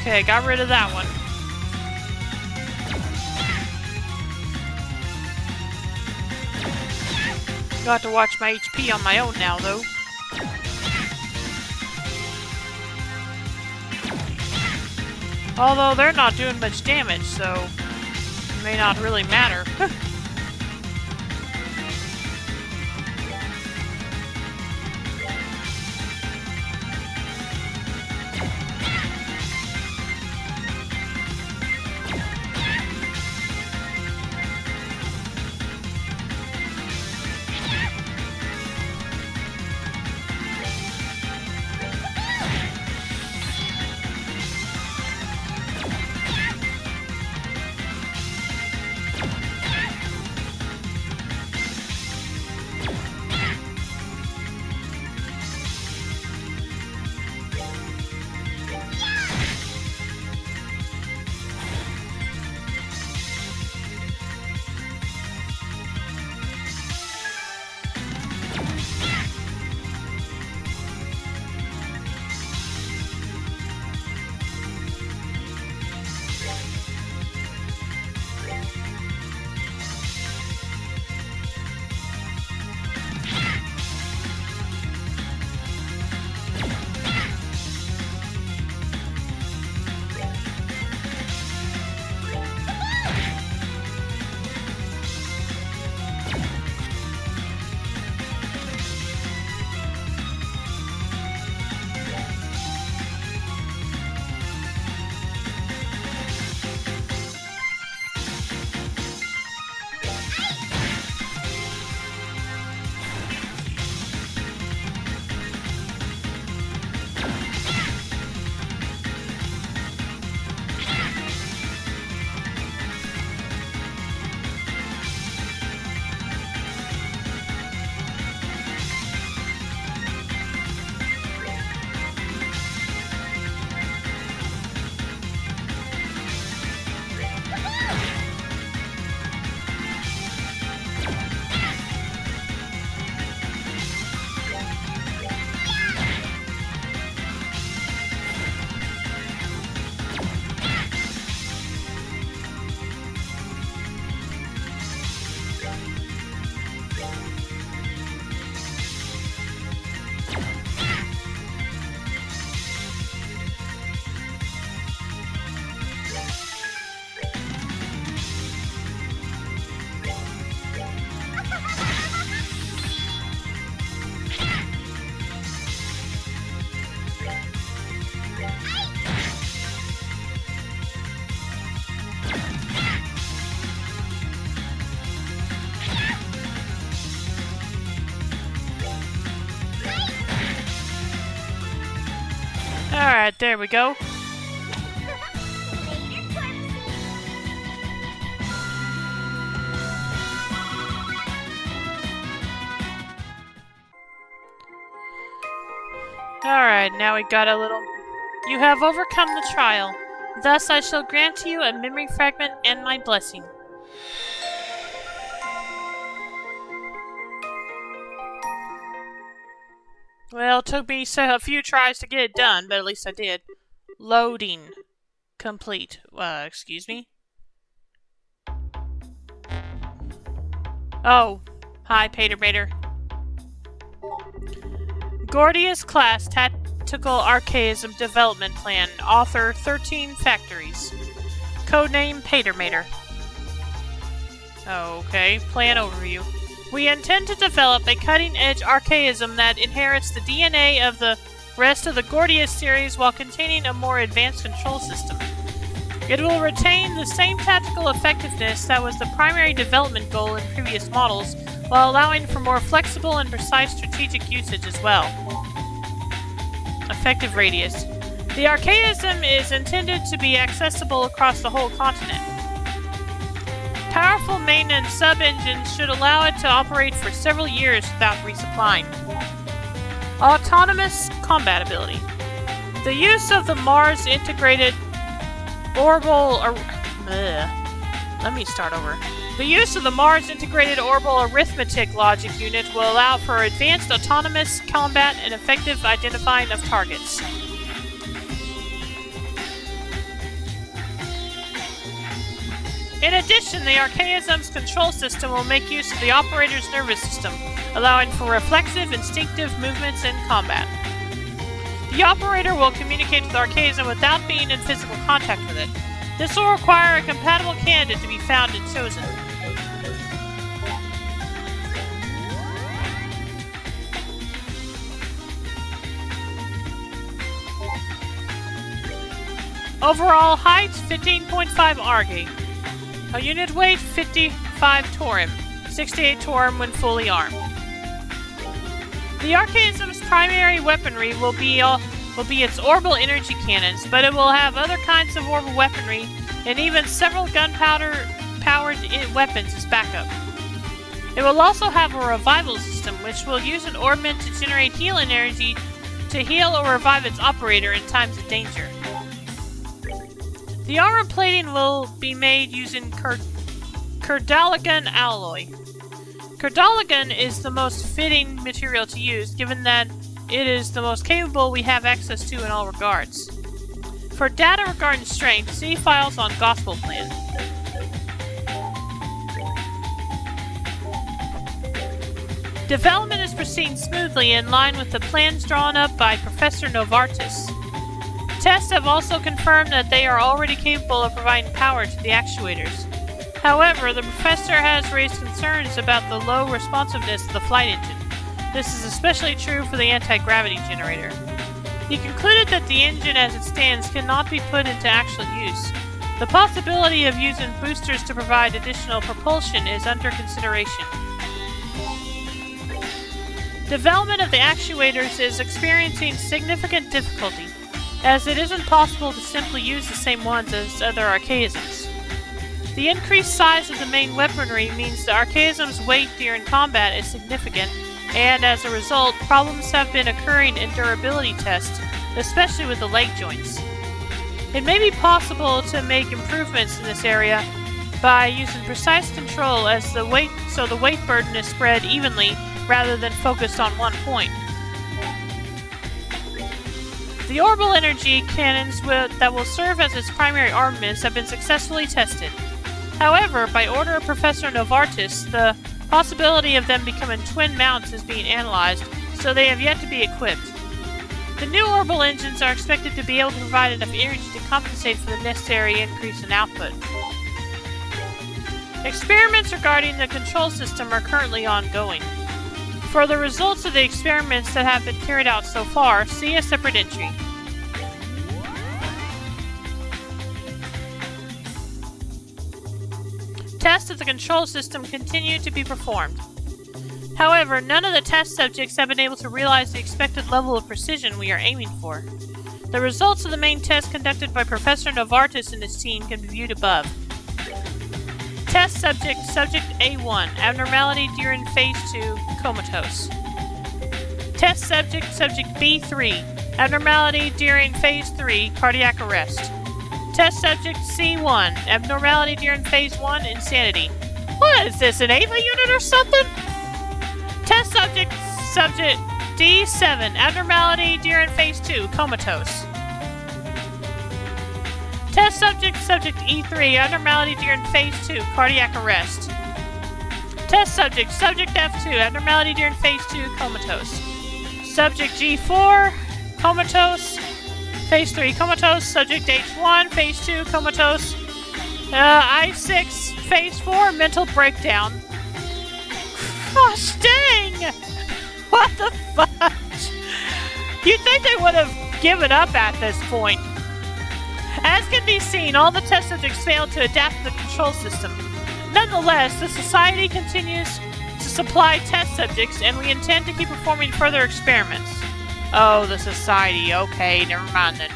Okay, got rid of that one. Got to watch my HP on my own now, though. Although they're not doing much damage, so it may not really matter. Alright, there we go. Alright, now we got a little... You have overcome the trial. Thus I shall grant to you a memory fragment and my blessing. Well, it took me a few tries to get it done, but at least I did. Loading. Complete. Excuse me? Oh. Hi, Patermater. Gordius Class Tactical Archaism Development Plan. Author 13 Factories. Codename Patermater. Okay, plan overview. We intend to develop a cutting-edge archaism that inherits the DNA of the rest of the Gordius series while containing a more advanced control system. It will retain the same tactical effectiveness that was the primary development goal in previous models, while allowing for more flexible and precise strategic usage as well. Effective radius. The Archaism is intended to be accessible across the whole continent. Powerful maintenance sub-engines should allow it to operate for several years without resupplying. Autonomous combat ability. The use of the Mars integrated orbital The use of the Mars integrated orbital arithmetic logic unit will allow for advanced autonomous combat and effective identifying of targets. In addition, the Archaism's control system will make use of the operator's nervous system, allowing for reflexive, instinctive movements in combat. The operator will communicate with Archaism without being in physical contact with it. This will require a compatible candidate to be found and chosen. Overall height 15.5 Argy. A unit weight 55 Torim, 68 Torim when fully armed. The Archaism's primary weaponry will be its orbital energy cannons, but it will have other kinds of orbital weaponry and even several gunpowder-powered weapons as backup. It will also have a revival system, which will use an orbment to generate healing energy to heal or revive its operator in times of danger. The armor plating will be made using Kerdaligan alloy. Kerdaligan is the most fitting material to use, given that it is the most capable we have access to in all regards. For data regarding strength, see files on Gospel Plan. Development is proceeding smoothly in line with the plans drawn up by Professor Novartis. Tests have also confirmed that they are already capable of providing power to the actuators. However, the professor has raised concerns about the low responsiveness of the flight engine. This is especially true for the anti-gravity generator. He concluded that the engine as it stands cannot be put into actual use. The possibility of using boosters to provide additional propulsion is under consideration. Development of the actuators is experiencing significant difficulty, as it isn't possible to simply use the same ones as other Archaisms. The increased size of the main weaponry means the Archaism's weight during combat is significant, and as a result, problems have been occurring in durability tests, especially with the leg joints. It may be possible to make improvements in this area by using precise control so the weight burden is spread evenly rather than focused on one point. The orbital energy cannons that will serve as its primary armaments have been successfully tested. However, by order of Professor Novartis, the possibility of them becoming twin mounts is being analyzed, so they have yet to be equipped. The new orbital engines are expected to be able to provide enough energy to compensate for the necessary increase in output. Experiments regarding the control system are currently ongoing. For the results of the experiments that have been carried out so far, see a separate entry. Tests of the control system continue to be performed. However, none of the test subjects have been able to realize the expected level of precision we are aiming for. The results of the main test conducted by Professor Novartis and his team can be viewed above. Test subject A1, abnormality during phase 2, comatose. Test subject B3, abnormality during phase 3, cardiac arrest. Test subject C1, abnormality during phase 1, insanity. What is this, an AVA unit or something? Test subject D7, abnormality during phase 2, comatose. Test subject E3, abnormality during phase 2, cardiac arrest. Test subject F2, abnormality during phase 2, comatose. Subject G4, comatose. Phase 3, comatose. Subject H1, phase 2, comatose. I6, phase 4, mental breakdown. Gosh dang! What the fudge? You'd think they would have given up at this point. As can be seen, all the test subjects failed to adapt to the control system. Nonetheless, the Society continues to supply test subjects, and we intend to keep performing further experiments. Oh, the Society. Okay, never mind then.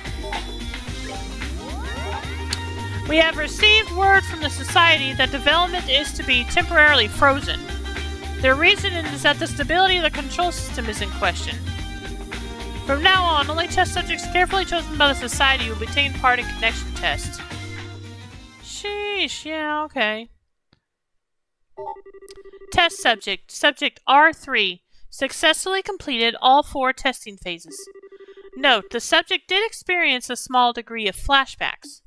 We have received word from the Society that development is to be temporarily frozen. Their reason is that the stability of the control system is in question. From now on, only test subjects carefully chosen by the Society will be taking part in connection tests. Sheesh, yeah, okay. Test subject, subject R3, successfully completed all 4 testing phases. Note, the subject did experience a small degree of flashbacks.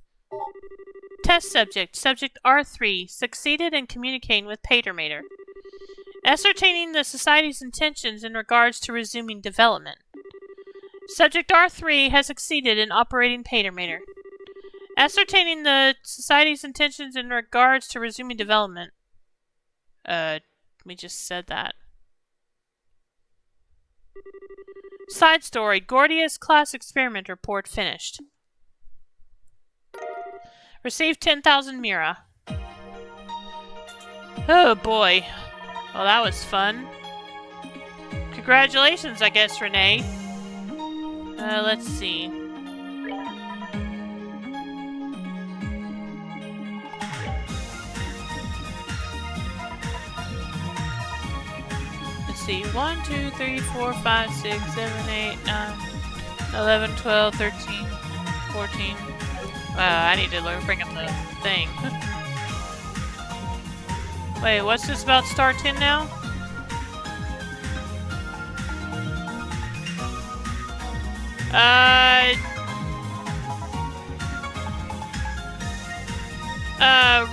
Test subject, subject R3, succeeded in communicating with Patermater, ascertaining the Society's intentions in regards to resuming development. Subject R3 has succeeded in operating Patermater, ascertaining the Society's intentions in regards to resuming development. We just said that. Side story, Gordia's class experiment report finished. Received 10,000 Mira. Oh boy. Well, that was fun. Congratulations, I guess, Renee. Let's see. Let's see. 1, 2, 3, 4, 5, 6, 7, 8, 9, 11, 12, 13, 14. I need to bring up the thing. Wait, what's this about Star 10 now?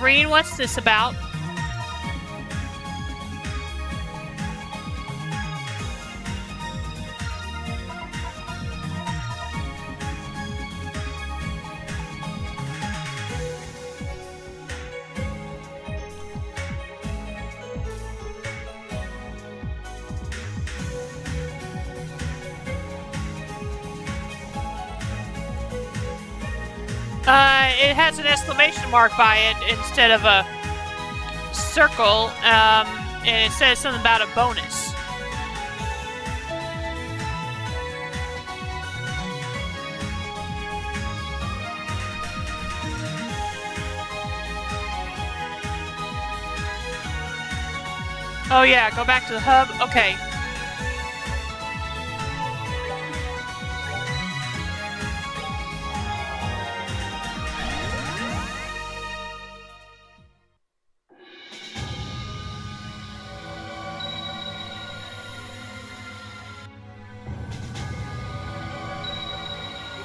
Reen, what's this about? It has an exclamation mark by it instead of a circle, and it says something about a bonus. Oh yeah, go back to the hub. Okay.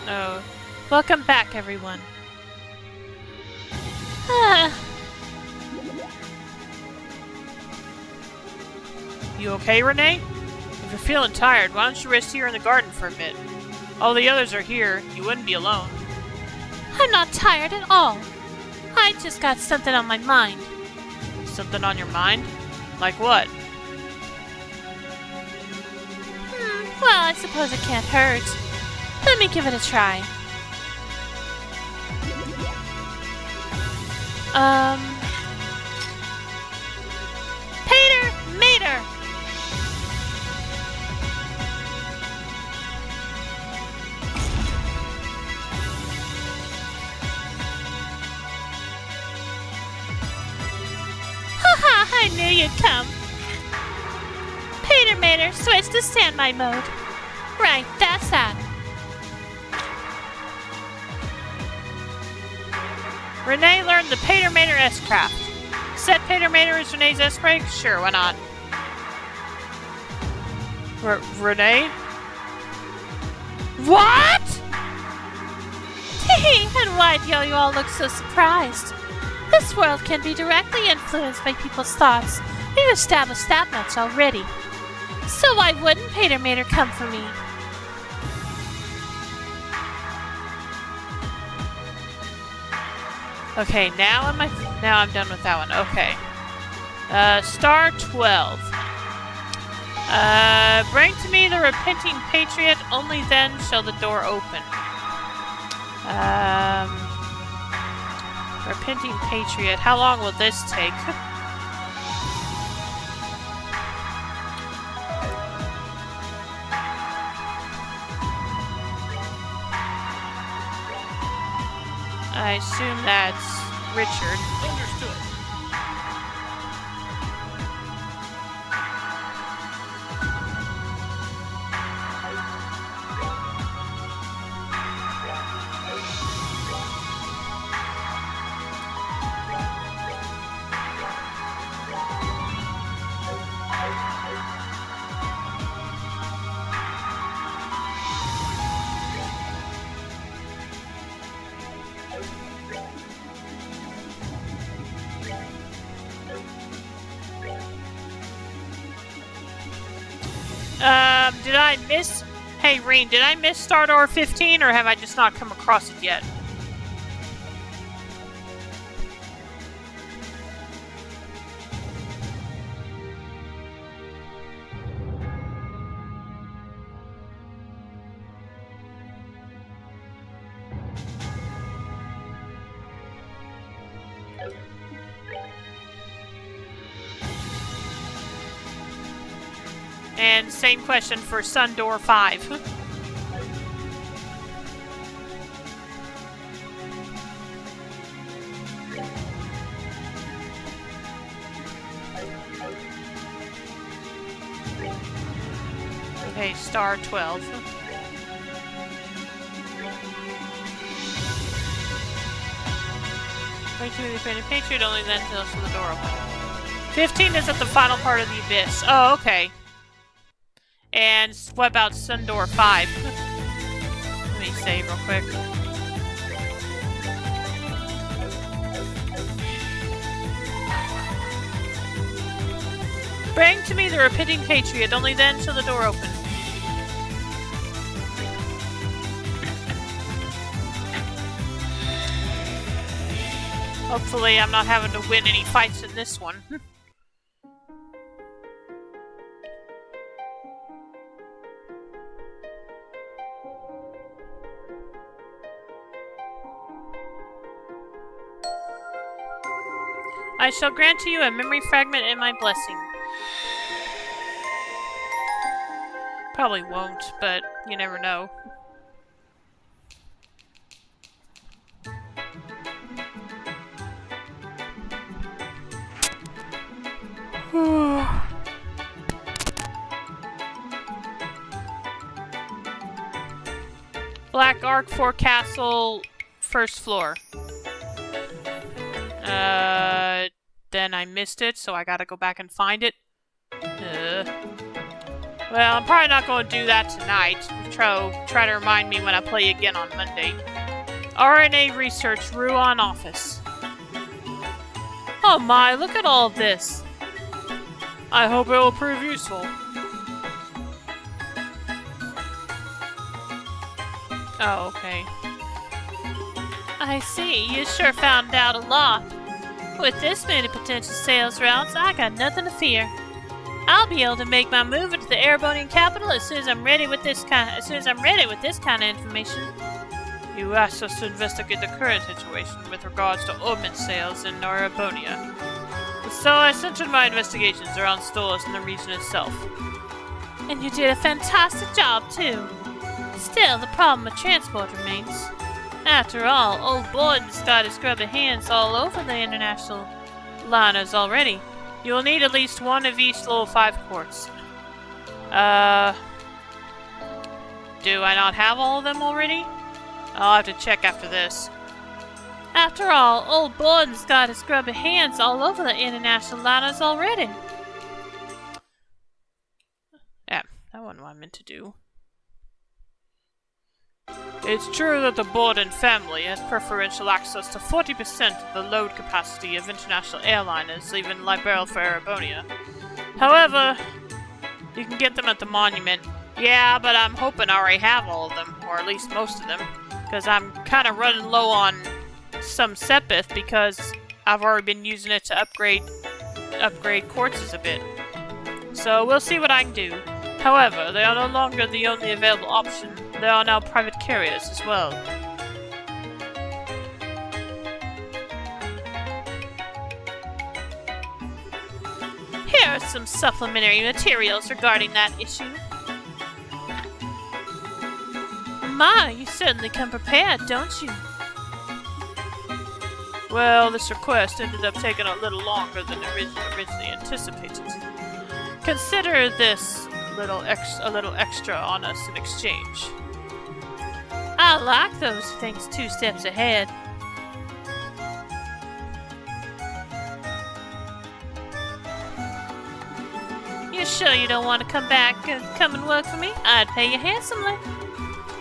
Oh. Welcome back, everyone. You okay, Renee? If you're feeling tired, why don't you rest here in the garden for a bit? All the others are here. You wouldn't be alone. I'm not tired at all. I just got something on my mind. Something on your mind? Like what? Well, I suppose it can't hurt. Let me give it a try. Patermater! Haha, I knew you'd come. Patermater, switch to standby mode. Right, that's that. Renee learned the Patermater S-Craft. Set Patermater as Renee's S-Break? Sure, why not? Renee? What? And why do you all look so surprised? This world can be directly influenced by people's thoughts. We've established that much already. So why wouldn't Patermater come for me? Okay, now I'm done with that one. Okay. Star 12. Bring to me the repenting patriot, only then shall the door open. Repenting patriot, how long will this take? I assume that's Richard. Understood. Did I miss... Hey, Reen, did I miss Star Door 15, or have I just not come across it yet? And same question for Sundoor 5. Okay, Star 12. Wait to the Repentant Patriot, only then till the door open. 15 is at the final part of the abyss. Oh, okay. And what about Sundoor 5? Let me save real quick. Bring to me the repenting patriot, only then shall the door open. Hopefully I'm not having to win any fights in this one. I shall grant to you a memory fragment and my blessing. Probably won't, but you never know. Black Ark 4 Castle, first floor. Then I missed it, so I gotta go back and find it. Well, I'm probably not going to do that tonight. Try to remind me when I play again on Monday. RNA Research, Ruan Office. Oh my, look at all this. I hope it will prove useful. Oh, okay. I see, you sure found out a lot. With this many potential sales routes, I got nothing to fear. I'll be able to make my move into the Erebonian capital as soon as I'm ready with this kind of information. You asked us to investigate the current situation with regards to ointment sales in Erebonia. So I centered my investigations around stores in the region itself. And you did a fantastic job, too. Still, the problem with transport remains. After all, old Borden's got his grubby hands all over the international liners already. You will need at least one of each level 5 quartz. Do I not have all of them already? I'll have to check after this. After all, old Borden's got his grubby hands all over the international liners already. Yeah, that wasn't what I meant to do. It's true that the Borden family has preferential access to 40% of the load capacity of international airliners leaving Liberal for Erebonia. However, you can get them at the monument. Yeah, but I'm hoping I already have all of them, or at least most of them, because I'm kind of running low on some Sepith because I've already been using it to upgrade quartzes a bit. So we'll see what I can do. However, they are no longer the only available option. There are now private carriers as well. Here are some supplementary materials regarding that issue. My, you certainly come prepared, don't you? Well, this request ended up taking a little longer than originally anticipated. Consider this a little extra on us in exchange. I like those things 2 steps ahead. You sure you don't want to come back and come and work for me? I'd pay you handsomely.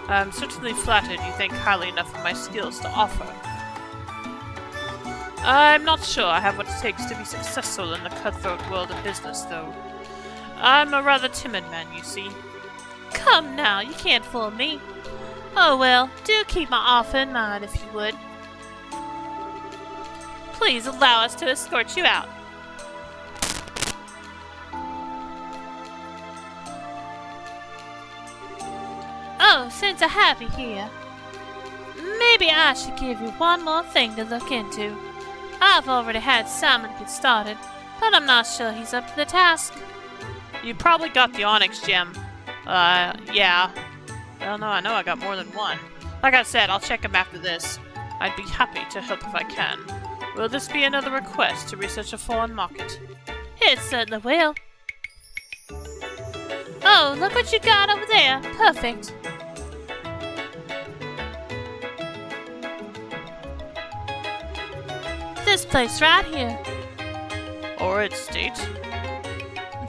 I'm certainly flattered you think highly enough of my skills to offer. I'm not sure I have what it takes to be successful in the cutthroat world of business, though. I'm a rather timid man, you see. Come now, you can't fool me. Oh well, do keep my offer in mind if you would. Please allow us to escort you out. Oh, since I have you here, maybe I should give you one more thing to look into. I've already had Simon get started, but I'm not sure he's up to the task. You probably got the Onyx gem. Yeah. Well, no, I know I got more than one. Like I said, I'll check him after this. I'd be happy to help if I can. Will this be another request to research a foreign market? It certainly will. Oh, look what you got over there. Perfect. This place right here. Orid State?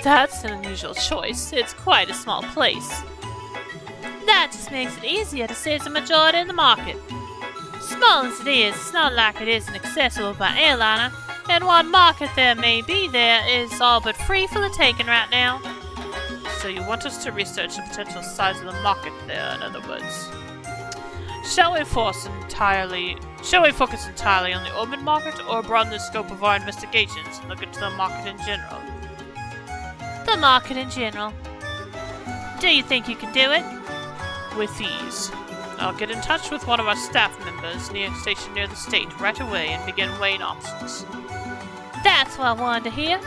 That's an unusual choice. It's quite a small place. That just makes it easier to seize the majority of the market. Small as it is, it's not like it isn't accessible by airliner, and what market there may be there is all but free for the taking right now. So you want us to research the potential size of the market there, in other words. Shall we focus entirely on the Omen market, or broaden the scope of our investigations and look into the market in general? The market in general. Do you think you can do it? With ease. I'll get in touch with one of our staff members stationed near the state right away and begin weighing options. That's what I wanted to hear.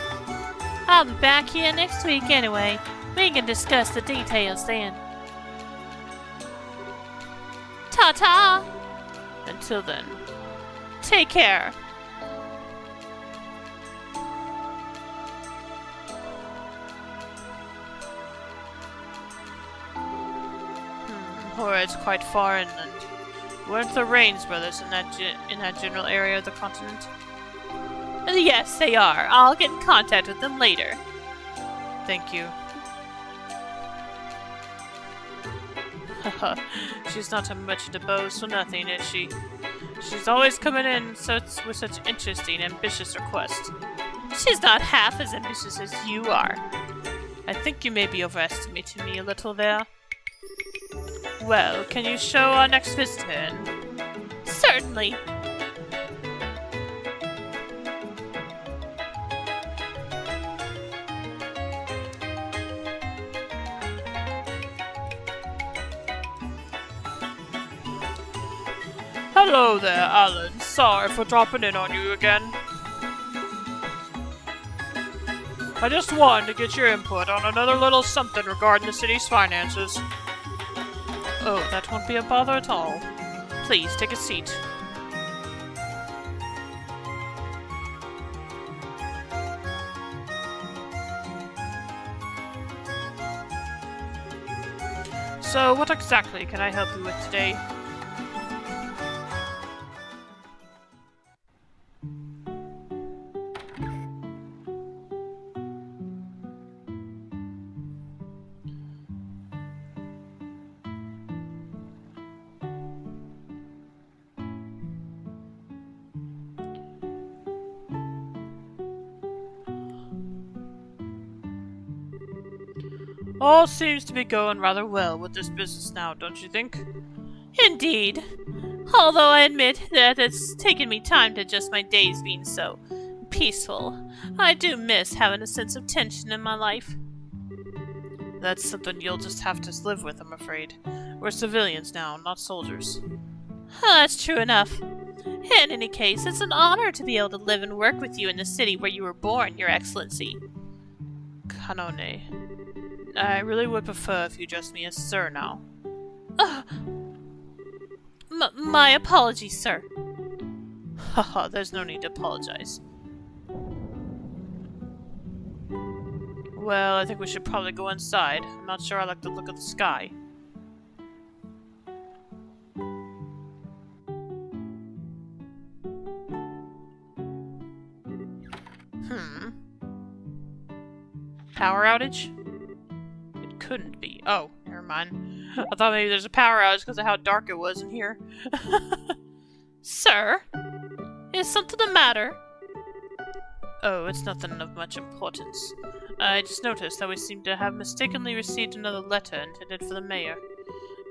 I'll be back here next week anyway. We can discuss the details then. Ta-ta! Until then. Take care. Or it's quite far inland. Weren't the Rains brothers in that general area of the continent? Yes, they are. I'll get in contact with them later. Thank you. She's not much to boast for nothing, is she? She's always coming in with such interesting, ambitious requests. She's not half as ambitious as you are. I think you may be overestimating me a little there. Well, can you show our next visitor in? Certainly. Hello there, Alan. Sorry for dropping in on you again. I just wanted to get your input on another little something regarding the city's finances. Oh, that won't be a bother at all. Please, take a seat. So, what exactly can I help you with today? All seems to be going rather well with this business now, don't you think? Indeed. Although I admit that it's taken me time to adjust my days being so peaceful, I do miss having a sense of tension in my life. That's something you'll just have to live with, I'm afraid. We're civilians now, not soldiers. That's true enough. In any case, it's an honor to be able to live and work with you in the city where you were born, Your Excellency. Kanone. I really would prefer if you addressed me as Sir now. My apologies, sir. Haha, there's no need to apologize. Well, I think we should probably go inside. I'm not sure I like the look of the sky. Power outage? It couldn't be. Oh, never mind. I thought maybe there's a power outage because of how dark it was in here. Sir? Is something the matter? Oh, it's nothing of much importance. I just noticed that we seem to have mistakenly received another letter intended for the mayor.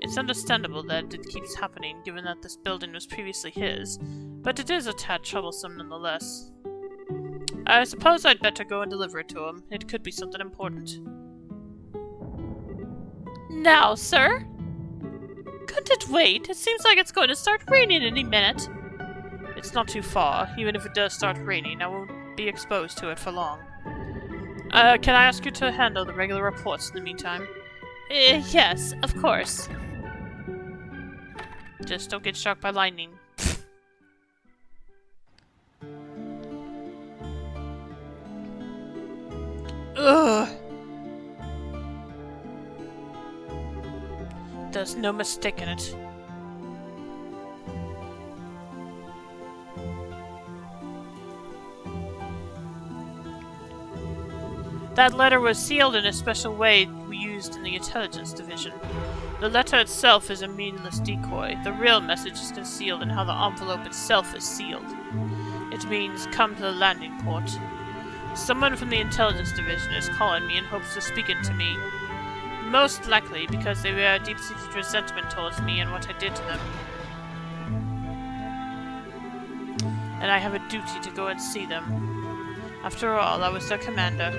It's understandable that it keeps happening, given that this building was previously his, but it is a tad troublesome nonetheless. I suppose I'd better go and deliver it to him. It could be something important. Now, sir? Couldn't it wait? It seems like it's going to start raining any minute. It's not too far. Even if it does start raining, I won't be exposed to it for long. Can I ask you to handle the regular reports in the meantime? Yes, of course. Just don't get struck by lightning. Ugh! There's no mistaking it. That letter was sealed in a special way we used in the intelligence division. The letter itself is a meaningless decoy. The real message is concealed in how the envelope itself is sealed. It means, come to the landing port. Someone from the intelligence division is calling me in hopes of speaking to me. Most likely because they bear a deep-seated resentment towards me and what I did to them. And I have a duty to go and see them. After all, I was their commander.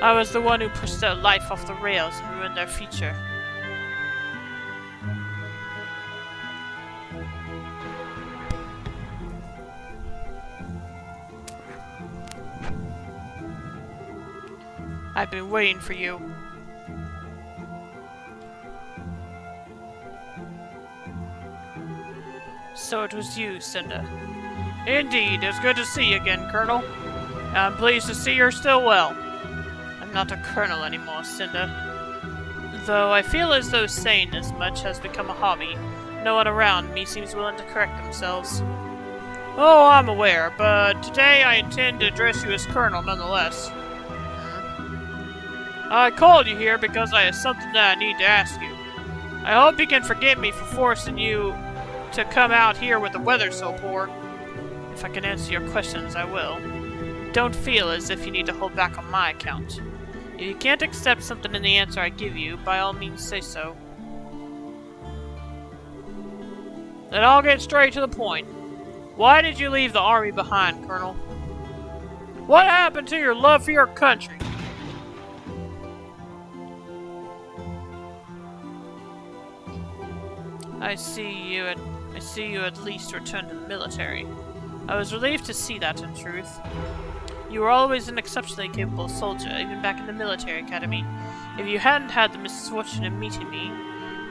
I was the one who pushed their life off the rails and ruined their future. I've been waiting for you. So it was you, Cinda. Indeed, it's good to see you again, Colonel. I'm pleased to see you're still well. I'm not a colonel anymore, Cinda. Though I feel as though saying as much has become a hobby. No one around me seems willing to correct themselves. Oh, I'm aware, but today I intend to address you as Colonel nonetheless. I called you here because I have something that I need to ask you. I hope you can forgive me for forcing you to come out here with the weather so poor. If I can answer your questions, I will. Don't feel as if you need to hold back on my account. If you can't accept something in the answer I give you, by all means say so. Then I'll get straight to the point. Why did you leave the army behind, Colonel? What happened to your love for your country? I see you at least returned to the military. I was relieved to see that, in truth. You were always an exceptionally capable soldier, even back in the military academy. If you hadn't had the misfortune of meeting me,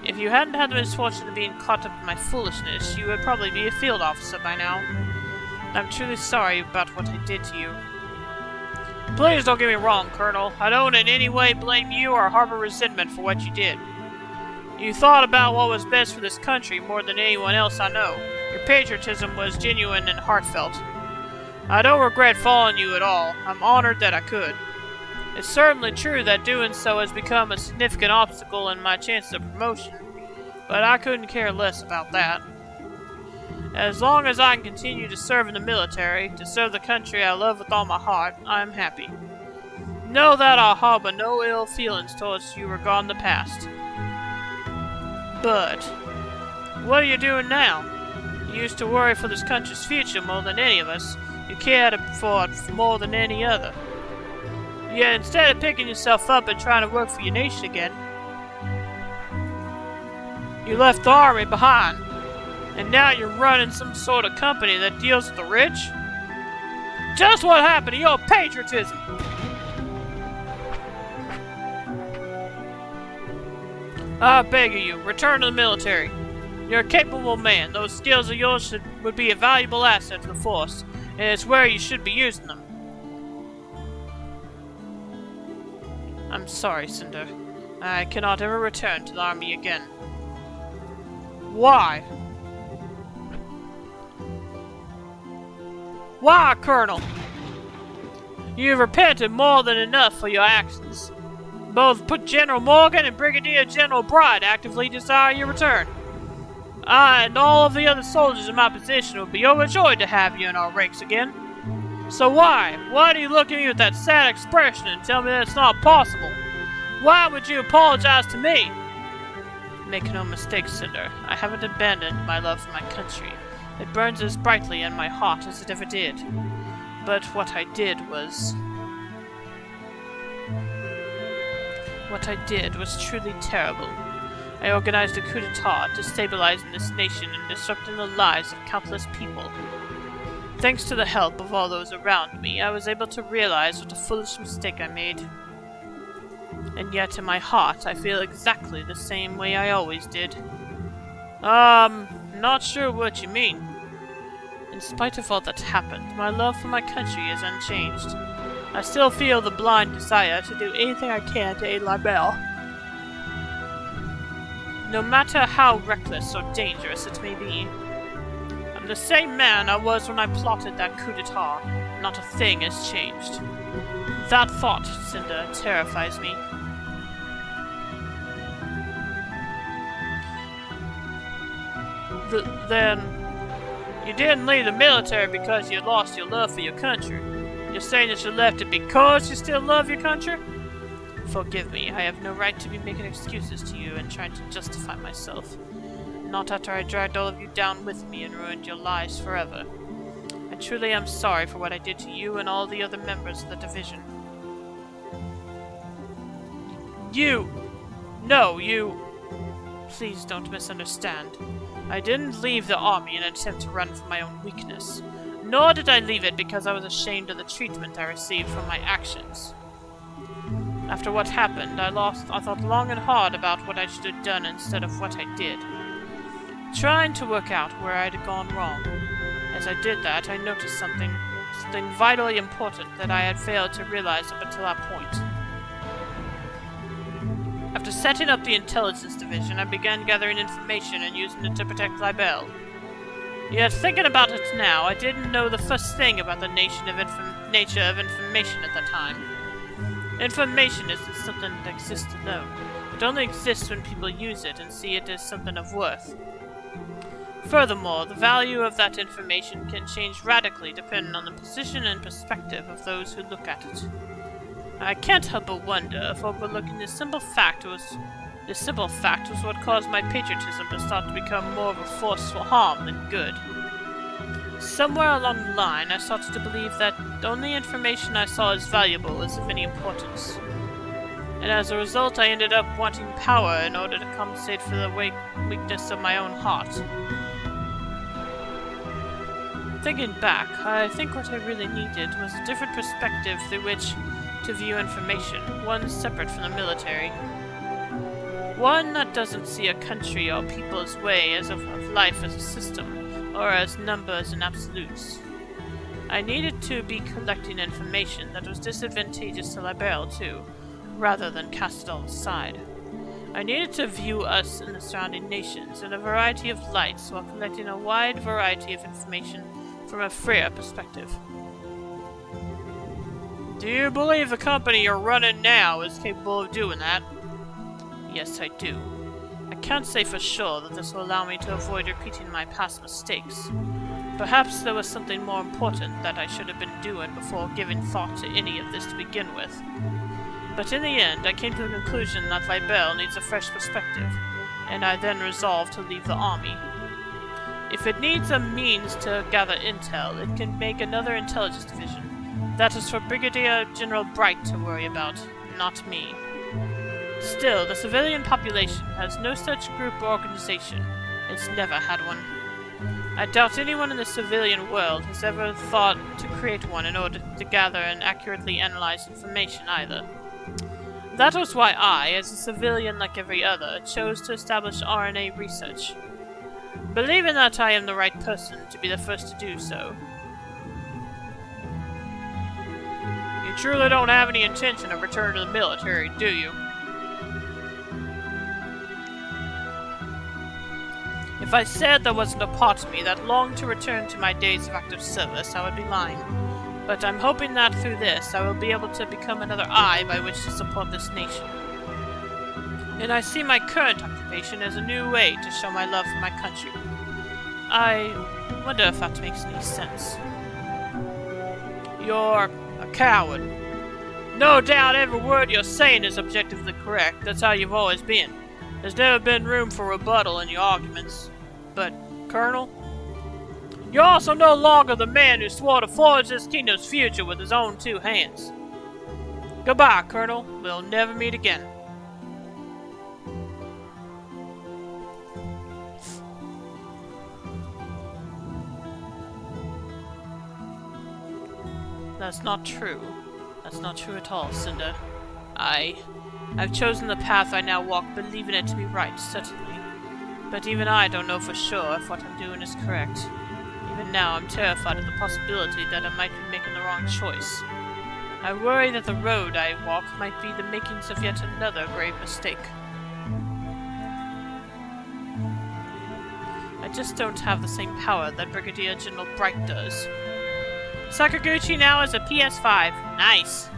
if you hadn't had the misfortune of being caught up in my foolishness, you would probably be a field officer by now. I'm truly sorry about what I did to you. Please don't get me wrong, Colonel. I don't in any way blame you or harbor resentment for what you did. You thought about what was best for this country more than anyone else I know. Your patriotism was genuine and heartfelt. I don't regret following you at all. I'm honored that I could. It's certainly true that doing so has become a significant obstacle in my chances of promotion, but I couldn't care less about that. As long as I can continue to serve in the military, to serve the country I love with all my heart, I am happy. Know that I harbor no ill feelings towards you regarding the past. But what are you doing now? You used to worry for this country's future more than any of us. You cared for it more than any other. Yet instead of picking yourself up and trying to work for your nation again, you left the army behind. And now you're running some sort of company that deals with the rich? Just what happened to your patriotism? I beg of you, return to the military. You're a capable man. Those skills of yours would be a valuable asset to the force, and it's where you should be using them. I'm sorry, Cinder. I cannot ever return to the army again. Why? Why, Colonel? You've repented more than enough for your actions. Both General Morgan and Brigadier General Bright actively desire your return. I and all of the other soldiers in my position would be overjoyed to have you in our ranks again. So why do you look at me with that sad expression and tell me that it's not possible? Why would you apologize to me? Make no mistake, Cinder. I haven't abandoned my love for my country. It burns as brightly in my heart as it ever did. But what I did was truly terrible. I organized a coup d'etat, destabilizing this nation and disrupting the lives of countless people. Thanks to the help of all those around me, I was able to realize what a foolish mistake I made. And yet in my heart, I feel exactly the same way I always did. Not sure what you mean. In spite of all that happened, my love for my country is unchanged. I still feel the blind desire to do anything I can to aid Libelle. No matter how reckless or dangerous it may be. I'm the same man I was when I plotted that coup d'etat. Not a thing has changed. That thought, Cinder, terrifies me. Then, you didn't leave the military because you lost your love for your country. You're saying that you left it because you still love your country? Forgive me, I have no right to be making excuses to you and trying to justify myself. Not after I dragged all of you down with me and ruined your lives forever. I truly am sorry for what I did to you and all the other members of the division. Please don't misunderstand. I didn't leave the army in an attempt to run from my own weakness. Nor did I leave it because I was ashamed of the treatment I received from my actions. After what happened, I thought long and hard about what I should have done instead of what I did. Trying to work out where I had gone wrong. As I did that, I noticed something vitally important that I had failed to realize up until that point. After setting up the intelligence division, I began gathering information and using it to protect Libelle. Yet, thinking about it now, I didn't know the first thing about the nature of information at the time. Information isn't something that exists alone. It only exists when people use it and see it as something of worth. Furthermore, the value of that information can change radically depending on the position and perspective of those who look at it. I can't help but wonder if overlooking this simple fact was what caused my patriotism to start to become more of a force for harm than good. Somewhere along the line, I started to believe that the only information I saw as valuable was of any importance. And as a result, I ended up wanting power in order to compensate for the weakness of my own heart. Thinking back, I think what I really needed was a different perspective through which to view information, one separate from the military. One that doesn't see a country or people's way of life as a system, or as numbers and absolutes. I needed to be collecting information that was disadvantageous to Libelle too, rather than cast it all aside. I needed to view us and the surrounding nations in a variety of lights while collecting a wide variety of information from a freer perspective. Do you believe the company you're running now is capable of doing that? Yes, I do. I can't say for sure that this will allow me to avoid repeating my past mistakes. Perhaps there was something more important that I should have been doing before giving thought to any of this to begin with. But in the end, I came to the conclusion that Libelle needs a fresh perspective, and I then resolved to leave the army. If it needs a means to gather intel, it can make another intelligence division. That is for Brigadier General Bright to worry about, not me. Still, the civilian population has no such group or organization. It's never had one. I doubt anyone in the civilian world has ever thought to create one in order to gather and accurately analyze information either. That was why I, as a civilian like every other, chose to establish RNA research. Believing that I am the right person to be the first to do so. You truly don't have any intention of returning to the military, do you? If I said there wasn't a part of me that longed to return to my days of active service, I would be lying. But I'm hoping that through this, I will be able to become another eye by which to support this nation. And I see my current occupation as a new way to show my love for my country. I wonder if that makes any sense. You're a coward. No doubt every word you're saying is objectively correct. That's how you've always been. There's never been room for rebuttal in your arguments. But, Colonel, you're also no longer the man who swore to forge this kingdom's future with his own two hands. Goodbye, Colonel. We'll never meet again. That's not true. That's not true at all, Cinder. I've chosen the path I now walk, believing it to be right, certainly. But even I don't know for sure if what I'm doing is correct. Even now, I'm terrified of the possibility that I might be making the wrong choice. I worry that the road I walk might be the makings of yet another grave mistake. I just don't have the same power that Brigadier General Bright does. Sakaguchi now has a PS5. Nice!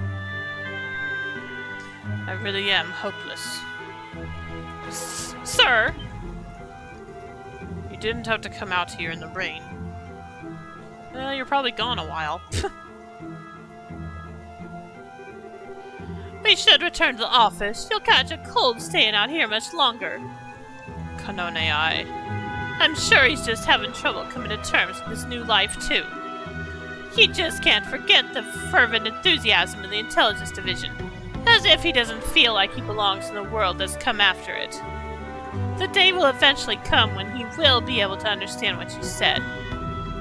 I really am hopeless. Sir! You didn't have to come out here in the rain. Well, you're probably gone a while. We should return to the office. You'll catch a cold staying out here much longer. Kanone-ai. I'm sure he's just having trouble coming to terms with his new life, too. He just can't forget the fervent enthusiasm in the Intelligence Division, as if he doesn't feel like he belongs in the world that's come after it. The day will eventually come when he will be able to understand what you said.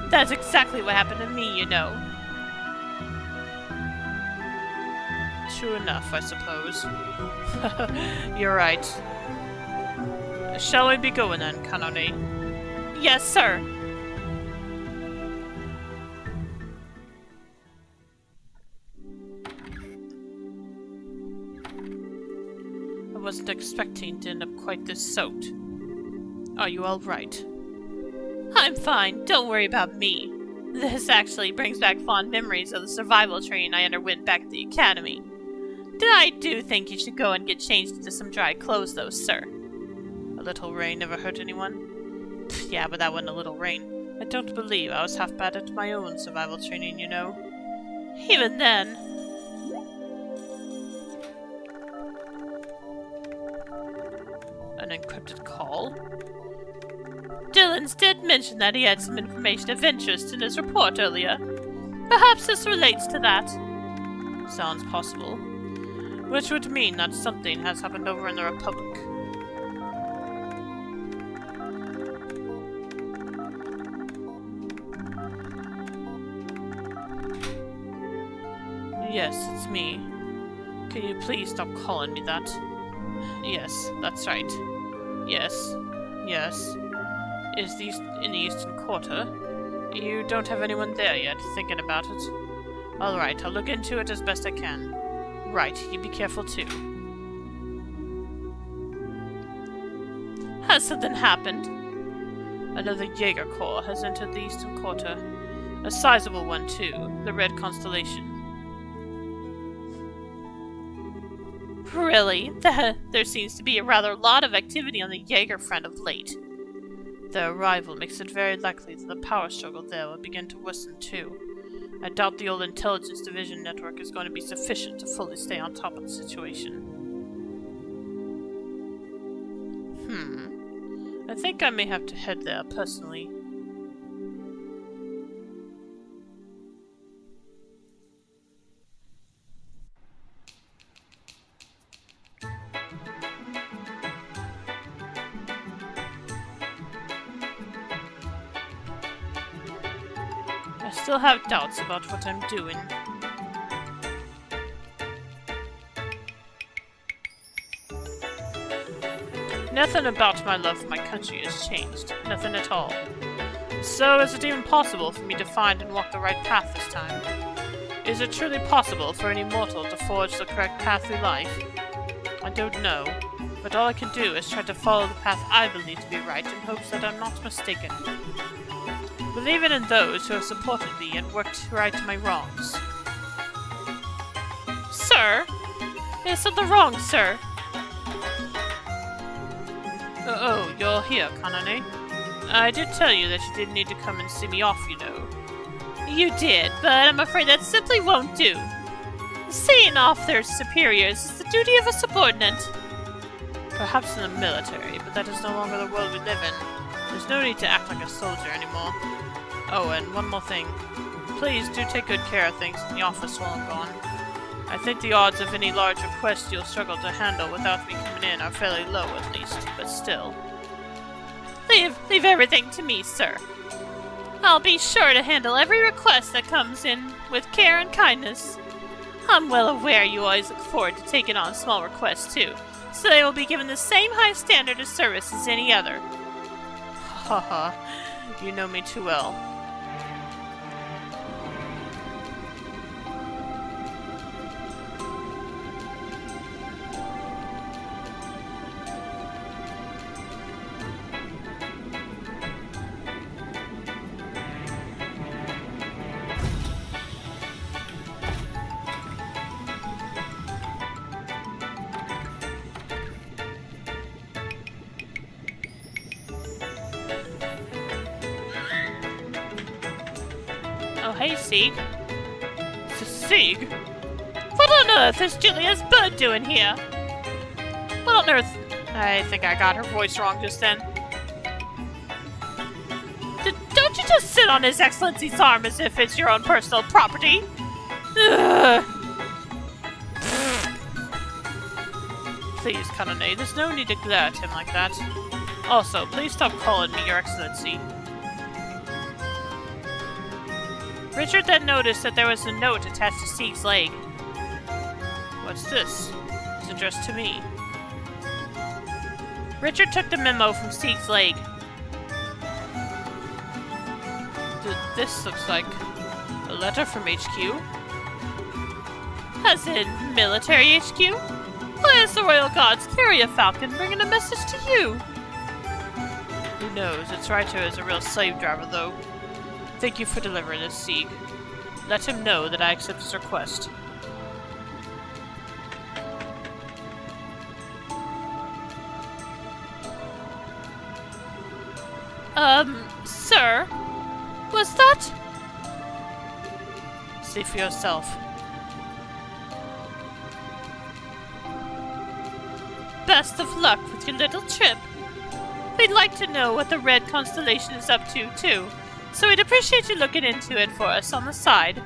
That's exactly what happened to me, you know. True enough, I suppose. You're right. Shall we be going then, Kanone? Yes, sir. I wasn't expecting to end up quite this soaked. Are you all right? I'm fine. Don't worry about me. This actually brings back fond memories of the survival training I underwent back at the academy. I do think you should go and get changed into some dry clothes, though, sir. A little rain never hurt anyone? Pff, yeah, but that wasn't a little rain. I don't believe I was half bad at my own survival training, you know. Even then... An encrypted call? Dillons did mention that he had some information of interest in his report earlier. Perhaps this relates to that. Sounds possible. Which would mean that something has happened over in the Republic. Yes, it's me. Can you please stop calling me that? Yes, that's right. Yes. Yes. Is in the Eastern Quarter? You don't have anyone there yet, thinking about it? Alright, I'll look into it as best I can. Right, you be careful too. Has something happened? Another Jaeger Corps has entered the Eastern Quarter. A sizable one too, the Red Constellation. Really? There seems to be a rather lot of activity on the Jaeger front of late. Their arrival makes it very likely that the power struggle there will begin to worsen too. I doubt the old Intelligence Division network is going to be sufficient to fully stay on top of the situation. I think I may have to head there personally. I still have doubts about what I'm doing. Nothing about my love for my country has changed. Nothing at all. So, is it even possible for me to find and walk the right path this time? Is it truly possible for any mortal to forge the correct path through life? I don't know, but all I can do is try to follow the path I believe to be right in hopes that I'm not mistaken. Believing in those who have supported me and worked to right my wrongs. Sir? There's something wrong, sir. Oh, you're here, Kanane. I did tell you that you didn't need to come and see me off, you know. You did, but I'm afraid that simply won't do. Seeing off their superiors is the duty of a subordinate. Perhaps in the military, but that is no longer the world we live in. There's no need to act like a soldier anymore. Oh, and one more thing. Please do take good care of things in the office while I'm gone. I think the odds of any large request you'll struggle to handle without me coming in are fairly low at least, but still. Leave everything to me, sir. I'll be sure to handle every request that comes in with care and kindness. I'm well aware you always look forward to taking on small requests too, so they will be given the same high standard of service as any other. Haha, you know me too well. Oh, hey, Sieg. Sieg? What on earth is Julia's bird doing here? What on earth? I think I got her voice wrong just then. Don't you just sit on His Excellency's arm as if it's your own personal property? Ugh. Please, Kanane, there's no need to glare at him like that. Also, please stop calling me Your Excellency. Richard then noticed that there was a note attached to Sieg's leg. What's this? It's addressed to me. Richard took the memo from Sieg's leg. This looks like a letter from HQ. As in military HQ? Why is the Royal Guards carrier falcon bringing a message to you? Who knows? Its writer is a real slave driver, though. Thank you for delivering this, Sieg. Let him know that I accept his request. Sir? Was that? See for yourself. Best of luck with your little trip. We'd like to know what the Red Constellation is up to, too. So we'd appreciate you looking into it for us on the side.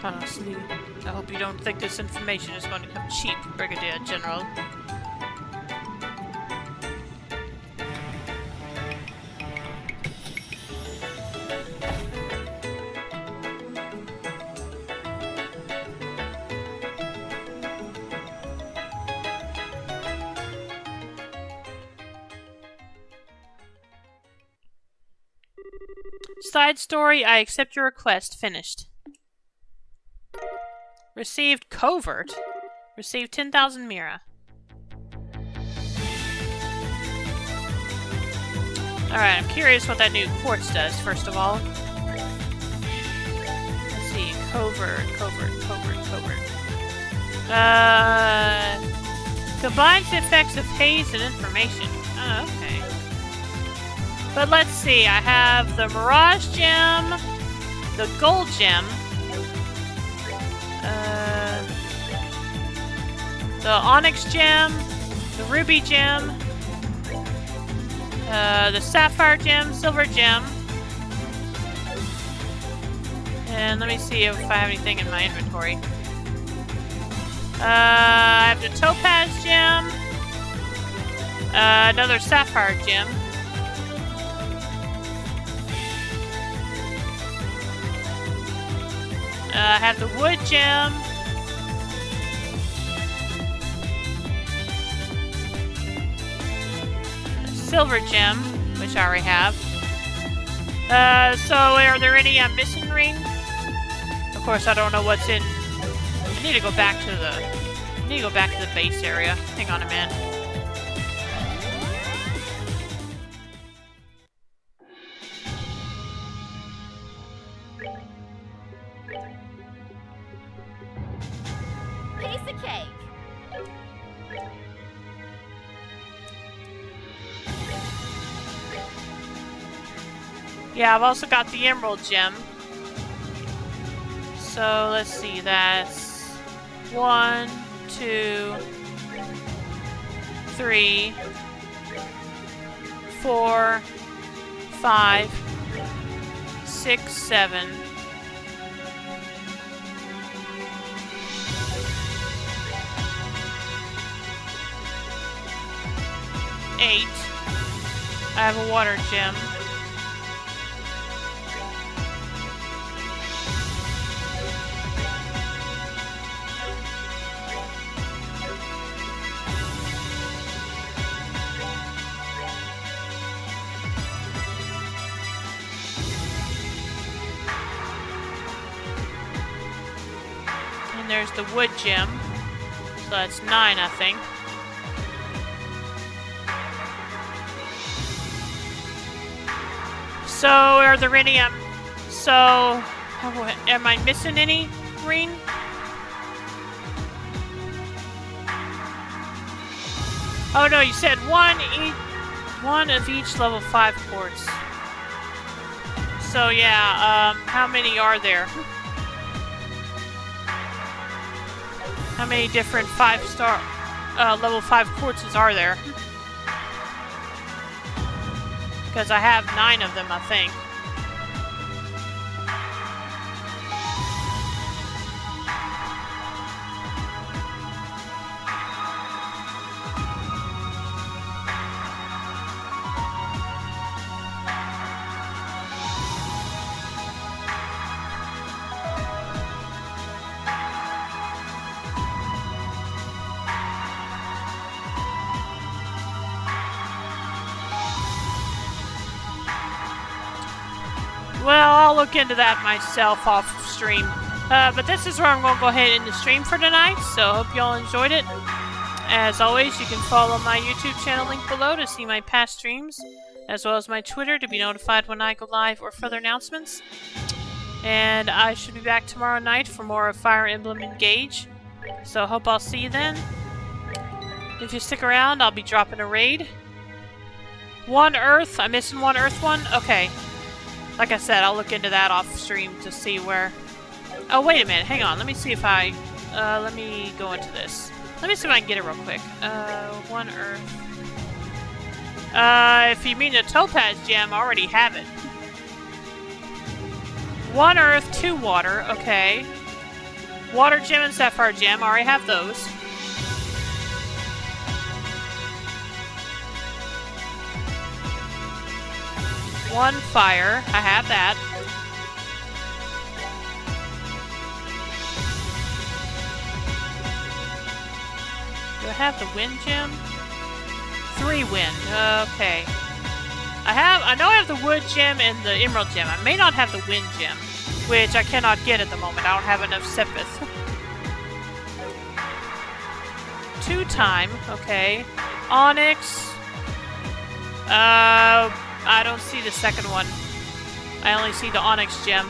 Honestly, I hope you don't think this information is going to come cheap, Brigadier General. Side story, I accept your request. Finished. Received covert. Received 10,000 Mira. Alright, I'm curious what that new quartz does, first of all. Let's see. Covert. Combines the effects of haze and information. Oh, okay. But let's see, I have the Mirage Gem, the Gold Gem, the Onyx Gem, the Ruby Gem, the Sapphire Gem, Silver Gem, and let me see if I have anything in my inventory. I have the Topaz Gem, another Sapphire Gem, I have the wood gem. Silver gem, which I already have. So are there any I'm missing, Ring? Of course, I don't know what's in. I need to go back to the base area. Hang on a minute. Piece of cake. Yeah, I've also got the emerald gem. So let's see, that's 1, 2, 3, 4, 5, 6, 7. 8. I have a water gem. And there's the wood gem. So that's 9, I think. So, are there any, am I missing any, Green? Oh no, you said one of each level 5 quartz. So yeah, how many are there? How many different 5-star, level 5 quartzes are there? Because I have 9 of them, I think. Well, I'll look into that myself off stream. But this is where I'm going to go ahead and end the stream for tonight, so hope y'all enjoyed it. As always, you can follow my YouTube channel link below to see my past streams, as well as my Twitter to be notified when I go live or further announcements. And I should be back tomorrow night for more of Fire Emblem Engage, so hope I'll see you then. If you stick around, I'll be dropping a raid. One Earth, I'm missing one Earth one? Okay. Like I said, I'll look into that off stream to see where... Oh, wait a minute. Hang on. Let me see if I... let me go into this. Let me see if I can get it real quick. One Earth. If you mean the Topaz Gem, I already have it. One Earth, 2 Water. Okay. Water Gem and Sapphire Gem. I already have those. One Fire. I have that. Do I have the Wind Gem? 3 Wind. Okay. I know I have the Wood Gem and the Emerald Gem. I may not have the Wind Gem, which I cannot get at the moment. I don't have enough Sepith. 2 Time. Okay. Onyx. I don't see the second one. I only see the Onyx Gem.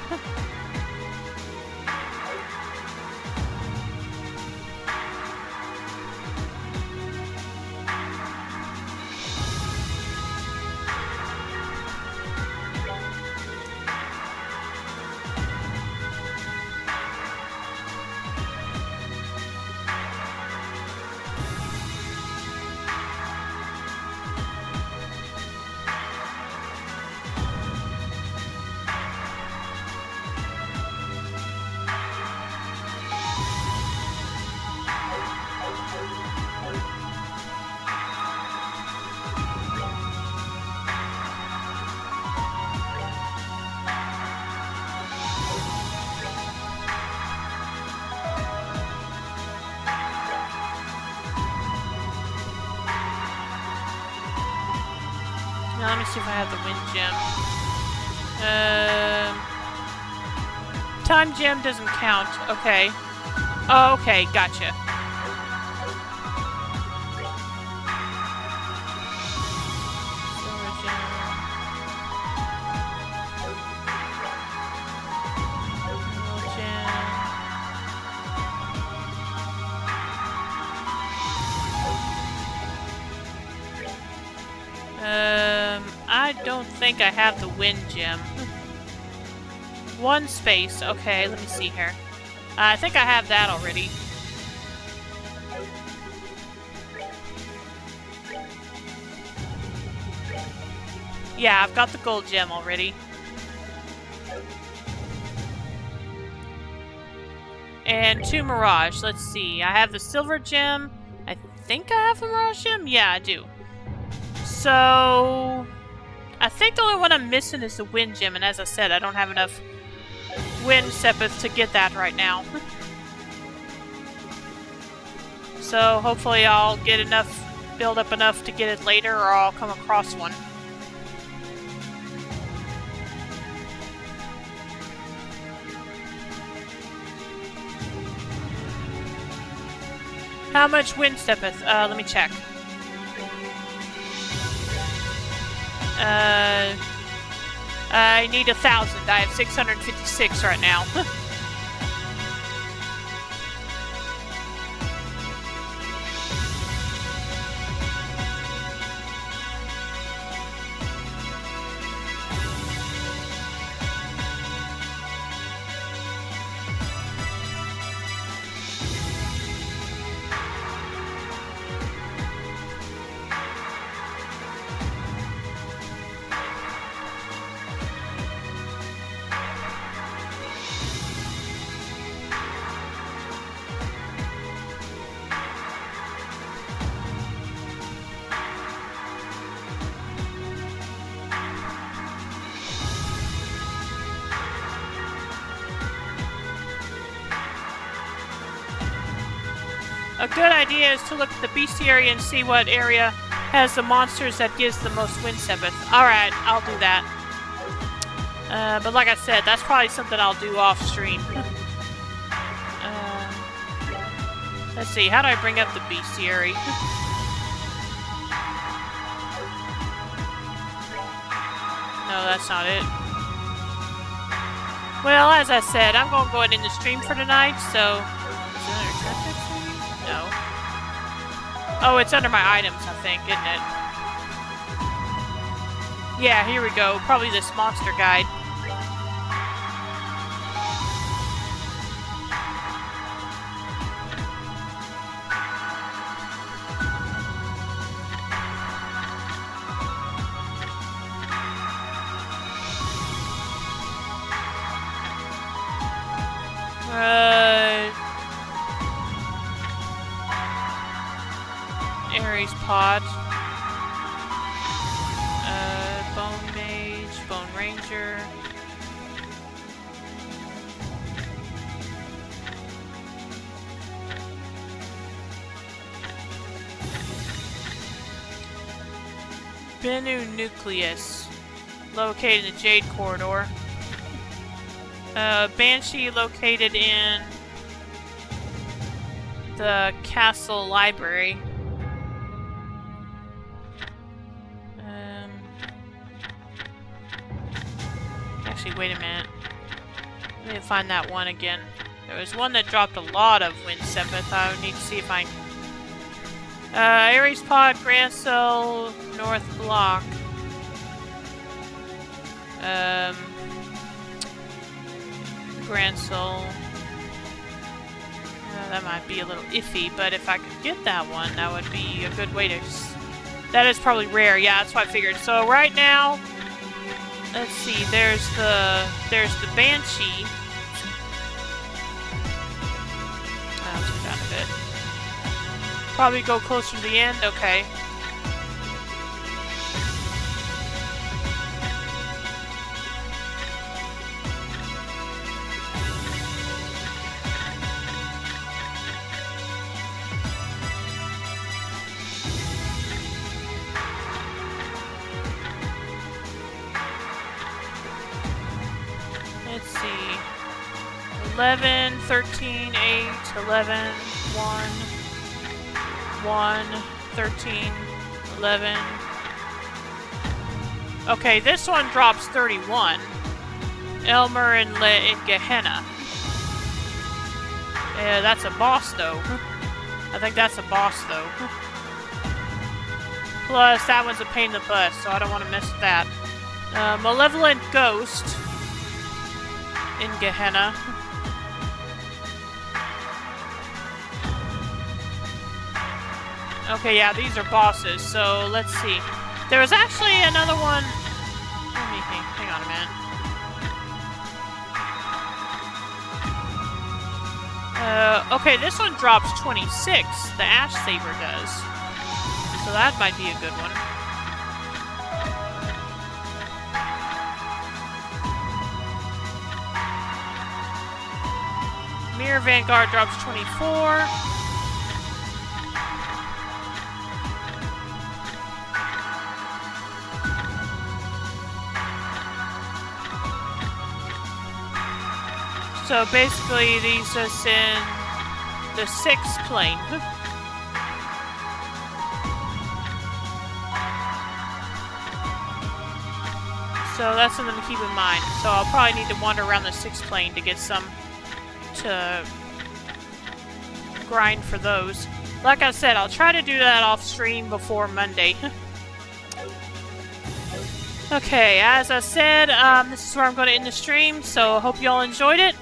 see if I have the wind gem. Time gem doesn't count. Okay. Oh, okay, gotcha. Silver gem. Emerald gem. I don't think I have the wind gem. One space. Okay, let me see here. I think I have that already. Yeah, I've got the gold gem already. And 2 mirage. Let's see. I have the silver gem. I think I have the mirage gem. Yeah, I do. So I think the only one I'm missing is the wind gem, and as I said, I don't have enough wind Sepith to get that right now. So hopefully I'll get enough, build up enough to get it later, or I'll come across one. How much wind Sepith? Let me check. I need 1,000. I have 656 right now. A good idea is to look at the bestiary and see what area has the monsters that gives the most wind Sepith. Alright, I'll do that. But like I said, that's probably something I'll do off stream. Let's see, how do I bring up the bestiary? No, that's not it. Well, as I said, I'm going to go ahead and end the stream for tonight, so... Is it under context maybe? No. Oh, it's under my items, I think, isn't it? Yeah, here we go. Probably this monster guide. Ares Pod. Bone Mage, Bone Ranger. Bennu Nucleus, located in the Jade Corridor. Banshee, located in the Castle Library. Actually, wait a minute. Let me find that one again. There was one that dropped a lot of wind Sepith. I would need to see if I can... Ares Pod, Grand Cell, North Block. Grand Cell. That might be a little iffy, but if I could get that one, that would be a good way to... That is probably rare, yeah, that's what I figured. So right now, let's see, there's the Banshee. I'll turn down a bit. Probably go closer to the end, okay. let's see. 11, 13, 8, 11, 1, 1, 13, 11. Okay, this one drops 31. Elmer in Gehenna. Yeah, that's a boss though. I think that's a boss though. Plus, that one's a pain in the butt, so I don't want to mess with that. Malevolent Ghost in Gehenna. Okay, yeah, these are bosses, so let's see. There was actually another one. Let me think. Hang on a minute. Okay, this one drops 26. The Ash Saber does. So that might be a good one. Mirror Vanguard drops 24. So basically, these just in the 6th plane. So that's something to keep in mind. So I'll probably need to wander around the 6th plane to get some to grind for those. Like I said, I'll try to do that off stream before Monday. Okay, as I said, this is where I'm going to end the stream, so I hope you all enjoyed it.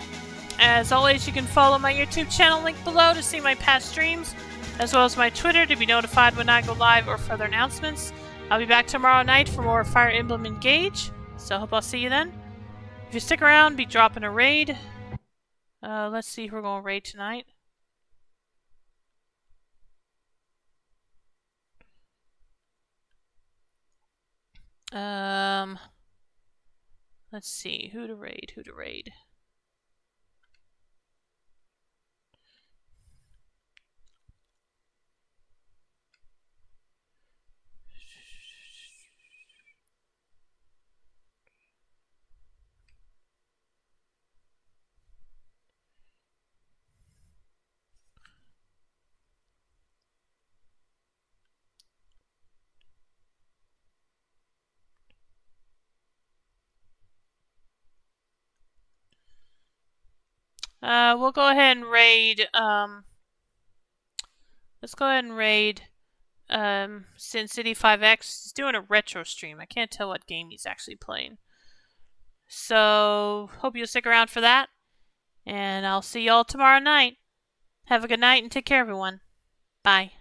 As always, you can follow my YouTube channel link below to see my past streams, as well as my Twitter to be notified when I go live or further announcements. I'll be back tomorrow night for more Fire Emblem Engage, so I hope I'll see you then. If you stick around, be dropping a raid. Let's see who we're going to raid tonight. Let's see, who to raid. We'll go ahead and raid, let's go ahead and raid, Sin City 5X. He's doing a retro stream. I can't tell what game he's actually playing. So, hope you'll stick around for that. And I'll see y'all tomorrow night. Have a good night and take care, everyone. Bye.